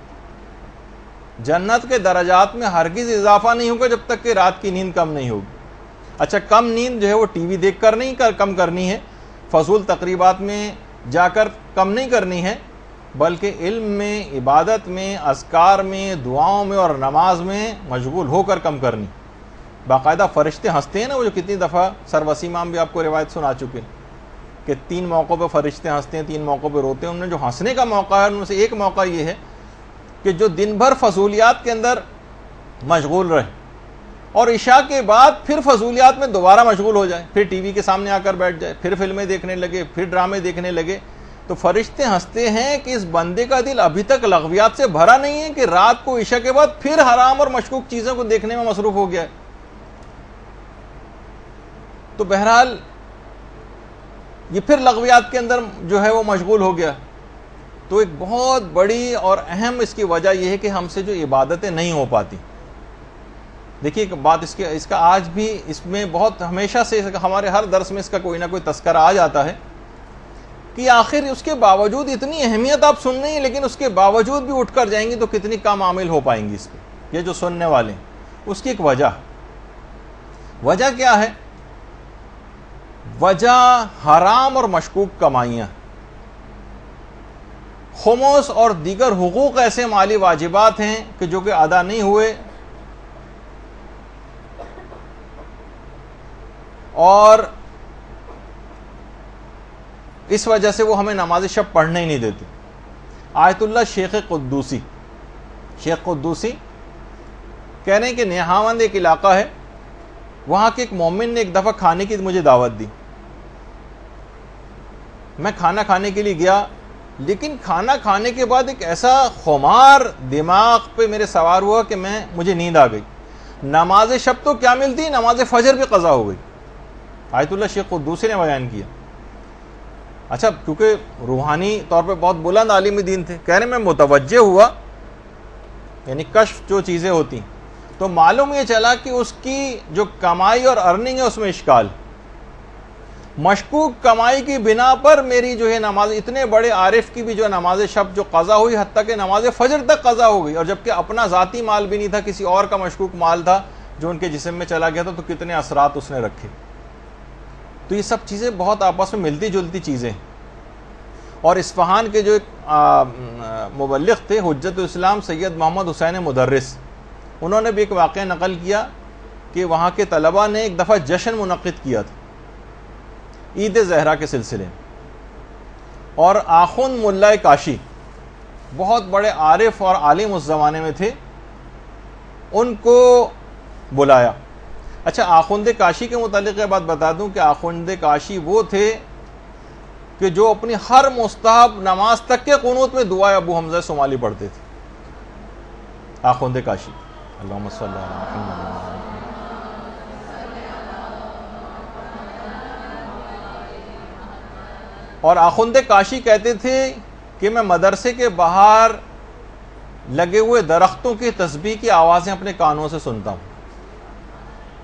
جنت کے درجات میں ہرگز اضافہ نہیں ہوگا جب تک کہ رات کی نیند کم نہیں ہوگی. اچھا, کم نیند جو ہے وہ ٹی وی دیکھ کر نہیں کم کرنی ہے, فضول تقریبات میں جا کر کم نہیں کرنی ہے، بلکہ علم میں، عبادت میں، اذکار میں، دعاؤں میں اور نماز میں مشغول ہو کر کم کرنی۔ باقاعدہ فرشتے ہنستے ہیں نا، وہ جو کتنی دفعہ سر وسیم امام بھی آپ کو روایت سنا چکے کہ 3 موقعوں پہ فرشتے ہنستے ہیں، 3 موقعوں پہ روتے ہیں۔ ان میں جو ہنسنے کا موقع ہے ان میں سے ایک موقع یہ ہے کہ جو دن بھر فضولیات کے اندر مشغول رہے اور عشاء کے بعد پھر فضولیات میں دوبارہ مشغول ہو جائے، پھر ٹی وی کے سامنے آ کر بیٹھ جائے، پھر فلمیں دیکھنے لگے، پھر ڈرامے دیکھنے لگے، تو فرشتے ہنستے ہیں کہ اس بندے کا دل ابھی تک لغویات سے بھرا نہیں ہے کہ رات کو عشاء کے بعد پھر حرام اور مشکوک چیزوں کو دیکھنے میں مصروف ہو گیا ہے۔ تو بہرحال یہ پھر لغویات کے اندر جو ہے وہ مشغول ہو گیا۔ تو ایک بہت بڑی اور اہم اس کی وجہ یہ ہے کہ ہم سے جو عبادتیں نہیں ہو پاتی۔ دیکھیے ایک بات اس کا آج بھی اس میں بہت ہمیشہ سے ہمارے ہر درس میں اس کا کوئی نہ کوئی تذکرہ آ جاتا ہے کہ آخر اس کے باوجود اتنی اہمیت آپ سن رہی ہیں، لیکن اس کے باوجود بھی اٹھ کر جائیں گی تو کتنی کم عامل ہو پائیں گی اس پہ، یہ جو سننے والے ہیں۔ اس کی ایک وجہ کیا ہے؟ وجہ حرام اور مشکوک کمائیاں، خمس اور دیگر حقوق ایسے مالی واجبات ہیں کہ جو کہ ادا نہیں ہوئے، اور اس وجہ سے وہ ہمیں نماز شب پڑھنے ہی نہیں دیتے۔ آیت اللہ شیخ قدوسی کہہ رہے ہیں کہ نیہاوند ایک علاقہ ہے، وہاں کے ایک مومن نے ایک دفعہ کھانے کی مجھے دعوت دی۔ میں کھانا کھانے کے لیے گیا، لیکن کھانا کھانے کے بعد ایک ایسا خمار دماغ پہ میرے سوار ہوا کہ مجھے نیند آ گئی۔ نماز شب تو کیا ملتی، نماز فجر بھی قضا ہو گئی۔ آیت اللہ شیخ قدوسی نے بیان کیا۔ اچھا، کیونکہ روحانی طور پہ بہت بلند عالم دین تھے، کہہ رہے میں متوجہ ہوا، یعنی کشف جو چیزیں ہوتی، تو معلوم یہ چلا کہ اس کی جو کمائی اور ارننگ ہے اس میں اشکال، مشکوک کمائی کی بنا پر میری جو ہے نماز، اتنے بڑے عارف کی بھی جو نماز شب جو قضا ہوئی، حتیٰ کہ نماز فجر تک قضا ہو گئی، اور جبکہ اپنا ذاتی مال بھی نہیں تھا، کسی اور کا مشکوک مال تھا جو ان کے جسم میں چلا گیا تھا، تو کتنے اثرات اس نے رکھے۔ تو یہ سب چیزیں بہت آپس میں ملتی جلتی چیزیں۔ اور اصفہان کے جو ایک مبلغ تھے حجت الاسلام سید محمد حسین مدرس، انہوں نے بھی ایک واقعہ نقل کیا کہ وہاں کے طلباء نے ایک دفعہ جشن منعقد کیا تھا عید زہرا کے سلسلے میں، اور آخوند ملا کاشی بہت بڑے عارف اور عالم اس زمانے میں تھے، ان کو بلایا۔ اچھا، آخوند کاشی کے متعلق یہ بات بتا دوں کہ آخوند کاشی وہ تھے کہ جو اپنی ہر مستحب نماز تک کے قنوت میں دعائے ابو حمزہ سمالی پڑھتے تھے۔ آخوند کاشی، اللہم صلی اللہ علیہ وسلم۔ اور آخوند کاشی کہتے تھے کہ میں مدرسے کے باہر لگے ہوئے درختوں کی تسبیح کی آوازیں اپنے کانوں سے سنتا ہوں۔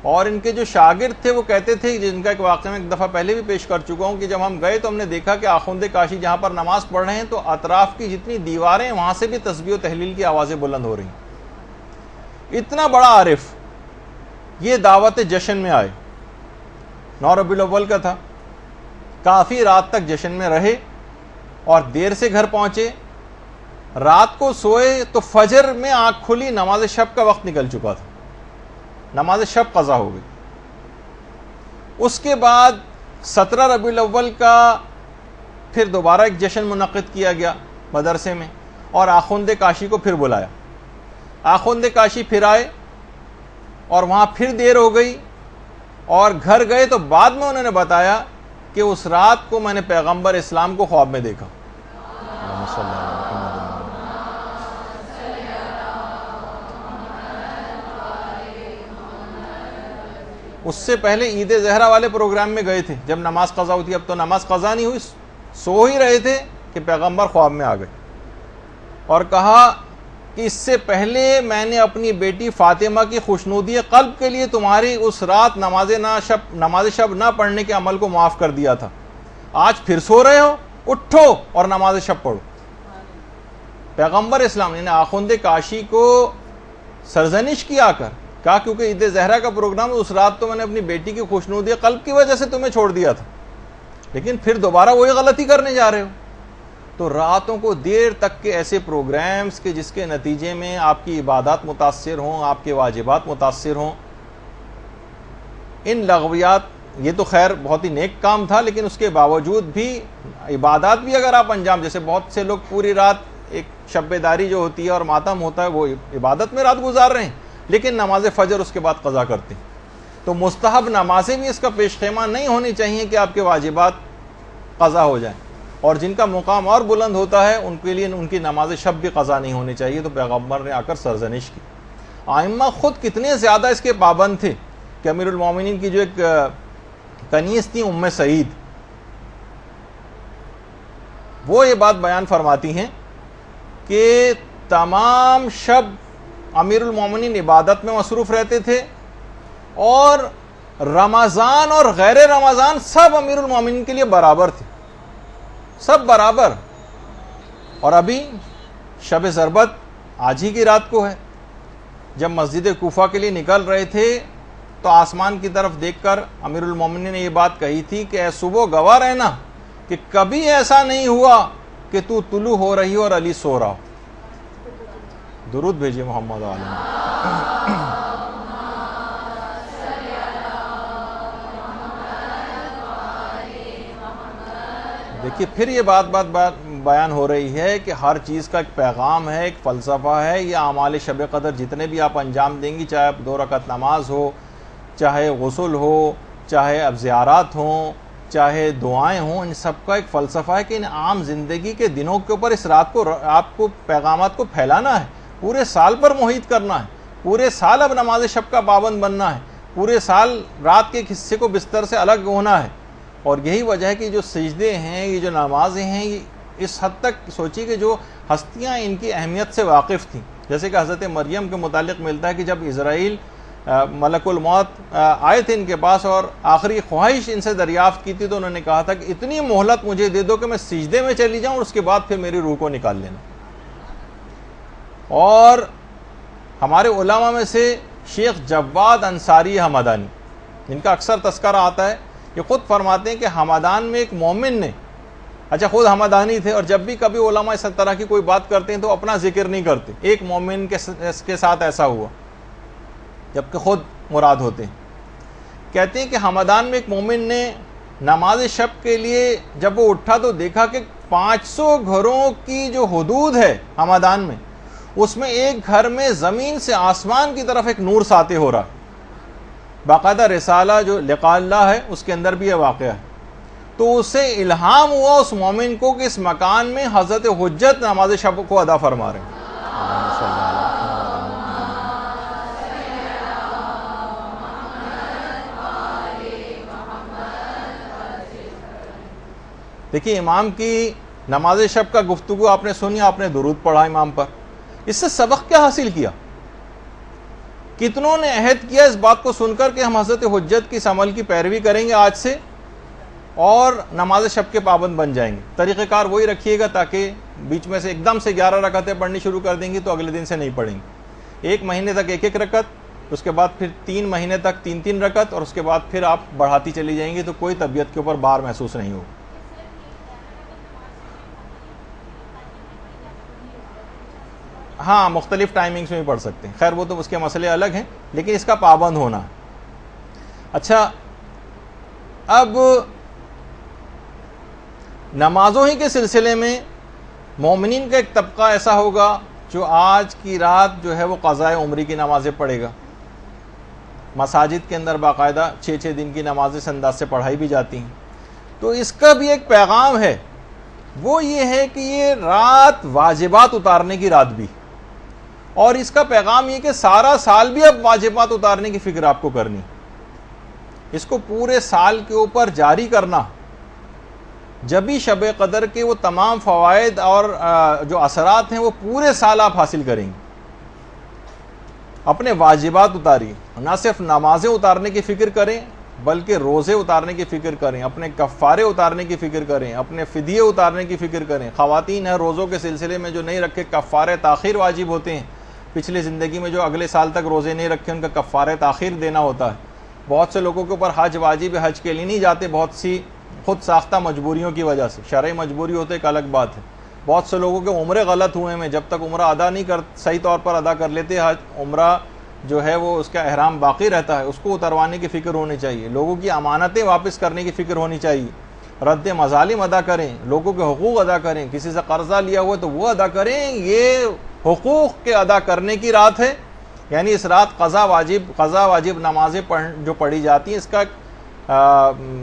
اور ان کے جو شاگرد تھے وہ کہتے تھے، جن کا ایک واقعہ میں ایک دفعہ پہلے بھی پیش کر چکا ہوں، کہ جب ہم گئے تو ہم نے دیکھا کہ آخوند کاشی جہاں پر نماز پڑھ رہے ہیں تو اطراف کی جتنی دیواریں وہاں سے بھی تسبیح و تحلیل کی آوازیں بلند ہو رہی ہیں۔ اتنا بڑا عارف یہ دعوت جشن میں آئے، 9 ربیع الاول کا تھا، کافی رات تک جشن میں رہے اور دیر سے گھر پہنچے، رات کو سوئے تو فجر میں آنکھ کھلی، نماز شب کا وقت نکل چکا تھا، نماز شب قضا ہو گئی۔ اس کے بعد 17 ربیع الاول کا پھر دوبارہ ایک جشن منعقد کیا گیا مدرسے میں، اور آخوند کاشی کو پھر بلایا۔ آخوند کاشی پھر آئے اور وہاں پھر دیر ہو گئی، اور گھر گئے تو بعد میں انہوں نے بتایا کہ اس رات کو میں نے پیغمبر اسلام کو خواب میں دیکھا۔ اس سے پہلے عید زہرا والے پروگرام میں گئے تھے، جب نماز قضا ہوئی تھی، اب تو نماز قضا نہیں ہوئی، سو ہی رہے تھے کہ پیغمبر خواب میں آ گئے اور کہا کہ اس سے پہلے میں نے اپنی بیٹی فاطمہ کی خوشنودی قلب کے لیے تمہاری اس رات نماز شب نہ پڑھنے کے عمل کو معاف کر دیا تھا، آج پھر سو رہے ہو، اٹھو اور نماز شب پڑھو۔ پیغمبر اسلام نے آخوند کاشی کو سرزنش کیا کر کہا کیونکہ عید زہرا کا پروگرام اس رات تو میں نے اپنی بیٹی کی خوشنودی قلب کی وجہ سے تمہیں چھوڑ دیا تھا، لیکن پھر دوبارہ وہی غلطی کرنے جا رہے ہو. تو راتوں کو دیر تک کے ایسے پروگرامز کہ جس کے نتیجے میں آپ کی عبادات متاثر ہوں, آپ کے واجبات متاثر ہوں, ان لغویات, یہ تو خیر بہت ہی نیک کام تھا, لیکن اس کے باوجود بھی عبادات بھی اگر آپ انجام, جیسے بہت سے لوگ پوری رات ایک شب بیداری جو ہوتی ہے اور ماتم ہوتا ہے وہ عبادت میں رات گزار رہے ہیں, لیکن نماز فجر اس کے بعد قضا کرتے ہیں. تو مستحب نمازیں بھی اس کا پیش خیمہ نہیں ہونی چاہیے کہ آپ کے واجبات قضا ہو جائیں, اور جن کا مقام اور بلند ہوتا ہے ان کے لیے ان کی نماز شب بھی قضا نہیں ہونی چاہیے. تو پیغمبر نے آ کر سرزنش کی. ائمہ خود کتنے زیادہ اس کے پابند تھے کہ امیر المومنین کی جو ایک کنیز تھی ام سعید, وہ یہ بات بیان فرماتی ہیں کہ تمام شب امیر المومنین عبادت میں مصروف رہتے تھے, اور رمضان اور غیر رمضان سب امیر المومنین کے لیے برابر تھے, سب برابر. اور ابھی شب ضربت آج ہی کی رات کو ہے. جب مسجد کوفہ کے لیے نکل رہے تھے تو آسمان کی طرف دیکھ کر امیر المومنین نے یہ بات کہی تھی کہ اے صبح گواہ رہنا کہ کبھی ایسا نہیں ہوا کہ تو طلوع ہو رہی ہو اور علی سو رہا ہو. درود بھیجیے محمد عالم. دیکھیے پھر یہ بات بیان ہو رہی ہے کہ ہر چیز کا ایک پیغام ہے, ایک فلسفہ ہے. یہ اعمال شب قدر جتنے بھی آپ انجام دیں گی, چاہے اب 2 رکعت نماز ہو, چاہے غسل ہو, چاہے اب زیارات ہوں, چاہے دعائیں ہوں, ان سب کا ایک فلسفہ ہے کہ ان عام زندگی کے دنوں کے اوپر اس رات کو آپ کو پیغامات کو پھیلانا ہے, پورے سال پر محیط کرنا ہے, پورے سال اب نماز شب کا پابند بننا ہے, پورے سال رات کے ایک حصے کو بستر سے الگ ہونا ہے. اور یہی وجہ ہے کہ جو سجدے ہیں, یہ جو نمازیں ہیں, یہ اس حد تک سوچی کہ جو ہستیاں ان کی اہمیت سے واقف تھیں. جیسے کہ حضرت مریم کے متعلق ملتا ہے کہ جب اسرائیل ملک الموت آئے تھے ان کے پاس اور آخری خواہش ان سے دریافت کی تھی, تو انہوں نے کہا تھا کہ اتنی مہلت مجھے دے دو کہ میں سجدے میں چلی جاؤں اور اس کے بعد پھر میری روح کو نکال لینا. اور ہمارے علماء میں سے شیخ جواد انصاری حمدانی, جن کا اکثر تذکرہ آتا ہے, یہ خود فرماتے ہیں کہ حمدان میں ایک مومن نے, اچھا خود حمدانی تھے, اور جب بھی کبھی علماء اس طرح کی کوئی بات کرتے ہیں تو اپنا ذکر نہیں کرتے, ایک مومن کے ساتھ ایسا ہوا جبکہ خود مراد ہوتے ہیں. کہتے ہیں کہ حمدان میں ایک مومن نے نماز شب کے لیے جب وہ اٹھا تو دیکھا کہ 500 گھروں کی جو حدود ہے حمدان میں, اس میں ایک گھر میں زمین سے آسمان کی طرف ایک نور ساطع ہو رہا. باقاعدہ رسالہ جو لقاء اللہ ہے اس کے اندر بھی یہ واقعہ ہے. تو اسے الہام ہوا اس مومن کو کہ اس مکان میں حضرت حجت نماز شب کو ادا فرما رہے ہیں. دیکھیے امام کی نماز شب کا گفتگو آپ نے سنی, آپ نے درود پڑھا امام پر, اس سے سبق کیا حاصل کیا؟ کتنوں نے عہد کیا اس بات کو سن کر کہ ہم حضرت حجت کی اس عمل کی پیروی کریں گے آج سے اور نماز شب کے پابند بن جائیں گے. طریقہ کار وہی رکھیے گا تاکہ بیچ میں سے ایک دم سے 11 رکعتیں پڑھنی شروع کر دیں گی تو اگلے دن سے نہیں پڑھیں گے. 1 مہینے تک 1 رکعت, اس کے بعد پھر 3 مہینے تک 3 رکعت, اور اس کے بعد پھر آپ بڑھاتی چلی جائیں گی تو کوئی طبیعت کے اوپر بار محسوس نہیں ہوگا. ہاں مختلف ٹائمنگز میں بھی پڑھ سکتے ہیں, خیر وہ تو اس کے مسئلے الگ ہیں, لیکن اس کا پابند ہونا. اچھا اب نمازوں ہی کے سلسلے میں مومنین کا ایک طبقہ ایسا ہوگا جو آج کی رات جو ہے وہ قضاء عمری کی نمازیں پڑھے گا. مساجد کے اندر باقاعدہ 6 دن کی نمازیں اس انداز سے پڑھائی بھی جاتی ہیں. تو اس کا بھی ایک پیغام ہے, وہ یہ ہے کہ یہ رات واجبات اتارنے کی رات بھی, اور اس کا پیغام یہ کہ سارا سال بھی اب واجبات اتارنے کی فکر آپ کو کرنی, اس کو پورے سال کے اوپر جاری کرنا. جبھی شب قدر کے وہ تمام فوائد اور جو اثرات ہیں وہ پورے سال آپ حاصل کریں گے. اپنے واجبات اتاریے, نہ صرف نمازیں اتارنے کی فکر کریں بلکہ روزے اتارنے کی فکر کریں, اپنے کفارے اتارنے کی فکر کریں, اپنے فدیے اتارنے کی فکر کریں. خواتین ہیں روزوں کے سلسلے میں جو نہیں رکھے, کفارے تاخیر واجب ہوتے ہیں. پچھلی زندگی میں جو اگلے سال تک روزے نہیں رکھے ان کا کفارے تاخیر دینا ہوتا ہے. بہت سے لوگوں کے اوپر حج واجب, حج کے لیے نہیں جاتے, بہت سی خود ساختہ مجبوریوں کی وجہ سے. شرعی مجبوری ہوتے ایک الگ بات ہے. بہت سے لوگوں کے عمرے غلط ہوئے ہیں, جب تک عمرہ ادا نہیں صحیح طور پر ادا کر لیتے, عمرہ جو ہے وہ اس کا احرام باقی رہتا ہے, اس کو اتروانے کی فکر ہونی چاہیے. لوگوں کی امانتیں واپس کرنے کی فکر ہونی چاہیے. رد مظالم ادا کریں, لوگوں کے حقوق ادا کریں. کسی سے قرضہ لیا ہوا تو وہ ادا کریں. یہ حقوق کے ادا کرنے کی رات ہے. یعنی اس رات قضا واجب نمازیں جو پڑھی جاتی ہیں, اس کا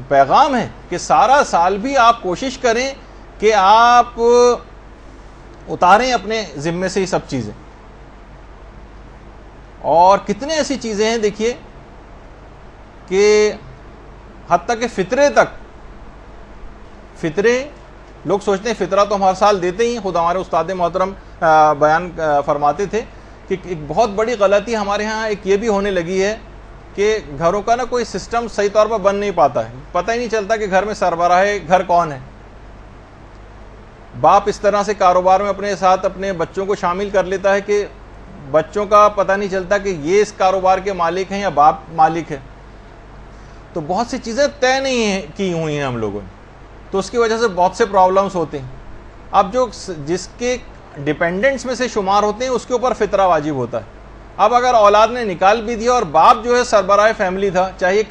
پیغام ہے کہ سارا سال بھی آپ کوشش کریں کہ آپ اتاریں اپنے ذمے سے یہ سب چیزیں. اور کتنے ایسی چیزیں ہیں دیکھیے کہ حتیٰ کہ فطرے لوگ سوچتے ہیں فطرہ تو ہم ہر سال دیتے ہی. خود ہمارے استاد محترم بیان فرماتے تھے کہ ایک بہت بڑی غلطی ہمارے ہاں ایک یہ بھی ہونے لگی ہے کہ گھروں کا کوئی سسٹم صحیح طور پر بن نہیں پاتا ہے. پتہ ہی نہیں چلتا کہ گھر میں سربراہ گھر کون ہے. باپ اس طرح سے کاروبار میں اپنے ساتھ اپنے بچوں کو شامل کر لیتا ہے کہ بچوں کا پتہ نہیں چلتا کہ یہ اس کاروبار کے مالک ہیں یا باپ مالک ہے. تو بہت سی چیزیں طے نہیں کی ہوئی ہیں ہم لوگوں نے, تو اس کی وجہ سے بہت سے پرابلمز ہوتے ہیں. اب جس کے ڈیپینڈنٹس میں سے شمار ہوتے ہیں اس کے اوپر فطرہ واجب ہوتا ہے. اب اگر اولاد نے نکال بھی دیا اور باپ جو ہے سربراہ فیملی تھا, چاہیے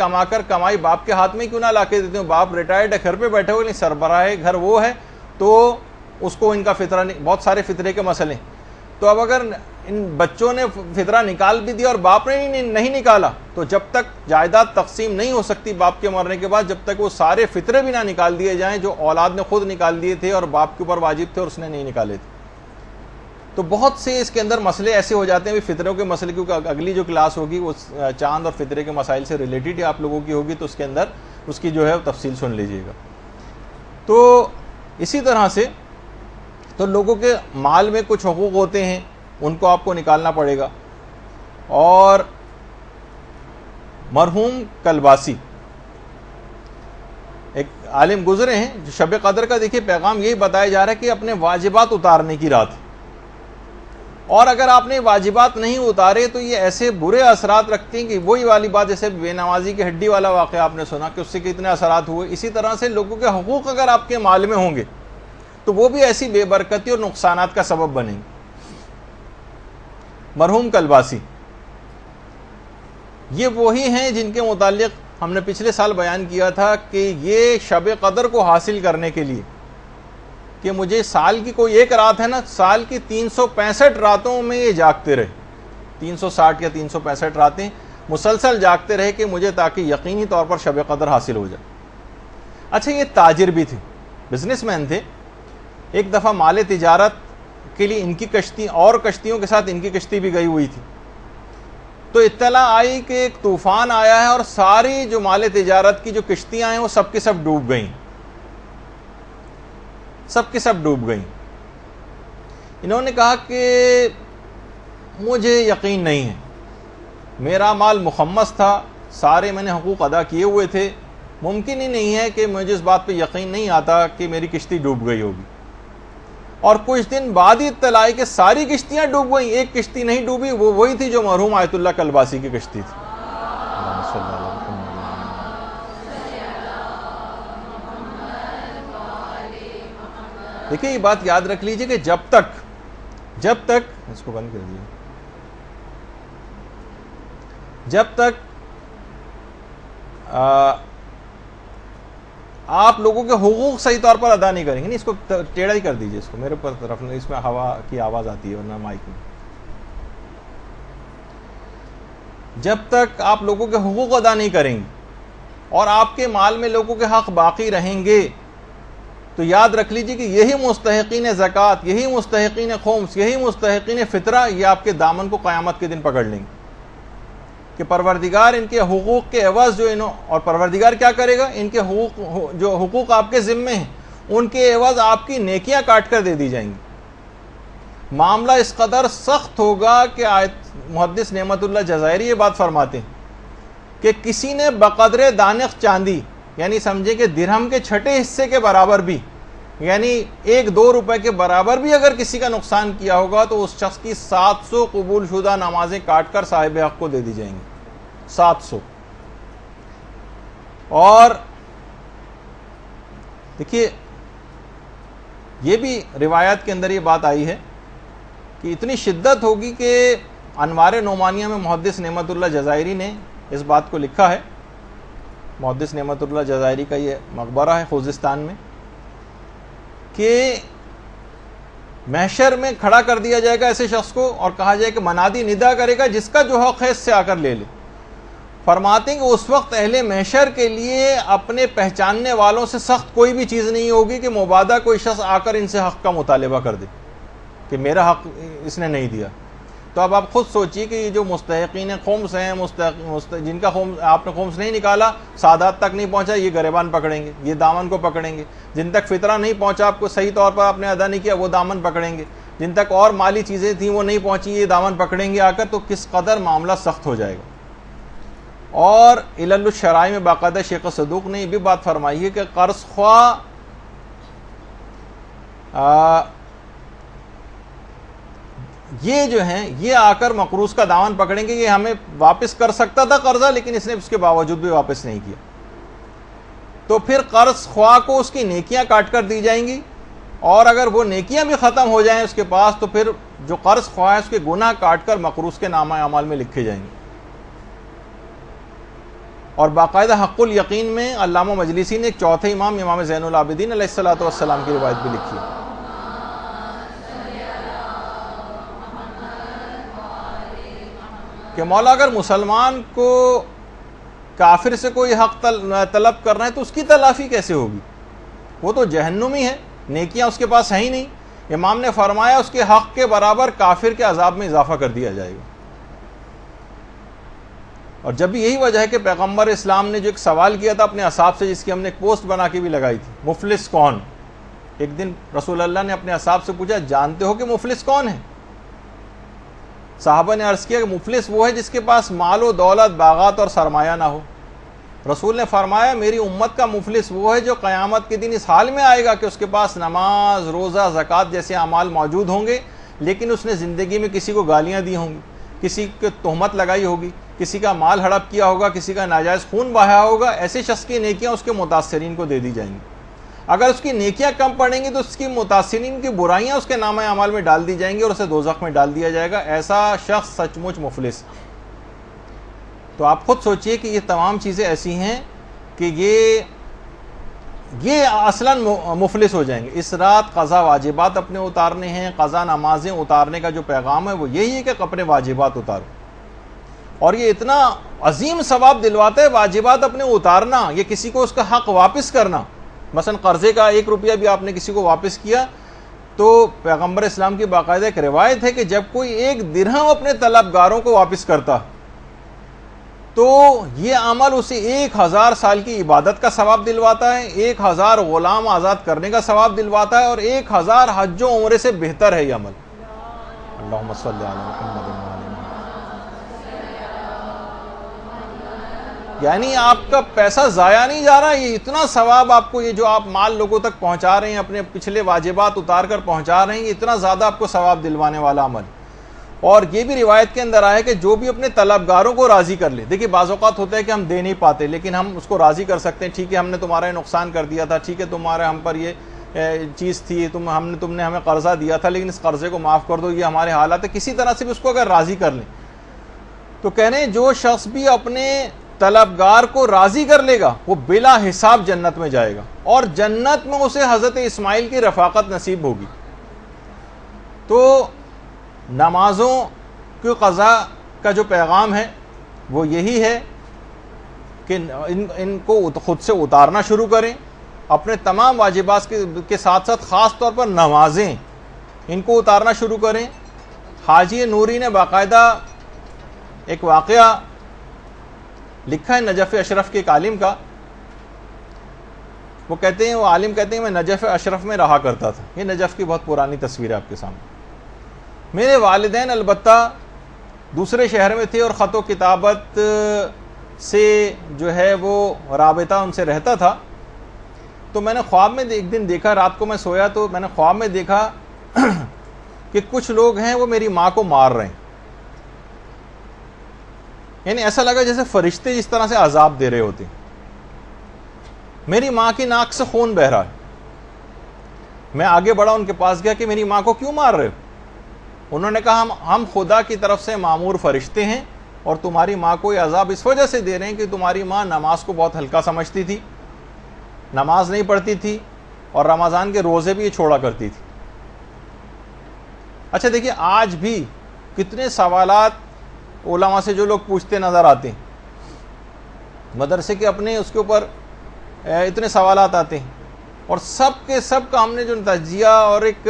کمائی باپ کے ہاتھ میں کیوں نہ لا کے دیتے ہوں, باپ ریٹائرڈ ہے گھر پہ بیٹھے ہوئے, لیکن سربراہ گھر وہ ہے, تو اس کو ان کا فطرہ نہیں. بہت سارے فطرے کے مسئلے. تو اب اگر ان بچوں نے فطرہ نکال بھی دیا اور باپ نے نہیں نکالا, تو جب تک جائیداد تقسیم نہیں ہو سکتی باپ کے مرنے کے بعد, جب تک وہ سارے فطرے بھی نہ نکال دیے جائیں جو اولاد نے خود نکال دیے تھے اور باپ کے اوپر واجب تھے اور اس نے نہیں نکالے تھے. تو بہت سے اس کے اندر مسئلے ایسے ہو جاتے ہیں. فطروں کے مسئلے, کیونکہ اگلی جو کلاس ہوگی وہ چاند اور فطرے کے مسائل سے ریلیٹڈ آپ لوگوں کی ہوگی, تو اس کے اندر اس کی جو ہے تفصیل سن لیجئے گا. تو اسی طرح سے تو لوگوں کے مال میں کچھ حقوق ہوتے ہیں, ان کو آپ کو نکالنا پڑے گا. اور مرحوم کلباسی ایک عالم گزرے ہیں, جو شب قدر کا دیکھیے پیغام یہی بتایا جا رہا ہے کہ اپنے واجبات اتارنے کی رات ہے. اور اگر آپ نے واجبات نہیں اتارے تو یہ ایسے برے اثرات رکھتے ہیں کہ وہی والی بات, جیسے بے نمازی کی ہڈی والا واقعہ آپ نے سنا کہ اس سے کتنے اثرات ہوئے. اسی طرح سے لوگوں کے حقوق اگر آپ کے مال میں ہوں گے تو وہ بھی ایسی بے برکتی اور نقصانات کا سبب بنیں گے. مرحوم کلباسی یہ وہی ہیں جن کے متعلق ہم نے پچھلے سال بیان کیا تھا کہ یہ شب قدر کو حاصل کرنے کے لیے کہ مجھے سال کی کوئی ایک رات ہے نا, سال کی 365 راتوں میں یہ جاگتے رہے, 360 یا 365 راتیں مسلسل جاگتے رہے کہ مجھے تاکہ یقینی طور پر شب قدر حاصل ہو جائے. اچھا, یہ تاجر بھی تھے, بزنس مین تھے. ایک دفعہ مال تجارت کے لیے ان کی کشتی اور کشتیوں کے ساتھ ان کی کشتی بھی گئی ہوئی تھی. تو اطلاع آئی کہ ایک طوفان آیا ہے اور ساری جو مال تجارت کی جو کشتیاں ہیں وہ سب کی سب ڈوب گئیں, سب کی سب ڈوب گئیں. انہوں نے کہا کہ مجھے یقین نہیں ہے, میرا مال مخمس تھا, سارے میں نے حقوق ادا کیے ہوئے تھے, ممکن ہی نہیں ہے کہ مجھے اس بات پہ یقین نہیں آتا کہ میری کشتی ڈوب گئی ہوگی. اور کچھ دن بعد ہی اطلاع آئی کہ ساری کشتیاں ڈوب گئیں, ایک کشتی نہیں ڈوبی, وہ وہی تھی جو مرحوم آیت اللہ کلباسی کی کشتی تھی. دیکھیں یہ بات یاد رکھ لیجئے کہ جب تک اس کو بند کر دیجیے, جب تک آپ لوگوں کے حقوق صحیح طور پر ادا نہیں کریں گے, نہیں اس کو ٹیڑھا ہی کر دیجئے, اس کو میرے پر طرف, اس میں ہوا کی آواز آتی ہے ورنہ مائک میں. جب تک آپ لوگوں کے حقوق ادا نہیں کریں گے اور آپ کے مال میں لوگوں کے حق باقی رہیں گے, تو یاد رکھ لیجئے کہ یہی مستحقین زکوٰۃ, یہی مستحقین خمس, یہی مستحقین فطرہ یہ آپ کے دامن کو قیامت کے دن پکڑ لیں گے کہ پروردگار ان کے حقوق کے عوض جو اور پروردگار کیا کرے گا, ان کے جو حقوق آپ کے ذمے ہیں ان کے عوض آپ کی نیکیاں کاٹ کر دے دی جائیں گی. معاملہ اس قدر سخت ہوگا کہ محدث نعمت اللہ جزائری یہ بات فرماتے ہیں کہ کسی نے بقدر دانق چاندی, یعنی سمجھے کہ درہم کے چھٹے حصے کے برابر بھی, یعنی 1-2 روپے کے برابر بھی اگر کسی کا نقصان کیا ہوگا تو اس شخص کی 700 قبول شدہ نمازیں کاٹ کر صاحب حق کو دے دی جائیں گی. 700. اور دیکھیے یہ بھی روایات کے اندر یہ بات آئی ہے کہ اتنی شدت ہوگی کہ انوار نعمانیہ میں محدث نعمت اللہ جزائری نے اس بات کو لکھا ہے. محدث نعمت اللہ جزائری کا یہ مقبرہ ہے خوزستان میں, کہ محشر میں کھڑا کر دیا جائے گا ایسے شخص کو اور کہا جائے کہ منادی ندا کرے گا جس کا جو حق ہے اس سے آ کر لے لے. فرماتے ہیں کہ اس وقت اہل محشر کے لیے اپنے پہچاننے والوں سے سخت کوئی بھی چیز نہیں ہوگی کہ مبادہ کوئی شخص آ کر ان سے حق کا مطالبہ کر دے کہ میرا حق اس نے نہیں دیا. تو اب آپ خود سوچیے کہ یہ جو مستحقین خمس ہیں, جن کا آپ نے خمس نہیں نکالا, سادات تک نہیں پہنچا, یہ گریبان پکڑیں گے, یہ دامن کو پکڑیں گے. جن تک فطرہ نہیں پہنچا, آپ کو صحیح طور پر آپ نے ادا نہیں کیا, وہ دامن پکڑیں گے. جن تک اور مالی چیزیں تھیں وہ نہیں پہنچی, یہ دامن پکڑیں گے آ کر. تو کس قدر معاملہ سخت ہو جائے گا. اور علل الشرائع میں باقاعدہ شیخ صدوق نے یہ بھی بات فرمائی ہے کہ قرض خواہ یہ جو ہیں یہ آ کر مقروض کا دامن پکڑیں گے, یہ ہمیں واپس کر سکتا تھا قرضہ لیکن اس نے اس کے باوجود بھی واپس نہیں کیا. تو پھر قرض خواہ کو اس کی نیکیاں کاٹ کر دی جائیں گی, اور اگر وہ نیکیاں بھی ختم ہو جائیں اس کے پاس تو پھر جو قرض خواہ ہے اس کے گناہ کاٹ کر مقروض کے نامہ اعمال میں لکھے جائیں گے. اور باقاعدہ حق الیقین میں علامہ مجلسی نے ایک چوتھے امام امام زین العابدین علیہ الصلوۃ والسلام کی روایت بھی لکھی ہے کہ مولا اگر مسلمان کو کافر سے کوئی حق طلب کرنا ہے تو اس کی تلافی کیسے ہوگی؟ وہ تو جہنمی ہے, نیکیاں اس کے پاس ہیں ہی نہیں. امام نے فرمایا اس کے حق کے برابر کافر کے عذاب میں اضافہ کر دیا جائے گا. اور جب بھی یہی وجہ ہے کہ پیغمبر اسلام نے جو ایک سوال کیا تھا اپنے اصحاب سے, جس کی ہم نے ایک پوسٹ بنا کے بھی لگائی تھی, مفلس کون؟ ایک دن رسول اللہ نے اپنے اصحاب سے پوچھا جانتے ہو کہ مفلس کون ہے؟ صحابہ نے عرض کیا کہ مفلس وہ ہے جس کے پاس مال و دولت, باغات اور سرمایہ نہ ہو. رسول نے فرمایا میری امت کا مفلس وہ ہے جو قیامت کے دن اس حال میں آئے گا کہ اس کے پاس نماز, روزہ, زکوٰۃ جیسے اعمال موجود ہوں گے, لیکن اس نے زندگی میں کسی کو گالیاں دی ہوں گی, کسی کو تہمت لگائی ہوگی, کسی کا مال ہڑپ کیا ہوگا, کسی کا ناجائز خون بہایا ہوگا. ایسے شخص کی نیکیاں اس کے متاثرین کو دے دی جائیں گی. اگر اس کی نیکیاں کم پڑیں گی تو اس کی متاثرین کی برائیاں اس کے نامہ اعمال میں ڈال دی جائیں گی اور اسے دوزخ میں ڈال دیا جائے گا. ایسا شخص سچ مچ مفلس. تو آپ خود سوچئے کہ یہ تمام چیزیں ایسی ہیں کہ یہ اصلاً مفلس ہو جائیں گے. اس رات قضا واجبات اپنے اتارنے ہیں, قضا نمازیں اتارنے کا جو پیغام ہے وہ یہی ہے کہ اپنے واجبات اتارو. اور یہ اتنا عظیم ثواب دلواتا ہے واجبات اپنے اتارنا, یہ کسی کو اس کا حق واپس کرنا. مثلا قرضے کا 1 روپیہ بھی آپ نے کسی کو واپس کیا تو پیغمبر اسلام کی باقاعدہ ایک روایت ہے کہ جب کوئی 1 درہم اپنے طلبگاروں کو واپس کرتا تو یہ عمل اسے 1000 سال کی عبادت کا ثواب دلواتا ہے, 1000 غلام آزاد کرنے کا ثواب دلواتا ہے, اور 1000 حج و عمرے سے بہتر ہے یہ عمل. اللہم صلی علی محمد. یعنی آپ کا پیسہ ضائع نہیں جا رہا, یہ اتنا ثواب آپ کو, یہ جو آپ مال لوگوں تک پہنچا رہے ہیں, اپنے پچھلے واجبات اتار کر پہنچا رہے ہیں, یہ اتنا زیادہ آپ کو ثواب دلوانے والا عمل. اور یہ بھی روایت کے اندر آیا کہ جو بھی اپنے طلبگاروں کو راضی کر لے. دیکھیے بعض اوقات ہوتا ہے کہ ہم دے نہیں پاتے لیکن ہم اس کو راضی کر سکتے ہیں, ٹھیک ہے ہم نے تمہارا نقصان کر دیا تھا, ٹھیک ہے تمہارے ہم پر یہ چیز تھی, تم نے ہمیں قرضہ دیا تھا لیکن اس قرضے کو معاف کر دو, یہ ہمارے حالات ہے. کسی طرح سے بھی اس کو اگر راضی کر لیں تو کہہ رہے ہیں جو شخص بھی اپنے طلبگار کو راضی کر لے گا وہ بلا حساب جنت میں جائے گا, اور جنت میں اسے حضرت اسماعیل کی رفاقت نصیب ہوگی. تو نمازوں کی قضا کا جو پیغام ہے وہ یہی ہے کہ ان کو خود سے اتارنا شروع کریں, اپنے تمام واجبات کے ساتھ ساتھ خاص طور پر نمازیں ان کو اتارنا شروع کریں. حاجی نوری نے باقاعدہ ایک واقعہ لکھا ہے نجف اشرف کے ایک عالم کا. وہ عالم کہتے ہیں میں نجف اشرف میں رہا کرتا تھا. یہ نجف کی بہت پرانی تصویر ہے آپ کے سامنے. میرے والدین البتہ دوسرے شہر میں تھے اور خط و کتابت سے جو ہے وہ رابطہ ان سے رہتا تھا. تو میں نے خواب میں ایک دن دیکھا, رات کو میں سویا تو میں نے خواب میں دیکھا کہ کچھ لوگ ہیں وہ میری ماں کو مار رہے ہیں. یعنی ایسا لگا جیسے فرشتے جس طرح سے عذاب دے رہے ہوتے. میری ماں کی ناک سے خون بہ رہا ہے, میں آگے بڑھا, ان کے پاس گیا کہ میری ماں کو کیوں مار رہے ہو؟ انہوں نے کہا ہم خدا کی طرف سے معمور فرشتے ہیں اور تمہاری ماں کو یہ عذاب اس وجہ سے دے رہے ہیں کہ تمہاری ماں نماز کو بہت ہلکا سمجھتی تھی, نماز نہیں پڑھتی تھی اور رمضان کے روزے بھی یہ چھوڑا کرتی تھی. اچھا دیکھیے, آج بھی کتنے سوالات علماء سے جو لوگ پوچھتے نظر آتے ہیں, مدرسے کے اپنے اس کے اوپر اتنے سوالات آتے ہیں, اور سب کے سب کا ہم نے جو تجزیہ اور ایک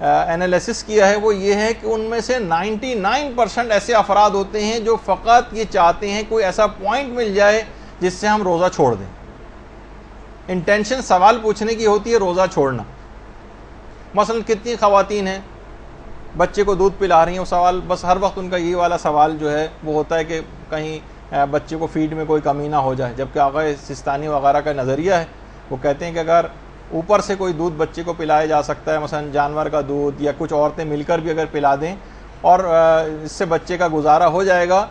انالیسس کیا ہے وہ یہ ہے کہ ان میں سے 99% ایسے افراد ہوتے ہیں جو فقط یہ چاہتے ہیں کوئی ایسا پوائنٹ مل جائے جس سے ہم روزہ چھوڑ دیں. انٹینشن سوال پوچھنے کی ہوتی ہے روزہ چھوڑنا. مثلا کتنی خواتین ہیں بچے کو دودھ پلا رہی ہیں, وہ سوال بس ہر وقت ان کا یہی والا سوال جو ہے وہ ہوتا ہے کہ کہیں بچے کو فیڈ میں کوئی کمی نہ ہو جائے, جبکہ آقا سستانی وغیرہ کا نظریہ ہے, وہ کہتے ہیں کہ اگر اوپر سے کوئی دودھ بچے کو پلایا جا سکتا ہے, مثلا جانور کا دودھ یا کچھ عورتیں مل کر بھی اگر پلا دیں اور اس سے بچے کا گزارا ہو جائے گا,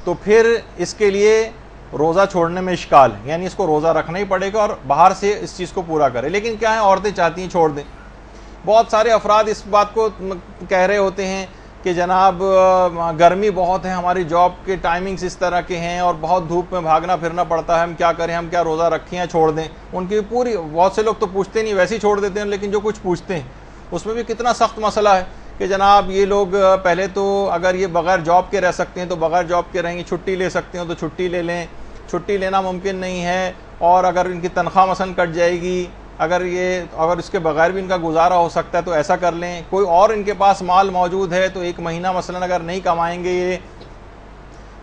تو پھر اس کے لیے روزہ چھوڑنے میں اشکال ہے, یعنی اس کو روزہ رکھنا ہی پڑے گا اور باہر سے اس چیز کو پورا کرے. لیکن کیا ہے, عورتیں چاہتی ہیں چھوڑ دیں. بہت سارے افراد اس بات کو کہہ رہے ہوتے ہیں کہ جناب گرمی بہت ہے, ہماری جاب کے ٹائمنگز اس طرح کے ہیں اور بہت دھوپ میں بھاگنا پھرنا پڑتا ہے, ہم کیا کریں, ہم کیا روزہ رکھیں یا چھوڑ دیں. ان کی پوری, بہت سے لوگ تو پوچھتے نہیں, ویسے ہی چھوڑ دیتے ہیں, لیکن جو کچھ پوچھتے ہیں اس میں بھی کتنا سخت مسئلہ ہے کہ جناب یہ لوگ پہلے تو اگر یہ بغیر جاب کے رہ سکتے ہیں تو بغیر جاب کے رہیں گے, چھٹی لے سکتے ہیں تو چھٹی لے لیں, چھٹی لینا ممکن نہیں ہے, اور اگر ان کی تنخواہ مثلا کٹ جائے گی, اگر اس کے بغیر بھی ان کا گزارا ہو سکتا ہے تو ایسا کر لیں. کوئی اور ان کے پاس مال موجود ہے تو ایک مہینہ مثلا اگر نہیں کمائیں گے یہ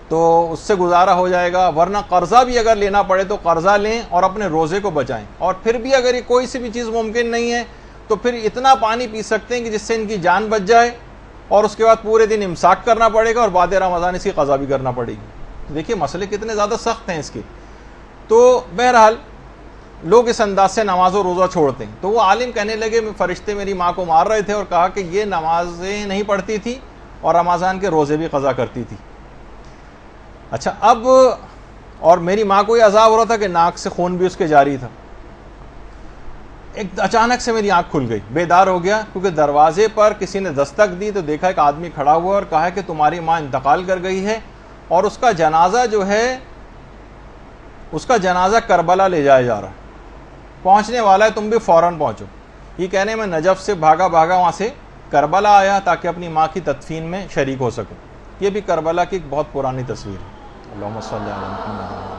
تو اس سے گزارا ہو جائے گا, ورنہ قرضہ بھی اگر لینا پڑے تو قرضہ لیں اور اپنے روزے کو بچائیں. اور پھر بھی اگر یہ کوئی سی بھی چیز ممکن نہیں ہے تو پھر اتنا پانی پی سکتے ہیں کہ جس سے ان کی جان بچ جائے, اور اس کے بعد پورے دن امساک کرنا پڑے گا اور بعد رمضان اس کی قضا بھی کرنا پڑے گی. دیکھیے مسئلے کتنے زیادہ سخت ہیں اس کے. تو بہرحال لوگ اس انداز سے نماز و روزہ چھوڑتے ہیں. تو وہ عالم کہنے لگے فرشتے میری ماں کو مار رہے تھے, اور کہا کہ یہ نمازیں نہیں پڑھتی تھی اور رمضان کے روزے بھی قضا کرتی تھی. اچھا اب, اور میری ماں کو یہ عذاب ہو رہا تھا کہ ناک سے خون بھی اس کے جاری تھا. ایک اچانک سے میری آنکھ کھل گئی, بیدار ہو گیا, کیونکہ دروازے پر کسی نے دستک دی تو دیکھا ایک آدمی کھڑا ہوا اور کہا کہ تمہاری ماں انتقال کر گئی ہے اور اس کا جنازہ جو ہے, اس کا جنازہ کربلا لے جایا جا رہا ہے, پہنچنے والا ہے, تم بھی فوراً پہنچو. یہ کہنے میں نجف سے بھاگا وہاں سے کربلا آیا تاکہ اپنی ماں کی تدفین میں شریک ہو سکوں. یہ بھی کربلا کی ایک بہت پرانی تصویر ہے. اللہم صلی علی محمد.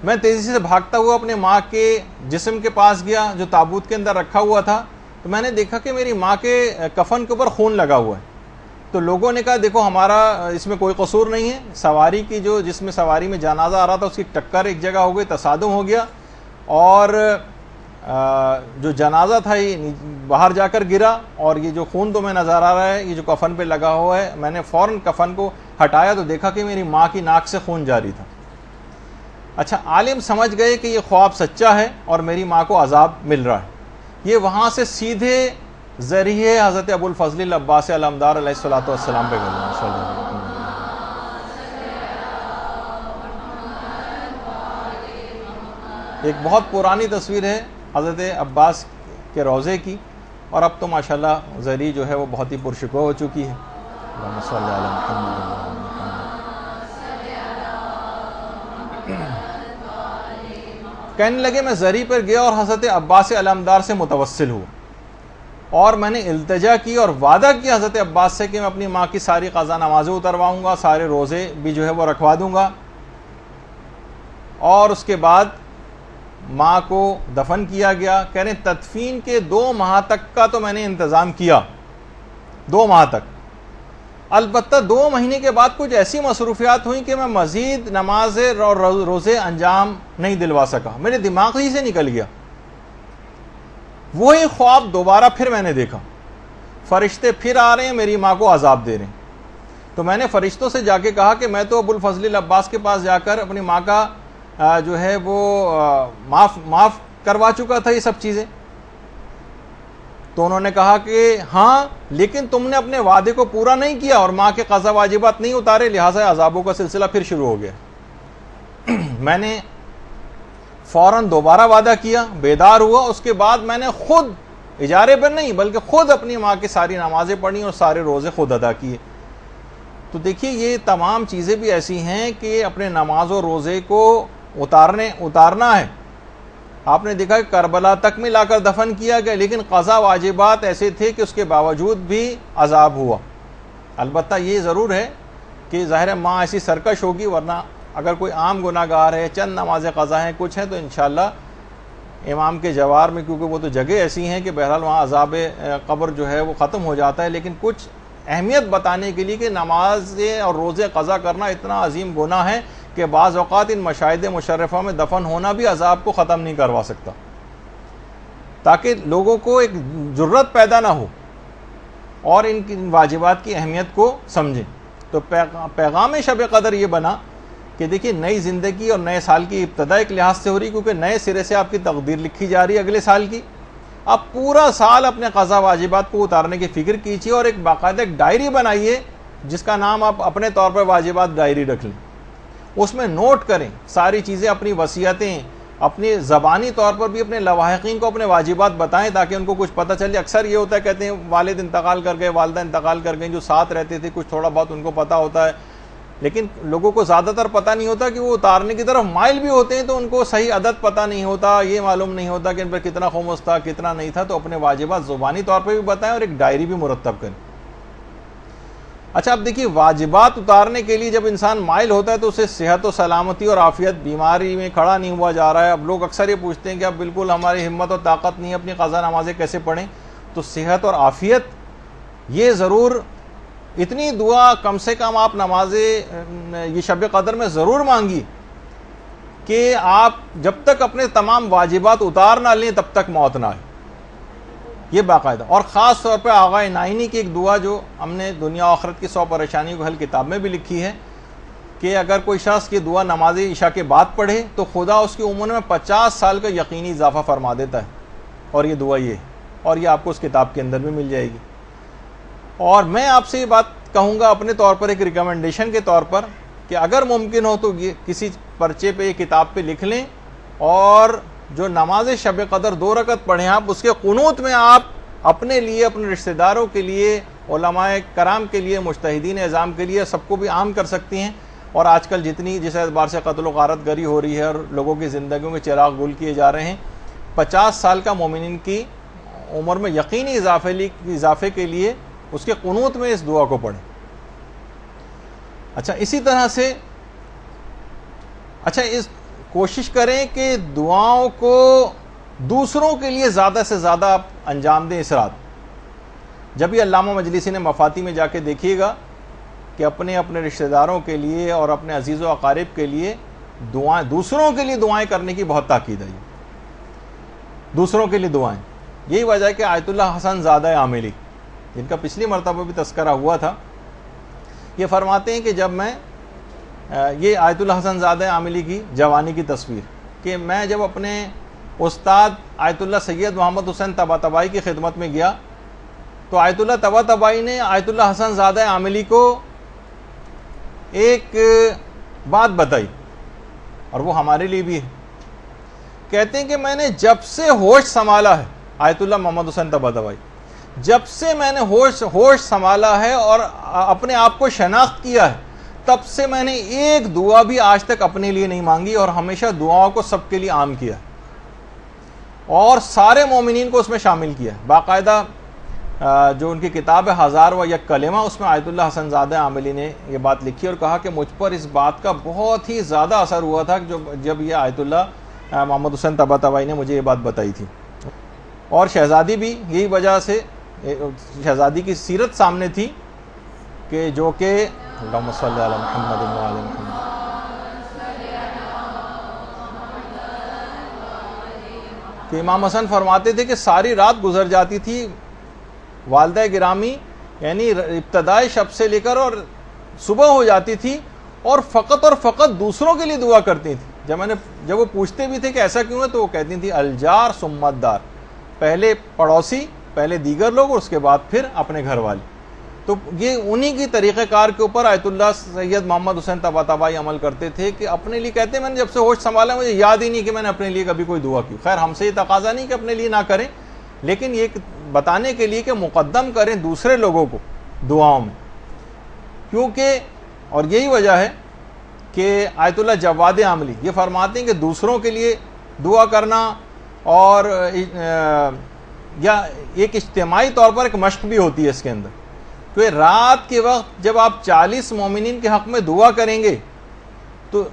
میں تیزی سے بھاگتا ہوا اپنے ماں کے جسم کے پاس گیا جو تابوت کے اندر رکھا ہوا تھا, تو میں نے دیکھا کہ میری ماں کے کفن کے اوپر خون لگا ہوا ہے. تو لوگوں نے کہا دیکھو ہمارا اس میں کوئی قصور نہیں ہے, سواری کی جس میں سواری میں جنازہ آ رہا تھا اس کی ٹکر ایک جگہ ہو گئی, تصادم ہو گیا, اور جو جنازہ تھا یہ باہر جا کر گرا, اور یہ جو خون تمہیں نظر آ رہا ہے یہ جو کفن پہ لگا ہوا ہے, میں نے فوراً کفن کو ہٹایا تو دیکھا کہ میری ماں کی ناک سے خون جاری تھا. اچھا عالم سمجھ گئے کہ یہ خواب سچا ہے اور میری ماں کو عذاب مل رہا ہے. یہ وہاں سے سیدھے ذریعے حضرت ابو الفضل العباس علمدار علیہ الصلوۃ والسلام پہ گئے. ایک بہت پرانی تصویر ہے حضرت عباس کے روضے کی, اور اب تو ماشاءاللہ ذریعہ جو ہے وہ بہت ہی پرشکوہ ہو چکی ہے. اللہم صلی علی محمد. کہنے لگے میں زری پر گیا اور حضرت عباس علمدار سے متوسل ہوا, اور میں نے التجا کی اور وعدہ کیا حضرت عباس سے کہ میں اپنی ماں کی ساری قضا نمازیں اترواؤں گا, سارے روزے بھی جو ہے وہ رکھوا دوں گا, اور اس کے بعد ماں کو دفن کیا گیا. کہہ رہے تدفین کے 2 ماہ تک کا تو میں نے انتظام کیا, 2 ماہ تک. البتہ 2 مہینے کے بعد کچھ ایسی مصروفیات ہوئیں کہ میں مزید نمازیں اور روزے انجام نہیں دلوا سکا, میرے دماغ ہی سے نکل گیا. وہی خواب دوبارہ پھر میں نے دیکھا, فرشتے پھر آ رہے ہیں معمیری ماں کو عذاب دے رہے ہیں. تو میں نے فرشتوں سے جا کے کہا کہ میں تو ابو الفضل العباس کے پاس جا کر اپنی ماں کا جو ہے وہ معاف کروا چکا تھا یہ سب چیزیں. تو انہوں نے کہا کہ ہاں, لیکن تم نے اپنے وعدے کو پورا نہیں کیا اور ماں کے قضا واجبات نہیں اتارے, لہٰذا عذابوں کا سلسلہ پھر شروع ہو گیا. میں نے فوراً دوبارہ وعدہ کیا، بیدار ہوا، اس کے بعد میں نے خود اجارے پر نہیں بلکہ خود اپنی ماں کی ساری نمازیں پڑھی اور سارے روزے خود ادا کیے۔ تو دیکھیے یہ تمام چیزیں بھی ایسی ہیں کہ اپنے نماز و روزے کو اتارنا ہے۔ آپ نے دیکھا کہ کربلا تک میں لا کر دفن کیا گیا، لیکن قضا واجبات ایسے تھے کہ اس کے باوجود بھی عذاب ہوا۔ البتہ یہ ضرور ہے کہ ظاہر ماں ایسی سرکش ہوگی، ورنہ اگر کوئی عام گناہ گار ہے، چند نماز قضا ہیں، کچھ ہیں، تو انشاءاللہ امام کے جوار میں، کیونکہ وہ تو جگہ ایسی ہیں کہ بہرحال وہاں عذاب قبر جو ہے وہ ختم ہو جاتا ہے، لیکن کچھ اہمیت بتانے کے لیے کہ نماز اور روزے قضا کرنا اتنا عظیم گناہ ہے کہ بعض اوقات ان مشاہد مشرفہ میں دفن ہونا بھی عذاب کو ختم نہیں کروا سکتا، تاکہ لوگوں کو ایک جرت پیدا نہ ہو اور ان واجبات کی اہمیت کو سمجھیں۔ تو پیغام شب قدر یہ بنا کہ دیکھیے نئی زندگی اور نئے سال کی ابتدا ایک لحاظ سے ہو رہی، کیونکہ نئے سرے سے آپ کی تقدیر لکھی جا رہی ہے اگلے سال کی۔ آپ پورا سال اپنے قضا واجبات کو اتارنے کی فکر کیجیے اور ایک باقاعدہ ایک ڈائری بنائیے جس کا نام آپ اپنے طور پر واجبات ڈائری رکھ لیں، اس میں نوٹ کریں ساری چیزیں، اپنی وصیتیں، اپنی زبانی طور پر بھی اپنے لواحقین کو اپنے واجبات بتائیں تاکہ ان کو کچھ پتہ چلے۔ اکثر یہ ہوتا ہے کہتے ہیں والد انتقال کر گئے، والدہ انتقال کر گئیں، جو ساتھ رہتے تھے کچھ تھوڑا بہت ان کو پتہ ہوتا ہے، لیکن لوگوں کو زیادہ تر پتہ نہیں ہوتا کہ وہ اتارنے کی طرف مائل بھی ہوتے ہیں، تو ان کو صحیح عدد پتہ نہیں ہوتا، یہ معلوم نہیں ہوتا کہ ان پر کتنا خمس تھا کتنا نہیں تھا۔ تو اپنے واجبات زبانی طور پر بھی بتائیں اور ایک ڈائری بھی مرتب کریں۔ اچھا اب دیکھیے واجبات اتارنے کے لیے جب انسان مائل ہوتا ہے تو اسے صحت و سلامتی اور عافیت، بیماری میں کھڑا نہیں ہوا جا رہا ہے۔ اب لوگ اکثر یہ پوچھتے ہیں کہ اب بالکل ہماری ہمت اور طاقت نہیں ہے، اپنی قضا نمازیں کیسے پڑھیں؟ تو صحت اور عافیت یہ ضرور اتنی دعا کم سے کم آپ یہ شب قدر میں ضرور مانگی کہ آپ جب تک اپنے تمام واجبات اتار نہ لیں تب تک موت نہ آئے، یہ باقاعدہ۔ اور خاص طور پہ آغا نائینی کی ایک دعا جو ہم نے دنیا و آخرت کی 100 پریشانیوں کو حل کتاب میں بھی لکھی ہے کہ اگر کوئی شخص یہ دعا نماز عشاء کے بعد پڑھے تو خدا اس کی عمر میں 50 سال کا یقینی اضافہ فرما دیتا ہے، اور یہ دعا یہ ہے، اور یہ آپ کو اس کتاب کے اندر بھی مل جائے گی۔ اور میں آپ سے یہ بات کہوں گا اپنے طور پر ایک ریکمنڈیشن کے طور پر کہ اگر ممکن ہو تو یہ کسی پرچے پہ، یہ کتاب پہ لکھ لیں، اور جو نماز شب قدر 2 رکعت پڑھیں آپ، اس کے قنوت میں آپ اپنے لیے، اپنے رشتہ داروں کے لیے، علماء کرام کے لیے، مجتہدین اعظام کے لیے، سب کو بھی عام کر سکتی ہیں۔ اور آج کل جس اعتبار سے قتل و غارت گری ہو رہی ہے اور لوگوں کی زندگیوں کے چراغ گل کیے جا رہے ہیں، 50 سال کا مومنین کی عمر میں یقینی اضافے کے لیے اس کے قنوت میں اس دعا کو پڑھیں۔ اچھا اسی طرح سے اس کوشش کریں کہ دعاؤں کو دوسروں کے لیے زیادہ سے زیادہ آپ انجام دیں اس رات۔ جب یہ علامہ مجلسی نے مفاتی میں جا کے دیکھیے گا کہ اپنے رشتہ داروں کے لیے اور اپنے عزیز و اقارب کے لیے دوسروں کے لیے دعائیں کرنے کی بہت تاکید ہے، دوسروں کے لیے دعائیں۔ یہی وجہ ہے کہ آیت اللہ حسن زادہ عاملی، جن کا پچھلی مرتبہ بھی تذکرہ ہوا تھا، یہ فرماتے ہیں کہ جب میں یہ آیت اللہ حسن زادہ عاملی کی جوانی کی تصویر، کہ میں جب اپنے استاد آیت اللہ سید محمد حسین طباطبائی کی خدمت میں گیا تو آیت اللہ طباطبائی نے آیت اللہ حسن زادہ عاملی کو ایک بات بتائی، اور وہ ہمارے لیے بھی ہے۔ کہتے ہیں کہ میں نے جب سے ہوش سنبھالا ہے، آیت اللہ محمد حسین طباطبائی، جب سے میں نے ہوش سنبھالا ہے اور اپنے آپ کو شناخت کیا ہے، تب سے میں نے ایک دعا بھی آج تک اپنے لیے نہیں مانگی، اور ہمیشہ دعاؤں کو سب کے لیے عام کیا ہے اور سارے مومنین کو اس میں شامل کیا ہے۔ باقاعدہ جو ان کی کتاب ہے 1001 کلمہ، اس میں آیت اللہ حسن زادہ عاملی نے یہ بات لکھی اور کہا کہ مجھ پر اس بات کا بہت ہی زیادہ اثر ہوا تھا جب یہ آیت اللہ محمد حسین طباطبائی نے مجھے یہ بات بتائی تھی۔ اور شہزادی بھی یہی وجہ سے، شہزادی کی سیرت سامنے تھی کہ جو کہ اللہم صلی علی محمد و علی محمد، کہ امام حسن فرماتے تھے کہ ساری رات گزر جاتی تھی، والدہ گرامی یعنی ابتدائی شب سے لے کر اور صبح ہو جاتی تھی، اور فقط دوسروں کے لیے دعا کرتی تھی۔ جب وہ پوچھتے بھی تھے کہ ایسا کیوں ہے تو وہ کہتی تھی الجار ثم الدار، پہلے پڑوسی، پہلے دیگر لوگ اور اس کے بعد پھر اپنے گھر والے۔ تو یہ انہی کی طریقہ کار کے اوپر آیت اللہ سید محمد حسین طباطبائی عمل کرتے تھے کہ اپنے لیے کہتے ہیں میں نے جب سے ہوش سنبھالا مجھے یاد ہی نہیں کہ میں نے اپنے لیے کبھی کوئی دعا کی. خیر ہم سے یہ تقاضا نہیں کہ اپنے لیے نہ کریں, لیکن یہ بتانے کے لیے کہ مقدم کریں دوسرے لوگوں کو دعاؤں میں, کیونکہ اور یہی وجہ ہے کہ آیت اللہ جواد عاملی یہ فرماتے ہیں کہ دوسروں کے لیے دعا کرنا اور یا ایک اجتماعی طور پر ایک مشق بھی ہوتی ہے اس کے اندر, کہ رات کے وقت جب آپ 40 مومنین کے حق میں دعا کریں گے تو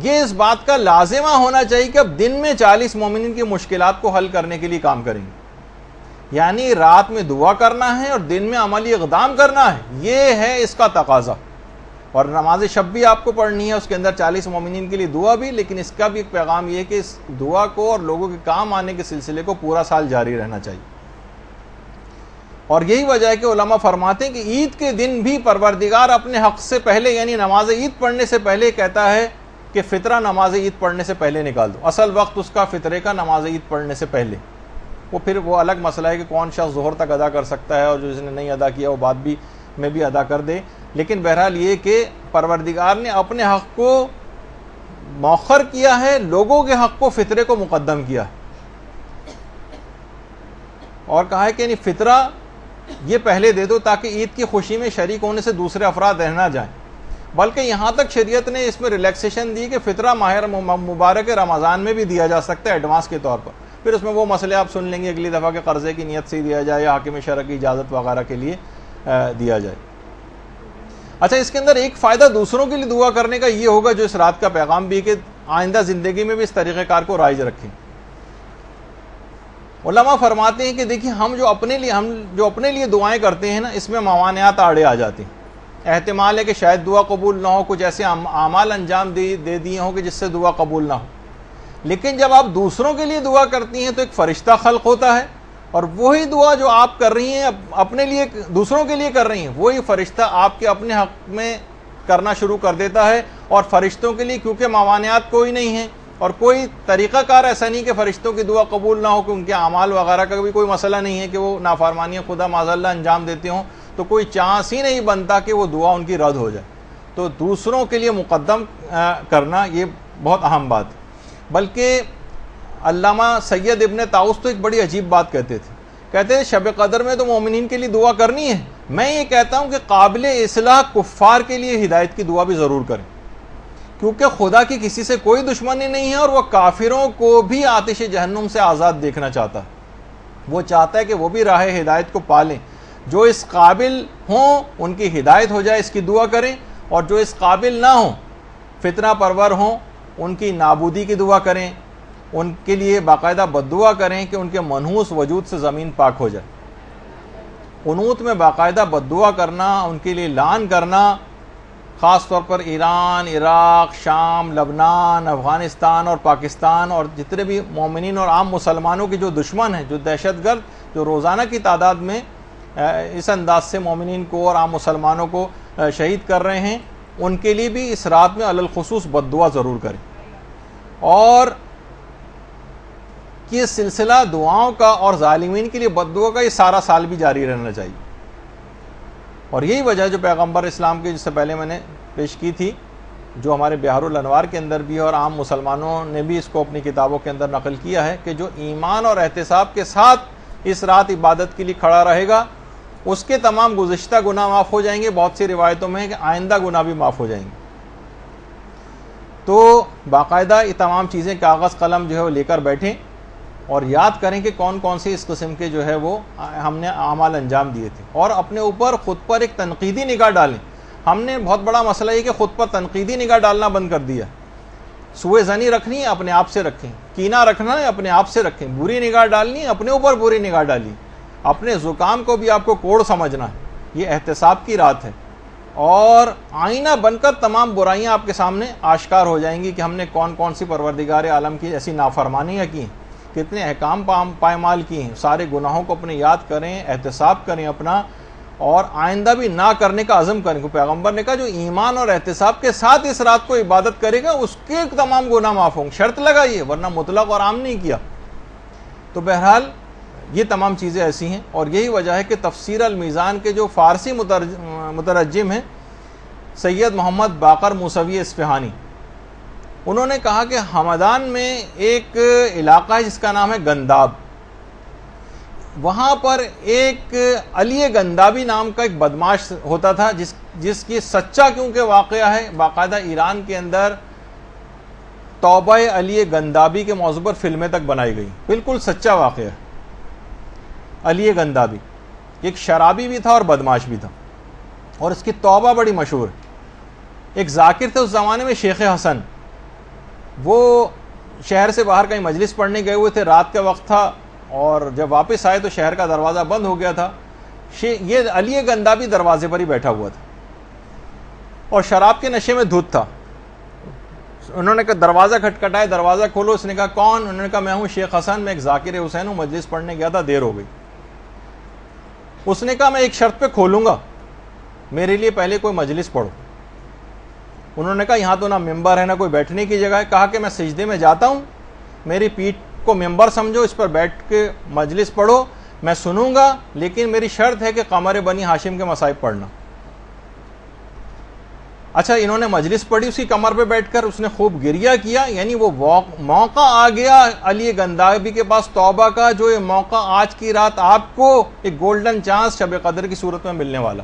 یہ اس بات کا لازمہ ہونا چاہیے کہ اب دن میں 40 مومنین کی مشکلات کو حل کرنے کے لیے کام کریں گے. یعنی رات میں دعا کرنا ہے اور دن میں عملی اقدام کرنا ہے, یہ ہے اس کا تقاضا. اور نماز شب بھی آپ کو پڑھنی ہے, اس کے اندر 40 مومنین کے لیے دعا بھی, لیکن اس کا بھی ایک پیغام یہ ہے کہ اس دعا کو اور لوگوں کے کام آنے کے سلسلے کو پورا سال جاری رہنا چاہیے. اور یہی وجہ ہے کہ علماء فرماتے ہیں کہ عید کے دن بھی پروردگار اپنے حق سے پہلے یعنی نماز عید پڑھنے سے پہلے کہتا ہے کہ فطرہ نماز عید پڑھنے سے پہلے نکال دو. اصل وقت اس کا فطرے کا نماز عید پڑھنے سے پہلے. وہ پھر وہ الگ مسئلہ ہے کہ کون شخص ظہر تک ادا کر سکتا ہے اور جو جس نے نہیں ادا کیا وہ بعد بھی میں بھی ادا کر دے. لیکن بہرحال یہ کہ پروردگار نے اپنے حق کو مؤخر کیا ہے, لوگوں کے حق کو فطرے کو مقدم کیا ہے, اور کہا ہے کہ یعنی فطرہ یہ پہلے دے دو تاکہ عید کی خوشی میں شریک ہونے سے دوسرے افراد رہ نہ جائیں. بلکہ یہاں تک شریعت نے اس میں ریلیکسیشن دی کہ فطرہ ماہ مبارک رمضان میں بھی دیا جا سکتا ہے ایڈوانس کے طور پر. پھر اس میں وہ مسئلے آپ سن لیں گے اگلی دفعہ کہ قرضے کی نیت سے ہی دیا جائے یا حاکم شرع کی اجازت وغیرہ کے لیے دیا جائے. اچھا, اس کے اندر ایک فائدہ دوسروں کے لیے دعا کرنے کا یہ ہوگا جو اس رات کا پیغام بھی کہ آئندہ زندگی میں بھی اس طریقہ کار کو رائج رکھیں. علماء فرماتے ہیں کہ دیکھیں ہم جو اپنے لیے دعائیں کرتے ہیں نا, اس میں موانعات آڑے آ جاتے ہیں. احتمال ہے کہ شاید دعا قبول نہ ہو, کچھ ایسے اعمال انجام دے دیے ہوں کہ جس سے دعا قبول نہ ہو. لیکن جب آپ دوسروں کے لیے دعا کرتی ہیں تو ایک فرشتہ خلق ہوتا ہے, اور وہی دعا جو آپ کر رہی ہیں اپنے لیے دوسروں کے لیے کر رہی ہیں, وہی فرشتہ آپ کے اپنے حق میں کرنا شروع کر دیتا ہے. اور فرشتوں کے لیے کیونکہ موانعات کوئی نہیں ہے اور کوئی طریقہ کار ایسا نہیں کہ فرشتوں کی دعا قبول نہ ہو, کہ ان کے اعمال وغیرہ کا بھی کوئی مسئلہ نہیں ہے کہ وہ نافرمانی خدا معاذ اللہ انجام دیتے ہوں, تو کوئی چانس ہی نہیں بنتا کہ وہ دعا ان کی رد ہو جائے. تو دوسروں کے لیے مقدم کرنا یہ بہت اہم بات ہے. بلکہ علامہ سید ابن طاؤس تو ایک بڑی عجیب بات کہتے تھے شب قدر میں تو مومنین کے لیے دعا کرنی ہے, میں یہ کہتا ہوں کہ قابل اصلاح کفار کے لیے ہدایت کی دعا بھی ضرور کریں, کیونکہ خدا کی کسی سے کوئی دشمنی نہیں ہے اور وہ کافروں کو بھی آتش جہنم سے آزاد دیکھنا چاہتا ہے. وہ چاہتا ہے کہ وہ بھی راہ ہدایت کو پالیں. جو اس قابل ہوں ان کی ہدایت ہو جائے اس کی دعا کریں, اور جو اس قابل نہ ہوں فتنہ پرور ہوں ان کی نابودی کی دعا کریں, ان کے لیے باقاعدہ بد دعا کریں کہ ان کے منحوس وجود سے زمین پاک ہو جائے. قنوت میں باقاعدہ بد دعا کرنا, ان کے لیے لعن کرنا, خاص طور پر ایران, عراق, شام, لبنان, افغانستان اور پاکستان اور جتنے بھی مومنین اور عام مسلمانوں کے جو دشمن ہیں, جو دہشت گرد جو روزانہ کی تعداد میں اس انداز سے مومنین کو اور عام مسلمانوں کو شہید کر رہے ہیں, ان کے لیے بھی اس رات میں علی الخصوص بد دعا ضرور کریں. اور یہ سلسلہ دعاؤں کا اور ظالمین کے لیے بد دعا کا یہ سارا سال بھی جاری رہنا چاہیے. اور یہی وجہ جو پیغمبر اسلام کے جس سے پہلے میں نے پیش کی تھی, جو ہمارے بہار الانوار کے اندر بھی اور عام مسلمانوں نے بھی اس کو اپنی کتابوں کے اندر نقل کیا ہے, کہ جو ایمان اور احتساب کے ساتھ اس رات عبادت کے لیے کھڑا رہے گا اس کے تمام گزشتہ گناہ معاف ہو جائیں گے. بہت سی روایتوں میں ہے کہ آئندہ گناہ بھی معاف ہو جائیں گے. تو باقاعدہ یہ تمام چیزیں کاغذ قلم جو ہے وہ لے کر بیٹھیں اور یاد کریں کہ کون کون سی اس قسم کے جو ہے وہ ہم نے اعمال انجام دیے تھے, اور اپنے اوپر خود پر ایک تنقیدی نگاہ ڈالیں. ہم نے بہت بڑا مسئلہ یہ کہ خود پر تنقیدی نگاہ ڈالنا بند کر دیا. سوء ظنی رکھنی ہے اپنے آپ سے رکھیں, کینہ رکھنا ہے اپنے آپ سے رکھیں, بری نگاہ ڈالنی ہے اپنے اوپر بری نگاہ ڈالی, اپنے زکام کو بھی آپ کو کوڑ سمجھنا ہے. یہ احتساب کی رات ہے, اور آئینہ بن کر تمام برائیاں آپ کے سامنے آشکار ہو جائیں گی کہ ہم نے کون کون سی پروردگار عالم کی ایسی نافرمانیاں کی ہیں, کتنے احکام پائمال کی ہیں. سارے گناہوں کو اپنے یاد کریں, احتساب کریں اپنا, اور آئندہ بھی نہ کرنے کا عزم کریں. کہ پیغمبر نے کہا جو ایمان اور احتساب کے ساتھ اس رات کو عبادت کرے گا اس کے تمام گناہ معاف ہوں گے. شرط لگائیے, ورنہ مطلق اور عام نہیں کیا. تو بہرحال یہ تمام چیزیں ایسی ہیں، اور یہی وجہ ہے کہ تفسیر المیزان کے جو فارسی مترجم ہیں سید محمد باقر موسوی اصفہانی، انہوں نے کہا کہ ہمدان میں ایک علاقہ ہے جس کا نام ہے گنداب، وہاں پر ایک علی گندابی نام کا ایک بدماش ہوتا تھا جس کی سچا کیونکہ واقعہ ہے، باقاعدہ ایران کے اندر توبہ علی گندابی کے موضوع پر فلمیں تک بنائی گئی، بالکل سچا واقعہ ہے۔ علی گندابی ایک شرابی بھی تھا اور بدماش بھی تھا، اور اس کی توبہ بڑی مشہور ہے۔ ایک ذاکر تھے اس زمانے میں، شیخ حسن، وہ شہر سے باہر کہیں مجلس پڑھنے گئے ہوئے تھے، رات کا وقت تھا، اور جب واپس آئے تو شہر کا دروازہ بند ہو گیا تھا۔ یہ علی گندابی دروازے پر ہی بیٹھا ہوا تھا اور شراب کے نشے میں دھت تھا۔ انہوں نے کہا دروازہ کھٹکھٹایا، دروازہ کھولو۔ اس نے کہا کون؟ انہوں نے کہا میں ہوں شیخ حسن، میں ایک ذاکر حسین ہوں، مجلس پڑھنے گیا تھا، دیر ہو گئی۔ اس نے کہا میں ایک شرط پہ کھولوں گا، میرے لیے پہلے کوئی مجلس پڑھو۔ انہوں نے کہا یہاں تو نہ ممبر ہے نہ کوئی بیٹھنے کی جگہ ہے۔ کہا کہ میں سجدے میں جاتا ہوں، میری پیٹھ کو ممبر سمجھو، اس پر بیٹھ کے مجلس پڑھو، میں سنوں گا، لیکن میری شرط ہے کہ قمر بنی ہاشم کے مصائب پڑھنا۔ اچھا، انہوں نے مجلس پڑھی اسی کمر پہ بیٹھ کر، اس نے خوب گریہ کیا، یعنی وہ موقع آ گیا علی گندابی کے پاس توبہ کا، جو یہ موقع آج کی رات آپ کو ایک گولڈن چانس شب قدر کی صورت میں ملنے والا۔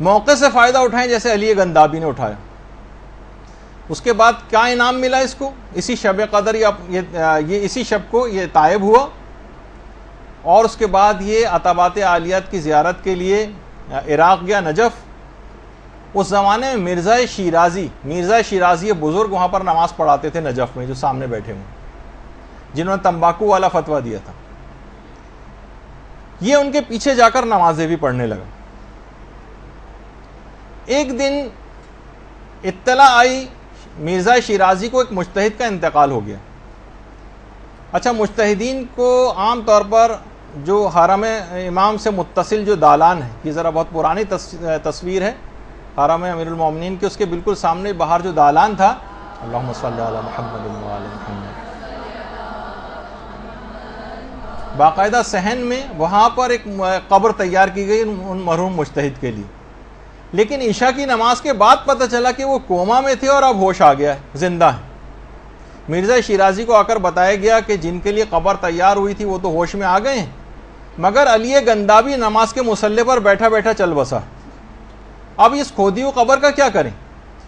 موقع سے فائدہ اٹھائیں جیسے علی گندابی نے اٹھایا۔ اس کے بعد کیا انعام ملا اس کو؟ اسی شب قدر یہ اسی شب کو یہ طائب ہوا، اور اس کے بعد یہ عتبات عالیات کی زیارت کے لیے عراق گیا، نجف۔ اس زمانے میں مرزا شیرازی یہ بزرگ وہاں پر نماز پڑھاتے تھے نجف میں، جو سامنے بیٹھے ہوئے، جنہوں نے تمباکو والا فتویٰ دیا تھا۔ یہ ان کے پیچھے جا کر نمازیں بھی پڑھنے لگا۔ ایک دن اطلاع آئی مرزا شیرازی کو ایک مجتہد کا انتقال ہو گیا۔ اچھا، مجتہدین کو عام طور پر جو حرم امام سے متصل جو دالان ہے، یہ ذرا بہت پرانی تصویر ہے حرم امیر المومنین کے، اس کے بالکل سامنے باہر جو دالان تھا، اللہم صلی علی محمد و علی محمد، باقاعدہ صحن میں وہاں پر ایک قبر تیار کی گئی ان مرحوم مجتہد کے لیے۔ لیکن عشاء کی نماز کے بعد پتہ چلا کہ وہ کوما میں تھے اور اب ہوش آ گیا ہے، زندہ ہے۔ مرزا شیرازی کو آ کر بتایا گیا کہ جن کے لیے قبر تیار ہوئی تھی وہ تو ہوش میں آ گئے ہیں، مگر علی گندابی نماز کے مصلی پر بیٹھا بیٹھا چل بسا۔ اب اس کھودی ہوئی قبر کا کیا کریں؟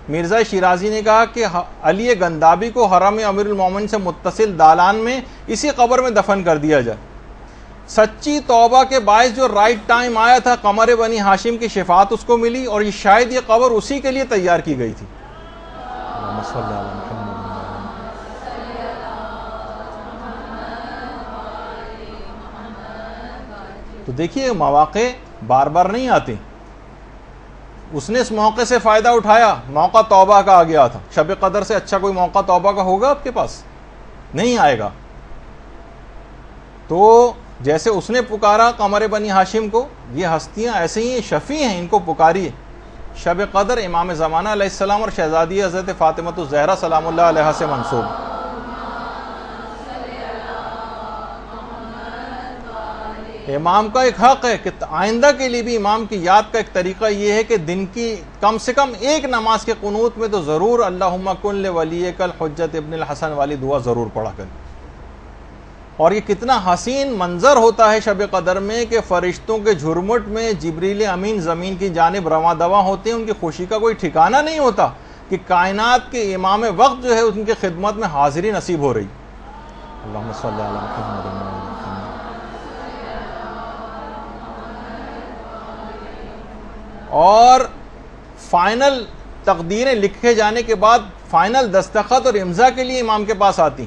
مرزا شیرازی نے کہا کہ علی گندابی کو حرم امیر المومنین سے متصل دالان میں اسی قبر میں دفن کر دیا جائے۔ سچی توبہ کے باعث جو رائٹ ٹائم آیا تھا، قمر بنی ہاشم کی شفاعت اس کو ملی، اور یہ شاید یہ قبر اسی کے لیے تیار کی گئی تھی۔ تو دیکھیے مواقع بار بار نہیں آتے، اس نے اس موقع سے فائدہ اٹھایا، موقع توبہ کا آ گیا تھا۔ شب قدر سے اچھا کوئی موقع توبہ کا ہوگا آپ کے پاس؟ نہیں آئے گا۔ تو جیسے اس نے پکارا قمر بنی ہاشم کو، یہ ہستیاں ایسے ہی شفیع ہیں، ان کو پکاریے۔ شب قدر امام زمانہ علیہ السلام اور شہزادی حضرت فاطمہ الزہرا سلام اللہ علیہا سے منسوب۔ امام کا ایک حق ہے کہ آئندہ کے لیے بھی امام کی یاد کا ایک طریقہ یہ ہے کہ دن کی کم سے کم ایک نماز کے قنوت میں تو ضرور اللہم کن لولیک الحجت ابن الحسن والی دعا ضرور پڑھا کریں۔ اور یہ کتنا حسین منظر ہوتا ہے شب قدر میں کہ فرشتوں کے جھرمٹ میں جبریل امین زمین کی جانب رواں دواں ہوتے ہیں، ان کی خوشی کا کوئی ٹھکانہ نہیں ہوتا کہ کائنات کے امام وقت جو ہے ان کی خدمت میں حاضری نصیب ہو رہی۔ اللہم صلی علی محمد و علی محمد۔ اور فائنل تقدیریں لکھے جانے کے بعد فائنل دستخط اور امضا کے لیے امام کے پاس آتی،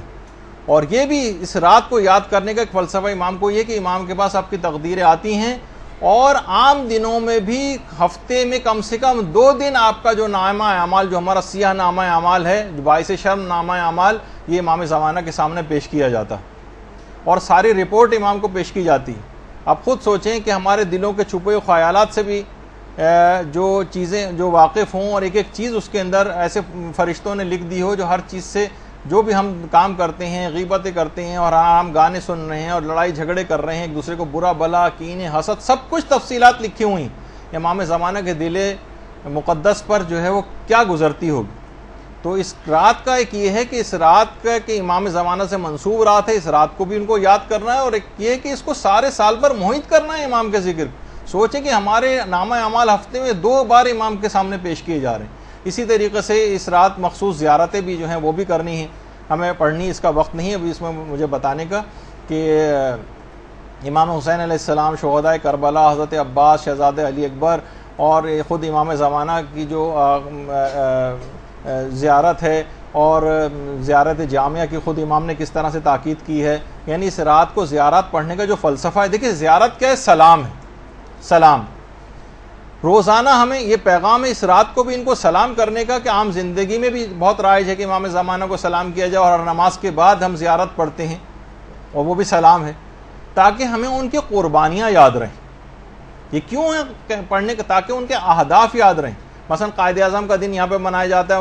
اور یہ بھی اس رات کو یاد کرنے کا ایک فلسفہ امام کو یہ کہ امام کے پاس آپ کی تقدیریں آتی ہیں، اور عام دنوں میں بھی ہفتے میں کم سے کم 2 دن آپ کا جو نامہ اعمال، جو ہمارا سیاہ نامہ اعمال ہے، جو باعث شرم نامہ اعمال، یہ امام زمانہ کے سامنے پیش کیا جاتا، اور ساری رپورٹ امام کو پیش کی جاتی۔ آپ خود سوچیں کہ ہمارے دلوں کے چھپے ہوئے خیالات سے بھی جو چیزیں جو واقف ہوں، اور ایک ایک چیز اس کے اندر ایسے فرشتوں نے لکھ دی ہو جو ہر چیز سے جو بھی ہم کام کرتے ہیں، غیبتیں کرتے ہیں اور ہم گانے سن رہے ہیں اور لڑائی جھگڑے کر رہے ہیں ایک دوسرے کو، برا بلا، کینے، حسد، سب کچھ تفصیلات لکھی ہوئی ہیں امام زمانہ کے دل مقدس پر جو ہے وہ کیا گزرتی ہوگی۔ تو اس رات کا ایک یہ ہے کہ اس رات کا کہ امام زمانہ سے منسوب رات ہے، اس رات کو بھی ان کو یاد کرنا ہے، اور ایک یہ کہ اس کو سارے سال پر محیط کرنا ہے امام کے ذکر۔ سوچیں کہ ہمارے نامہ اعمال ہفتے میں 2 بار امام کے سامنے پیش کیے جا رہے ہیں۔ اسی طریقے سے اس رات مخصوص زیارتیں بھی جو ہیں وہ بھی کرنی ہیں، ہمیں پڑھنی، اس کا وقت نہیں ہے ابھی اس میں مجھے بتانے کا، کہ امام حسین علیہ السلام، شہدائے کربلا، حضرت عباس، شہزادہ علی اکبر، اور خود امام زمانہ کی جو زیارت ہے، اور زیارت جامعہ کی خود امام نے کس طرح سے تاکید کی ہے، یعنی اس رات کو زیارت پڑھنے کا جو فلسفہ ہے۔ دیکھیں زیارت کیا ہے؟ سلام ہے، سلام۔ روزانہ ہمیں یہ پیغام ہے اس رات کو بھی ان کو سلام کرنے کا، کہ عام زندگی میں بھی بہت رائج ہے کہ امام زمانہ کو سلام کیا جائے، اور ہر نماز کے بعد ہم زیارت پڑھتے ہیں اور وہ بھی سلام ہے، تاکہ ہمیں ان کی قربانیاں یاد رہیں۔ یہ کیوں ہے پڑھنے کا؟ تاکہ ان کے اہداف یاد رہیں۔ مثلا قائد اعظم کا دن یہاں پہ منایا جاتا ہے،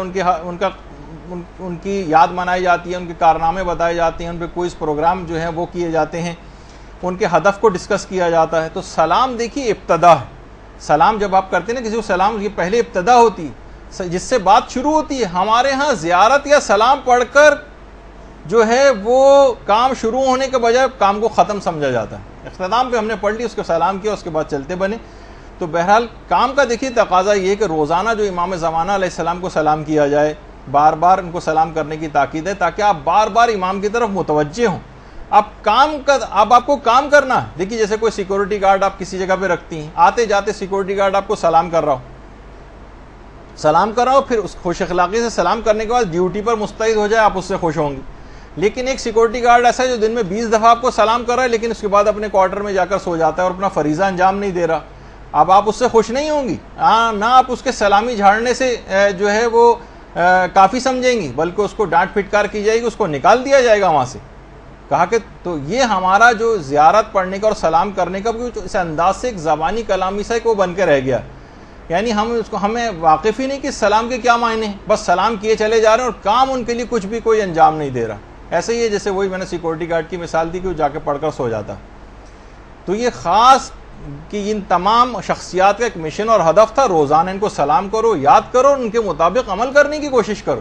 ان کی یاد منائی جاتی ہے، ان کے کارنامے بتائے جاتے ہیں، ان پہ کوئز پروگرام جو ہیں وہ کیے جاتے ہیں، ان کے ہدف کو ڈسکس کیا جاتا ہے۔ تو سلام دیکھیے ابتدا ہے۔ سلام جب آپ کرتے ہیں نا کسی کو سلام، یہ پہلے ابتدا ہوتی ہے جس سے بات شروع ہوتی ہے۔ ہمارے ہاں زیارت یا سلام پڑھ کر جو ہے وہ کام شروع ہونے کے بجائے کام کو ختم سمجھا جاتا ہے۔ اختتام پہ ہم نے پڑھ لی، اس کو سلام کیا، اس کے بعد چلتے بنے۔ تو بہرحال کام کا دیکھیے تقاضا یہ کہ روزانہ جو امام زمانہ علیہ السلام کو سلام کیا جائے، بار بار ان کو سلام کرنے کی تاکید ہے، تاکہ آپ بار بار امام کی طرف متوجہ ہوں۔ اب آپ کو کام کرنا ہے۔ دیکھیے جیسے کوئی سیکورٹی گارڈ آپ کسی جگہ پہ رکھتی ہیں، آتے جاتے سیکورٹی گارڈ آپ کو سلام کر رہا ہو، پھر اس خوش اخلاقی سے سلام کرنے کے بعد ڈیوٹی پر مستعد ہو جائے، آپ اس سے خوش ہوں گے۔ لیکن ایک سیکورٹی گارڈ ایسا ہے جو دن میں 20 دفعہ آپ کو سلام کر رہا ہے، لیکن اس کے بعد اپنے کوارٹر میں جا کر سو جاتا ہے اور اپنا فریضہ انجام نہیں دے رہا، اب آپ اس سے خوش نہیں ہوں گی، نہ آپ اس کے سلامی جھاڑنے سے جو ہے وہ کافی سمجھیں گی، بلکہ اس کو ڈانٹ پھٹکار کی جائے گی، اس کو نکال دیا جائے گا وہاں سے۔ کہا کہ تو یہ ہمارا جو زیارت پڑھنے کا اور سلام کرنے کا اس انداز سے ایک زبانی کلامی سے وہ بن کے رہ گیا، یعنی ہمیں واقف ہی نہیں کہ سلام کے کیا معنی ہیں، بس سلام کیے چلے جا رہے ہیں اور کام ان کے لیے کچھ بھی کوئی انجام نہیں دے رہا۔ ایسے ہی ہے جیسے وہی میں نے سیکورٹی گارڈ کی مثال دی کہ وہ جا کے پڑھ کر سو جاتا۔ تو یہ خاص کہ ان تمام شخصیات کا ایک مشن اور ہدف تھا، روزانہ ان کو سلام کرو، یاد کرو، ان کے مطابق عمل کرنے کی کوشش کرو۔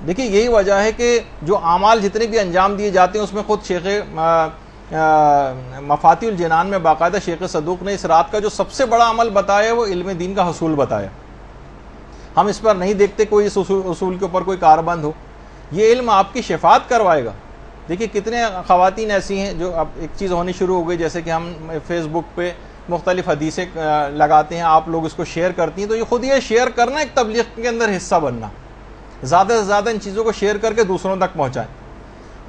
دیکھیے یہی وجہ ہے کہ جو اعمال جتنے بھی انجام دیے جاتے ہیں اس میں خود شیخ مفاتیح الجنان میں باقاعدہ شیخ صدوق نے اس رات کا جو سب سے بڑا عمل بتایا وہ علم دین کا حصول بتایا۔ ہم اس پر نہیں دیکھتے کوئی اس اصول کے اوپر کوئی کاربند ہو، یہ علم آپ کی شفاعت کروائے گا۔ دیکھیے کتنے خواتین ایسی ہیں جو اب ایک چیز ہونی شروع ہو گئی، جیسے کہ ہم فیس بک پہ مختلف حدیثیں لگاتے ہیں، آپ لوگ اس کو شیئر کرتی ہیں، تو یہ خود یہ شیئر کرنا ایک تبلیغ کے اندر حصہ بننا، زیادہ سے زیادہ ان چیزوں کو شیئر کر کے دوسروں تک پہنچائیں۔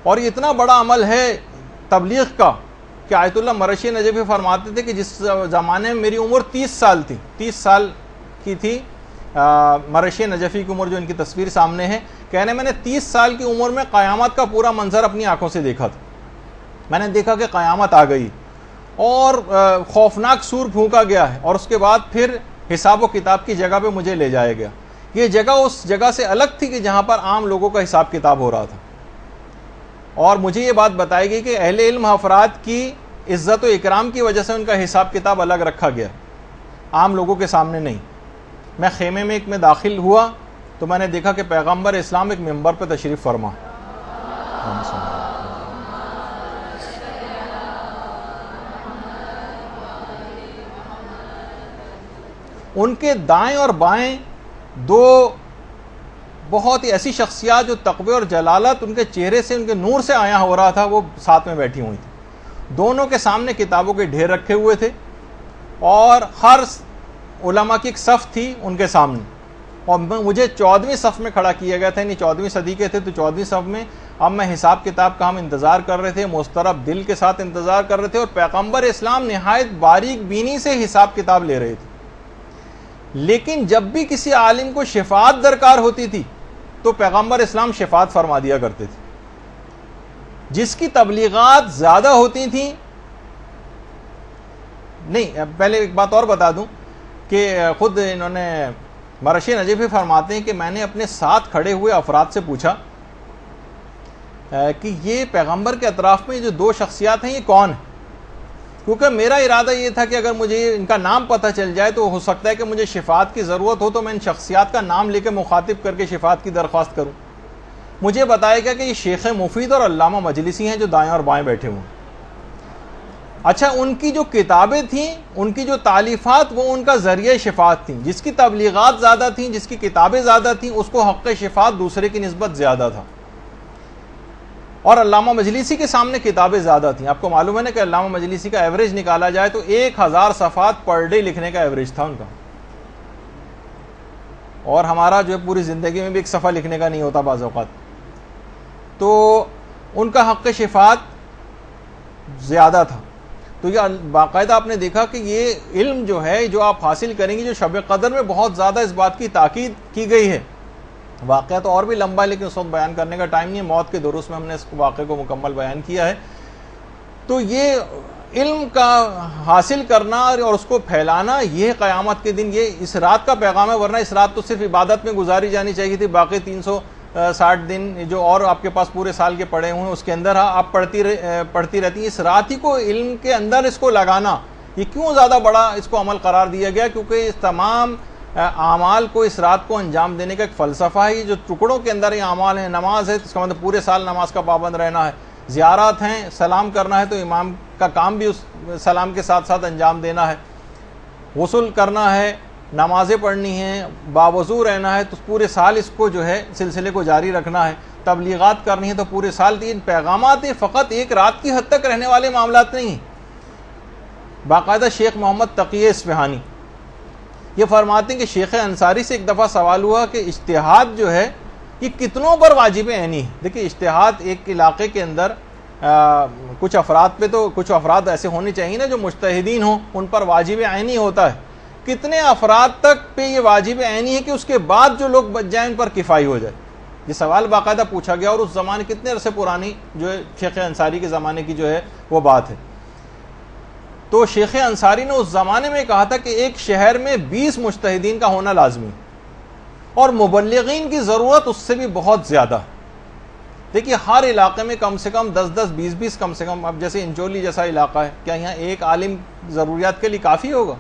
اور یہ اتنا بڑا عمل ہے تبلیغ کا کہ آیت اللہ مرشی نجفی فرماتے تھے کہ جس زمانے میں میری عمر 30 سال تھی، 30 سال کی تھی مرشی نجفی کی عمر جو ان کی تصویر سامنے ہے، کہنے میں نے 30 سال کی عمر میں قیامت کا پورا منظر اپنی آنکھوں سے دیکھا تھا۔ میں نے دیکھا کہ قیامت آ گئی اور خوفناک سور پھونکا گیا ہے، اور اس کے بعد پھر حساب و کتاب کی جگہ پہ مجھے لے جایا گیا۔ یہ جگہ اس جگہ سے الگ تھی کہ جہاں پر عام لوگوں کا حساب کتاب ہو رہا تھا، اور مجھے یہ بات بتائی گئی کہ اہل علم افراد کی عزت و اکرام کی وجہ سے ان کا حساب کتاب الگ رکھا گیا، عام لوگوں کے سامنے نہیں۔ میں خیمے میں ایک میں داخل ہوا تو میں نے دیکھا کہ پیغمبر اسلام ایک منبر پہ تشریف فرما، ان کے دائیں اور بائیں دو بہت ہی ایسی شخصیات جو تقوی اور جلالت ان کے چہرے سے، ان کے نور سے عیاں ہو رہا تھا، وہ ساتھ میں بیٹھی ہوئی تھی۔ دونوں کے سامنے کتابوں کے ڈھیر رکھے ہوئے تھے، اور ہر علماء کی ایک صف تھی ان کے سامنے، اور مجھے 14ویں صف میں کھڑا کیا گیا تھا، یعنی 14ویں صدی کے تھے تو 14ویں صف میں۔ اب میں حساب کتاب کا ہم انتظار کر رہے تھے، مضطرب دل کے ساتھ انتظار کر رہے تھے، اور پیغمبر اسلام نہایت باریک بینی سے حساب کتاب لے رہے تھے۔ لیکن جب بھی کسی عالم کو شفاعت درکار ہوتی تھی تو پیغمبر اسلام شفاعت فرما دیا کرتے تھے۔ جس کی تبلیغات زیادہ ہوتی تھیں، نہیں پہلے ایک بات اور بتا دوں کہ خود انہوں نے مرشی نجفی فرماتے ہیں کہ میں نے اپنے ساتھ کھڑے ہوئے افراد سے پوچھا کہ یہ پیغمبر کے اطراف میں جو دو شخصیات ہیں یہ کون ہیں، کیونکہ میرا ارادہ یہ تھا کہ اگر مجھے ان کا نام پتہ چل جائے تو ہو سکتا ہے کہ مجھے شفاعت کی ضرورت ہو تو میں ان شخصیات کا نام لے کے مخاطب کر کے شفاعت کی درخواست کروں۔ مجھے بتایا گیا کہ یہ شیخ مفید اور علامہ مجلسی ہیں جو دائیں اور بائیں بیٹھے ہوئے ہیں۔ اچھا، ان کی جو کتابیں تھیں، ان کی جو تالیفات، وہ ان کا ذریعہ شفاعت تھیں۔ جس کی تبلیغات زیادہ تھیں، جس کی کتابیں زیادہ تھیں، اس کو حق شفاعت دوسرے کی نسبت زیادہ تھا۔ اور علامہ مجلسی کے سامنے کتابیں زیادہ تھیں۔ آپ کو معلوم ہے نا کہ علامہ مجلسی کا ایوریج نکالا جائے تو 1000 صفحات پر ڈے لکھنے کا ایوریج تھا ان کا، اور ہمارا جو ہے پوری زندگی میں بھی ایک صفحہ لکھنے کا نہیں ہوتا بعض اوقات۔ تو ان کا حق شفاعت زیادہ تھا۔ تو یہ باقاعدہ آپ نے دیکھا کہ یہ علم جو ہے جو آپ حاصل کریں گے، جو شب قدر میں بہت زیادہ اس بات کی تاکید کی گئی ہے۔ واقعہ تو اور بھی لمبا ہے لیکن اس وقت بیان کرنے کا ٹائم نہیں ہے، موت کے دروس میں ہم نے اس واقعے کو مکمل بیان کیا ہے۔ تو یہ علم کا حاصل کرنا اور اس کو پھیلانا، یہ قیامت کے دن یہ اس رات کا پیغام ہے، ورنہ اس رات تو صرف عبادت میں گزاری جانی چاہیے تھی، باقی 360 دن جو اور آپ کے پاس پورے سال کے پڑے ہوئے ہیں اس کے اندر آپ پڑھتی رہتی ہیں۔ اس رات ہی کو علم کے اندر اس کو لگانا، یہ کیوں زیادہ بڑا اس کو عمل قرار دیا گیا؟ کیونکہ اس تمام اعمال کو اس رات کو انجام دینے کا ایک فلسفہ ہے۔ یہ جو ٹکڑوں کے اندر یہ اعمال ہیں، نماز ہے اس کا مطلب پورے سال نماز کا پابند رہنا ہے، زیارات ہیں، سلام کرنا ہے تو امام کا کام بھی اس سلام کے ساتھ ساتھ انجام دینا ہے، غسل کرنا ہے، نمازیں پڑھنی ہیں، باوضو رہنا ہے، تو پورے سال اس کو جو ہے سلسلے کو جاری رکھنا ہے، تبلیغات کرنی ہے تو پورے سال تین پیغامات فقط ایک رات کی حد تک رہنے والے معاملات نہیں ہیں۔ باقاعدہ شیخ محمد تقی اصفہانی یہ فرماتے ہیں کہ شیخ انصاری سے ایک دفعہ سوال ہوا کہ اجتہاد جو ہے یہ کتنوں پر واجب عینی ہے؟ دیکھیں اجتہاد ایک علاقے کے اندر کچھ افراد پہ، تو کچھ افراد ایسے ہونے چاہیے نا جو مجتہدین ہوں، ان پر واجب عینی ہوتا ہے۔ کتنے افراد تک پہ یہ واجب عینی ہے کہ اس کے بعد جو لوگ بچ جائیں ان پر کفایہ ہو جائے؟ یہ سوال باقاعدہ پوچھا گیا، اور اس زمانے کتنے عرصے پرانی جو ہے شیخ انصاری کے زمانے کی جو ہے وہ بات ہے۔ تو شیخ انصاری نے اس زمانے میں کہا تھا کہ ایک شہر میں 20 مجتہدین کا ہونا لازمی، اور مبلغین کی ضرورت اس سے بھی بہت زیادہ۔ دیکھیے ہر علاقے میں کم سے کم 10-10 20-20 کم سے کم، اب جیسے انچولی جیسا علاقہ ہے، کیا یہاں ایک عالم ضروریات کے لیے کافی ہوگا؟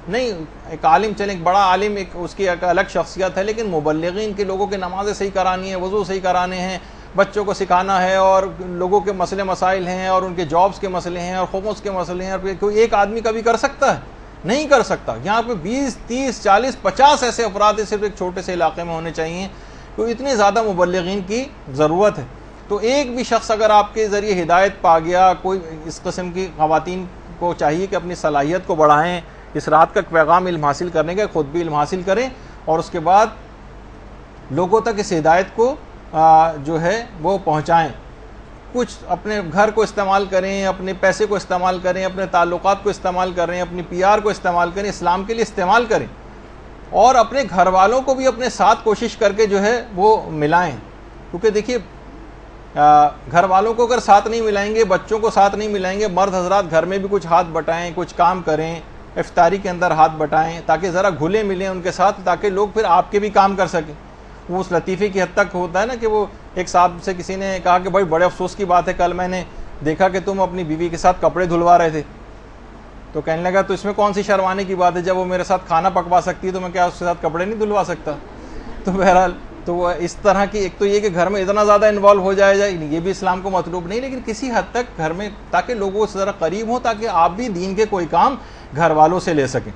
نہیں، ایک عالم چلیں، ایک بڑا عالم، ایک اس کی ایک الگ شخصیت ہے، لیکن مبلغین کے لوگوں کے نمازیں صحیح کرانی ہے، وضو صحیح کرانے ہیں، بچوں کو سکھانا ہے، اور لوگوں کے مسئلے مسائل ہیں، اور ان کے جابز کے مسئلے ہیں، اور خمس کے مسئلے ہیں، اور کوئی ایک آدمی کبھی کر سکتا ہے؟ نہیں کر سکتا۔ یہاں پہ 20 30 40 50 ایسے افراد صرف ایک چھوٹے سے علاقے میں ہونے چاہیے، تو اتنے زیادہ مبلغین کی ضرورت ہے۔ تو ایک بھی شخص اگر آپ کے ذریعے ہدایت پا گیا، کوئی اس قسم کی خواتین کو چاہیے کہ اپنی صلاحیت کو بڑھائیں، اس رات کا پیغام علم حاصل کرنے کا، خود بھی علم حاصل کریں، اور اس کے بعد لوگوں تک اس ہدایت کو جو ہے وہ پہنچائیں۔ کچھ اپنے گھر کو استعمال کریں، اپنے پیسے کو استعمال کریں، اپنے تعلقات کو استعمال کریں، اپنی PR کو استعمال کریں، اسلام کے لیے استعمال کریں، اور اپنے گھر والوں کو بھی اپنے ساتھ کوشش کر کے جو ہے وہ ملائیں۔ کیونکہ دیکھیے گھر والوں کو اگر ساتھ نہیں ملائیں گے، بچوں کو ساتھ نہیں ملائیں گے، مرد حضرات گھر میں بھی کچھ ہاتھ بٹائیں، کچھ کام کریں، افطاری کے اندر ہاتھ بٹائیں، تاکہ ذرا گھلے ملیں ان کے ساتھ، تاکہ لوگ پھر آپ کے بھی کام کر سکیں۔ وہ اس لطیفے کی حد تک ہوتا ہے نا کہ وہ ایک صاحب سے کسی نے کہا کہ بھائی بڑے افسوس کی بات ہے، کل میں نے دیکھا کہ تم اپنی بیوی کے ساتھ کپڑے دھلوا رہے تھے۔ تو کہنے لگا تو اس میں کون سی شرمانے کی بات ہے، جب وہ میرے ساتھ کھانا پکوا سکتی ہے تو میں کیا اس کے ساتھ کپڑے نہیں دھلوا سکتا؟ تو بہرحال تو وہ اس طرح کی، ایک تو یہ کہ گھر میں اتنا زیادہ انوالو ہو جائے یہ بھی اسلام کو مطلوب نہیں، لیکن کسی حد تک گھر میں، تاکہ لوگوں سے ذرا قریب ہوں، تاکہ آپ بھی دین کے کوئی کام گھر والوں سے لے سکیں۔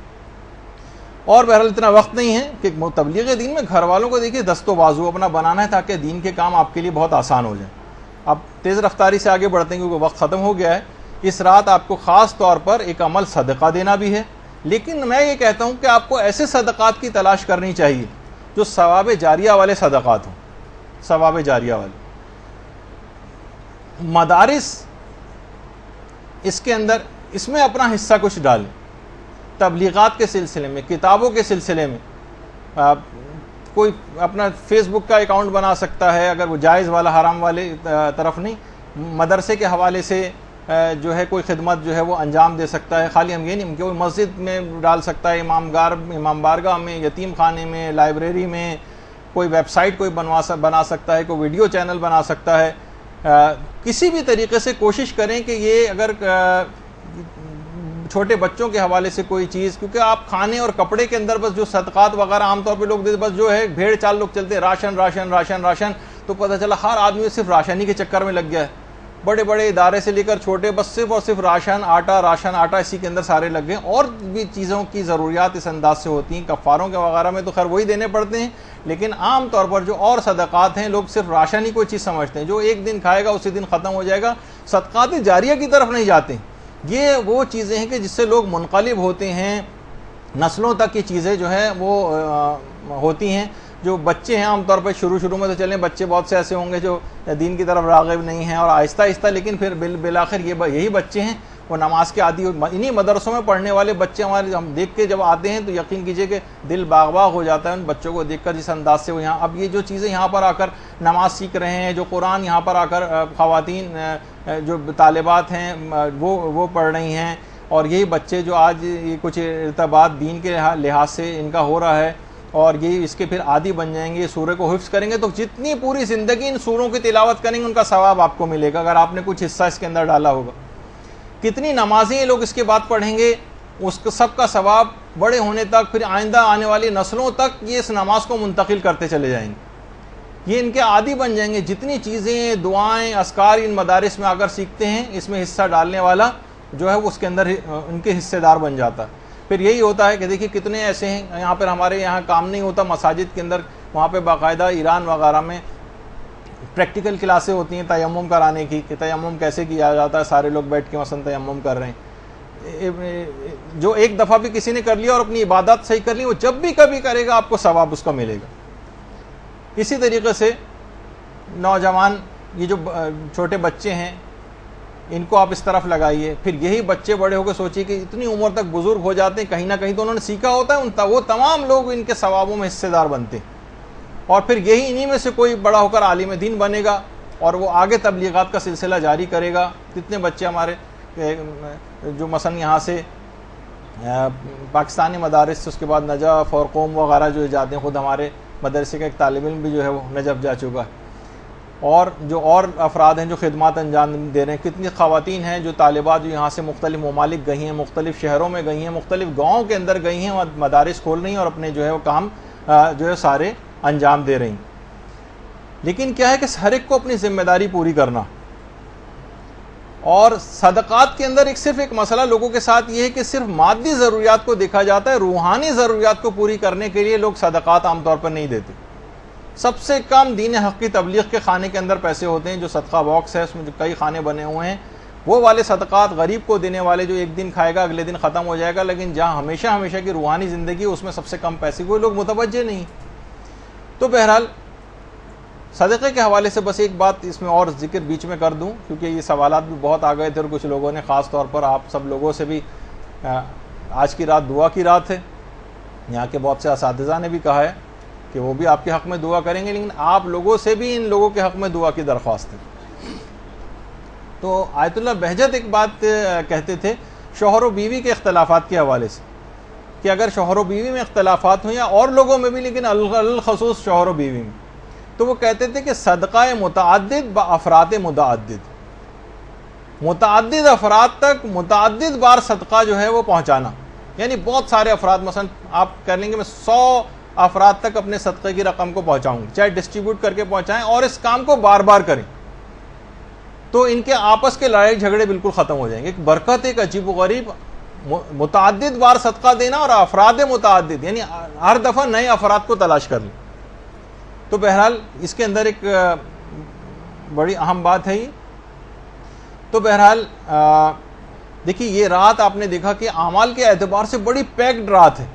اور بہرحال اتنا وقت نہیں ہے کہ تبلیغ دین میں گھر والوں کو دیکھیے دست و بازو اپنا بنانا ہے، تاکہ دین کے کام آپ کے لیے بہت آسان ہو جائیں۔ اب تیز رفتاری سے آگے بڑھتے ہیں کیونکہ وقت ختم ہو گیا ہے۔ اس رات آپ کو خاص طور پر ایک عمل صدقہ دینا بھی ہے، لیکن میں یہ کہتا ہوں کہ آپ کو ایسے صدقات کی تلاش کرنی چاہیے جو ثواب جاریہ والے صدقات ہوں، ثواب جاریہ والے۔ مدارس اس کے اندر، اس میں اپنا حصہ کچھ ڈالیں، تبلیغات کے سلسلے میں، کتابوں کے سلسلے میں۔ کوئی اپنا فیس بک کا اکاؤنٹ بنا سکتا ہے، اگر وہ جائز والا، حرام والے طرف نہیں، مدرسے کے حوالے سے جو ہے کوئی خدمت جو ہے وہ انجام دے سکتا ہے. خالی ہم یہ نہیں کہ کوئی مسجد میں ڈال سکتا ہے, امام بارگاہ میں, یتیم خانے میں, لائبریری میں, کوئی ویب سائٹ کوئی بنا سکتا ہے, کوئی ویڈیو چینل بنا سکتا ہے. کسی بھی طریقے سے کوشش کریں کہ یہ اگر چھوٹے بچوں کے حوالے سے کوئی چیز, کیونکہ آپ کھانے اور کپڑے کے اندر بس جو صدقات وغیرہ عام طور پہ لوگ دیتے بس جو ہے بھیڑ چال لوگ چلتے راشن راشن راشن راشن, تو پتہ چلا ہر آدمی صرف راشن ہی کے چکر میں لگ گیا ہے. بڑے بڑے ادارے سے لے کر چھوٹے بس صرف اور صرف راشن آٹا اسی کے اندر سارے لگ گئے. اور بھی چیزوں کی ضروریات اس انداز سے ہوتی ہیں, کفاروں کے وغیرہ میں تو خیر وہی دینے پڑتے ہیں, لیکن عام طور پر جو اور صدقات ہیں لوگ صرف راشن ہی کوئی چیز سمجھتے ہیں, جو ایک دن کھائے گا اسی دن ختم ہو جائے گا. صدقات جاریہ کی طرف نہیں جاتے. یہ وہ چیزیں ہیں کہ جس سے لوگ منقلب ہوتے ہیں, نسلوں تک کی چیزیں جو ہیں وہ ہوتی ہیں. جو بچے ہیں عام طور پر شروع میں تو چلیں بچے بہت سے ایسے ہوں گے جو دین کی طرف راغب نہیں ہیں, اور آہستہ آہستہ لیکن پھر بالآخر یہی بچے ہیں وہ نماز کے عادی. انہی مدرسوں میں پڑھنے والے بچے ہمارے ہم دیکھ کے جب آتے ہیں تو یقین کیجئے کہ دل باغ باغ ہو جاتا ہے ان بچوں کو دیکھ کر, جس انداز سے وہ یہاں اب یہ جو چیزیں یہاں پر آ کر نماز سیکھ رہے ہیں, جو قرآن یہاں پر آ کر خواتین جو طالبات ہیں وہ پڑھ رہی ہیں, اور یہی بچے جو آج یہ کچھ ارتباط دین کے لحاظ سے ان کا ہو رہا ہے, اور یہ اس کے پھر عادی بن جائیں گے, سورہ کو حفظ کریں گے, تو جتنی پوری زندگی ان سوروں کی تلاوت کریں گے ان کا ثواب آپ کو ملے گا اگر آپ نے کچھ حصہ اس کے اندر ڈالا ہوگا. کتنی نمازیں لوگ اس کے بعد پڑھیں گے, اس سب کا ثواب بڑے ہونے تک, پھر آئندہ آنے والی نسلوں تک یہ اس نماز کو منتقل کرتے چلے جائیں گے. یہ ان کے عادی بن جائیں گے. جتنی چیزیں دعائیں اذکار ان مدارس میں آ کر سیکھتے ہیں, اس میں حصہ ڈالنے والا جو ہے وہ اس کے اندر ان کے حصے دار بن جاتا ہے. پھر یہی ہوتا ہے کہ دیکھیے کتنے ایسے ہیں یہاں پر, ہمارے یہاں کام نہیں ہوتا مساجد کے اندر, وہاں پہ باقاعدہ ایران وغیرہ میں پریکٹیکل کلاسیں ہوتی ہیں تیمم کرانے کی, کہ تیمم کیسے کیا جاتا ہے, سارے لوگ بیٹھ کے مثلا تیمم کر رہے ہیں. جو ایک دفعہ بھی کسی نے کر لیا اور اپنی عبادت صحیح کر لی, وہ جب بھی کبھی کرے گا آپ کو ثواب اس کا ملے گا. اسی طریقے سے نوجوان یہ جو چھوٹے بچے ہیں ان کو آپ اس طرف لگائیے, پھر یہی بچے بڑے ہو کے سوچیے کہ اتنی عمر تک بزرگ ہو جاتے ہیں, کہیں نہ کہیں تو انہوں نے سیکھا ہوتا ہے, وہ تمام لوگ ان کے ثوابوں میں حصے دار بنتے ہیں. اور پھر یہی انہی میں سے کوئی بڑا ہو کر عالم دین بنے گا اور وہ آگے تبلیغات کا سلسلہ جاری کرے گا. کتنے بچے ہمارے جو مثلا یہاں سے پاکستانی مدارس سے اس کے بعد نجف اور قوم وغیرہ جو جاتے ہیں, خود ہمارے مدرسے کا ایک طالب علم بھی جو ہے وہ نجف جا چکا ہے, اور جو اور افراد ہیں جو خدمات انجام دے رہے ہیں. کتنی خواتین ہیں جو طالبات جو یہاں سے مختلف ممالک گئی ہیں, مختلف شہروں میں گئی ہیں, مختلف گاؤں کے اندر گئی ہیں, اور مدارس کھول رہی ہیں اور اپنے جو ہے وہ کام جو ہے سارے انجام دے رہی ہیں. لیکن کیا ہے کہ ہر ایک کو اپنی ذمہ داری پوری کرنا. اور صدقات کے اندر صرف ایک مسئلہ لوگوں کے ساتھ یہ ہے کہ صرف مادی ضروریات کو دیکھا جاتا ہے, روحانی ضروریات کو پوری کرنے کے لیے لوگ صدقات عام طور پر نہیں دیتے. سب سے کم دین حق کی تبلیغ کے خانے کے اندر پیسے ہوتے ہیں, جو صدقہ باکس ہے اس میں جو کئی خانے بنے ہوئے ہیں, وہ والے صدقات غریب کو دینے والے جو ایک دن کھائے گا اگلے دن ختم ہو جائے گا. لیکن جہاں ہمیشہ کی روحانی زندگی اس میں سب سے کم پیسے کوئی لوگ متوجہ نہیں. تو بہرحال صدقے کے حوالے سے بس ایک بات اس میں اور ذکر بیچ میں کر دوں, کیونکہ یہ سوالات بھی بہت آ گئے تھے, اور کچھ لوگوں نے خاص طور پر آپ سب لوگوں سے بھی آج کی رات دعا کی رات ہے, یہاں کے بہت سے اساتذہ نے بھی کہا ہے کہ وہ بھی آپ کے حق میں دعا کریں گے, لیکن آپ لوگوں سے بھی ان لوگوں کے حق میں دعا کی درخواست ہے. تو آیت اللہ بہجت ایک بات کہتے تھے شوہر و بیوی کے اختلافات کے حوالے سے, کہ اگر شوہر و بیوی میں اختلافات ہوں یا اور لوگوں میں بھی, لیکن الخصوص شوہر و بیوی میں, تو وہ کہتے تھے کہ صدقہ متعدد بافراد متعدد, متعدد افراد تک متعدد بار صدقہ جو ہے وہ پہنچانا. یعنی بہت سارے افراد, مثلا آپ کہہ لیں گے میں 100 افراد تک اپنے صدقے کی رقم کو پہنچاؤں گی, چاہے ڈسٹریبیوٹ کر کے پہنچائیں, اور اس کام کو بار بار کریں, تو ان کے آپس کے لڑائی جھگڑے بالکل ختم ہو جائیں گے. ایک برکت, ایک عجیب و غریب متعدد بار صدقہ دینا, اور افراد متعدد یعنی ہر دفعہ نئے افراد کو تلاش کر لیں. تو بہرحال اس کے اندر ایک بڑی اہم بات ہے یہ. تو بہرحال دیکھیے یہ رات آپ نے دیکھا کہ اعمال کے اعتبار سے بڑی پیکڈ رات ہے.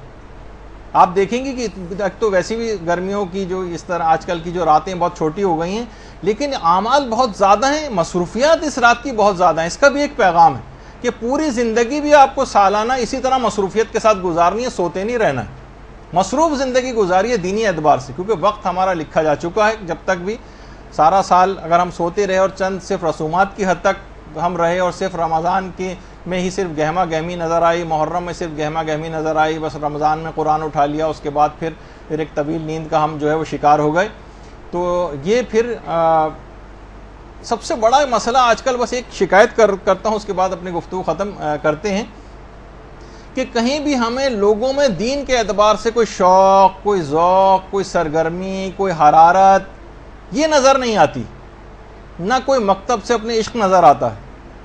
آپ دیکھیں گے کہ ایک تو ویسی بھی گرمیوں کی جو اس طرح آج کل کی جو راتیں بہت چھوٹی ہو گئی ہیں, لیکن اعمال بہت زیادہ ہیں, مصروفیات اس رات کی بہت زیادہ ہیں. اس کا بھی ایک پیغام ہے کہ پوری زندگی بھی آپ کو سالانہ اسی طرح مصروفیت کے ساتھ گزارنی ہے, سوتے نہیں رہنا ہے, مصروف زندگی گزاری ہے دینی اعتبار سے, کیونکہ وقت ہمارا لکھا جا چکا ہے. جب تک بھی سارا سال اگر ہم سوتے رہے اور چند صرف رسومات کی حد تک ہم رہے اور صرف رمضان کی میں ہی صرف گہما گہمی نظر آئی، محرم میں صرف گہما گہمی نظر آئی، بس رمضان میں قرآن اٹھا لیا، اس کے بعد پھر ایک طویل نیند کا ہم جو ہے وہ شکار ہو گئے. تو یہ پھر سب سے بڑا مسئلہ آج کل، بس ایک شکایت کرتا ہوں اس کے بعد اپنی گفتگو ختم کرتے ہیں، کہ کہیں بھی ہمیں لوگوں میں دین کے اعتبار سے کوئی شوق، کوئی ذوق، کوئی سرگرمی، کوئی حرارت یہ نظر نہیں آتی. نہ کوئی مکتب سے اپنے عشق نظر آتا ہے،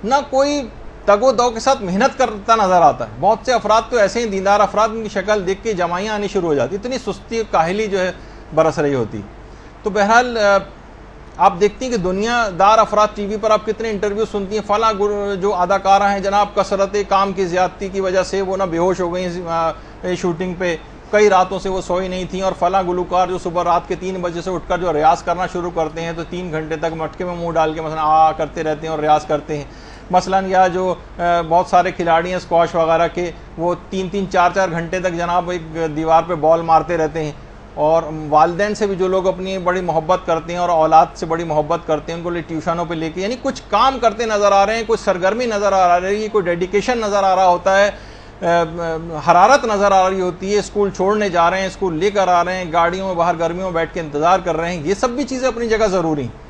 نہ کوئی تگ و دو کے ساتھ محنت کرتا نظر آتا ہے. بہت سے افراد تو ایسے ہی دیندار افراد، ان کی شکل دیکھ کے جمائیاں آنی شروع ہو جاتی، اتنی سستی کاہلی جو ہے برس رہی ہوتی. تو بہرحال آپ دیکھتی ہیں کہ دنیا دار افراد ٹی وی پر آپ کتنے انٹرویو سنتی ہیں، فلاں جو اداکارہ ہیں جناب کثرت کام کی زیادتی کی وجہ سے وہ نہ بے ہوش ہو گئیں شوٹنگ پہ، کئی راتوں سے وہ سوئی نہیں تھیں، اور فلاں گلوکار جو صبح رات کے 3 بجے سے اٹھ کر جو ریاض کرنا شروع کرتے ہیں تو 3 گھنٹے تک مٹکے میں منہ ڈال کے مثلا کرتے رہتے ہیں اور ریاض کرتے ہیں. مثلا یا جو بہت سارے کھلاڑی ہیں اسکواش وغیرہ کے، وہ 3-3 4-4 گھنٹے تک جناب ایک دیوار پہ بال مارتے رہتے ہیں. اور والدین سے بھی جو لوگ اپنی بڑی محبت کرتے ہیں اور اولاد سے بڑی محبت کرتے ہیں، ان کو ٹیوشنوں پہ لے کے، یعنی کچھ کام کرتے نظر آ رہے ہیں، کوئی سرگرمی نظر آ رہی ہے، کوئی ڈیڈیکیشن نظر آ رہا ہوتا ہے، حرارت نظر آ رہی ہوتی ہے. اسکول چھوڑنے جا رہے ہیں، اسکول لے کر آ رہے ہیں، گاڑیوں میں باہر گرمیوں میں بیٹھ کے انتظار کر رہے ہیں. یہ سب بھی چیزیں اپنی جگہ ضروری ہیں،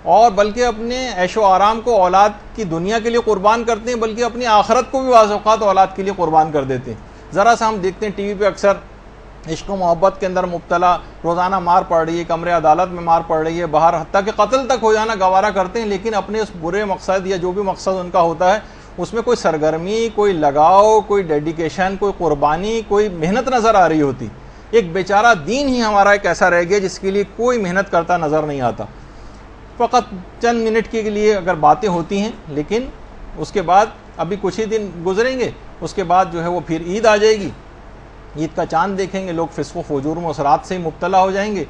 اور بلکہ اپنے عیش و آرام کو اولاد کی دنیا کے لیے قربان کرتے ہیں، بلکہ اپنی آخرت کو بھی بعض اوقات اولاد کے لیے قربان کر دیتے ہیں. ذرا سا ہم دیکھتے ہیں ٹی وی پہ اکثر عشق و محبت کے اندر مبتلا روزانہ مار پڑ رہی ہے، کمرے عدالت میں مار پڑ رہی ہے، باہر حتیٰ کہ قتل تک ہو جانا گوارا کرتے ہیں، لیکن اپنے اس برے مقصد یا جو بھی مقصد ان کا ہوتا ہے اس میں کوئی سرگرمی، کوئی لگاؤ، کوئی ڈیڈیکیشن، کوئی قربانی، کوئی محنت نظر آ رہی ہوتی. ایک بیچارہ دین ہی ہمارا ایک ایسا رہ گیا جس کے لیے کوئی محنت کرتا نظر نہیں آتا. فقط چند منٹ کے لیے اگر باتیں ہوتی ہیں، لیکن اس کے بعد ابھی کچھ ہی دن گزریں گے، اس کے بعد جو ہے وہ پھر عید آ جائے گی، عید کا چاند دیکھیں گے، لوگ فسق و فجور میں اس رات سے ہی مبتلا ہو جائیں گے.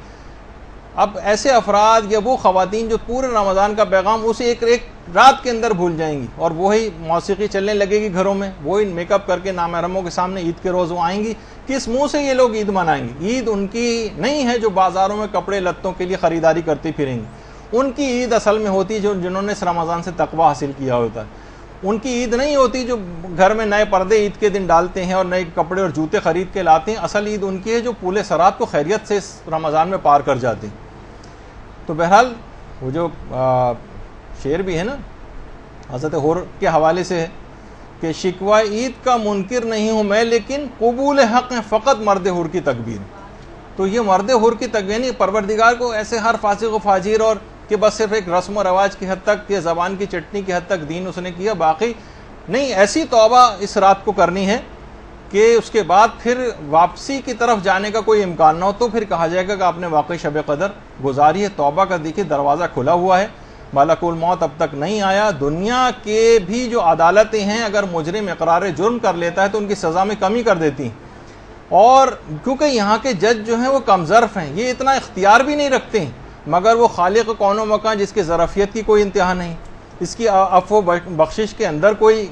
اب ایسے افراد یا وہ خواتین جو پورے رمضان کا پیغام اسے ایک رات کے اندر بھول جائیں گی، اور وہی موسیقی چلنے لگے گی گھروں میں، وہی میک اپ کر کے نامحرموں کے سامنے عید کے روز وہ آئیں گی. کس منہ سے یہ لوگ عید منائیں گے؟ عید ان کی نہیں ہے جو بازاروں میں کپڑے لتوں کے لیے خریداری کرتی پھریں گی. ان کی عید اصل میں ہوتی ہے جنہوں نے اس رمضان سے تقوی حاصل کیا ہوتا ہے. ان کی عید نہیں ہوتی جو گھر میں نئے پردے عید کے دن ڈالتے ہیں اور نئے کپڑے اور جوتے خرید کے لاتے ہیں. اصل عید ان کی ہے جو پورے سرات کو خیریت سے اس رمضان میں پار کر جاتے ہیں. تو بہرحال وہ جو شعر بھی ہے نا حضرت حور کے حوالے سے ہے کہ شکوہ عید کا منکر نہیں ہوں میں، لیکن قبول حق ہے فقط مرد حور کی تکبیر. تو یہ مرد حور کی تکبیر نہیں، پروردگار کو ایسے ہر فاسق و فاجر اور کہ بس صرف ایک رسم و رواج کی حد تک یا زبان کی چٹنی کی حد تک دین اس نے کیا، باقی نہیں. ایسی توبہ اس رات کو کرنی ہے کہ اس کے بعد پھر واپسی کی طرف جانے کا کوئی امکان نہ ہو. تو پھر کہا جائے گا کہ آپ نے واقعی شب قدر گزاری ہے. توبہ کا دیکھیے دروازہ کھلا ہوا ہے، ملک الموت اب تک نہیں آیا. دنیا کے بھی جو عدالتیں ہیں اگر مجرم اقرار جرم کر لیتا ہے تو ان کی سزا میں کمی کر دیتی ہیں، اور کیونکہ یہاں کے جج جو ہیں وہ کم ظرف ہیں، یہ اتنا اختیار بھی نہیں رکھتے ہیں، مگر وہ خالق کون و مکان جس کی ظرفیت کی کوئی انتہا نہیں، اس کی عفو بخشش کے اندر کوئی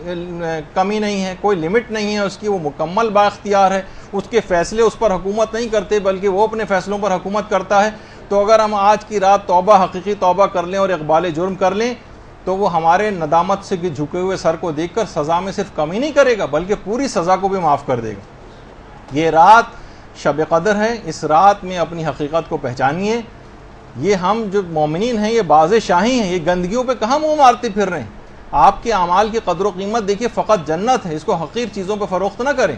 کمی نہیں ہے، کوئی لمٹ نہیں ہے اس کی، وہ مکمل با اختیار ہے. اس کے فیصلے اس پر حکومت نہیں کرتے بلکہ وہ اپنے فیصلوں پر حکومت کرتا ہے. تو اگر ہم آج کی رات توبہ، حقیقی توبہ کر لیں اور اقبال جرم کر لیں تو وہ ہمارے ندامت سے جھکے ہوئے سر کو دیکھ کر سزا میں صرف کمی نہیں کرے گا بلکہ پوری سزا کو بھی معاف کر دے گا. یہ رات شب قدر ہے، اس رات میں اپنی حقیقت کو پہچانیے. یہ ہم جو مومنین ہیں یہ باز شاہی ہیں، یہ گندگیوں پہ کہاں منہ مارتے پھر رہے ہیں. آپ کے اعمال کی قدر و قیمت دیکھیے، فقط جنت ہے، اس کو حقیر چیزوں پہ فروخت نہ کریں.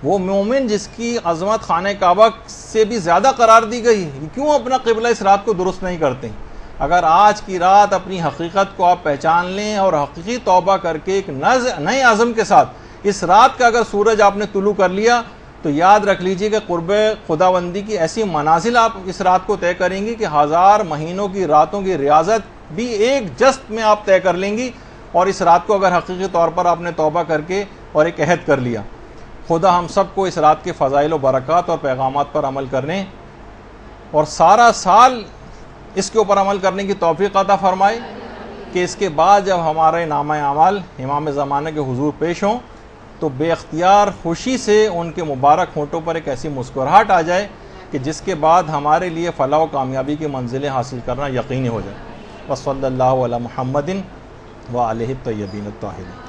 وہ مومن جس کی عظمت خانہ کعبہ سے بھی زیادہ قرار دی گئی ہے، کیوں اپنا قبلہ اس رات کو درست نہیں کرتے؟ اگر آج کی رات اپنی حقیقت کو آپ پہچان لیں اور حقیقی توبہ کر کے ایک نئے عزم کے ساتھ اس رات کا اگر سورج آپ نے طلوع کر لیا تو یاد رکھ لیجئے کہ قرب خداوندی کی ایسی منازل آپ اس رات کو طے کریں گی کہ 1000 مہینوں کی راتوں کی ریاضت بھی ایک جست میں آپ طے کر لیں گی. اور اس رات کو اگر حقیقی طور پر آپ نے توبہ کر کے اور ایک عہد کر لیا. خدا ہم سب کو اس رات کے فضائل و برکات اور پیغامات پر عمل کرنے اور سارا سال اس کے اوپر عمل کرنے کی توفیق عطا فرمائے کہ اس کے بعد جب ہمارے نامہ اعمال امام زمانہ کے حضور پیش ہوں تو بے اختیار خوشی سے ان کے مبارک ہونٹوں پر ایک ایسی مسکراہٹ آ جائے کہ جس کے بعد ہمارے لیے فلاح و کامیابی کی منزلیں حاصل کرنا یقینی ہو جائے. وصلی اللہ علی محمد وآلہ الطیبین الطاہرین۔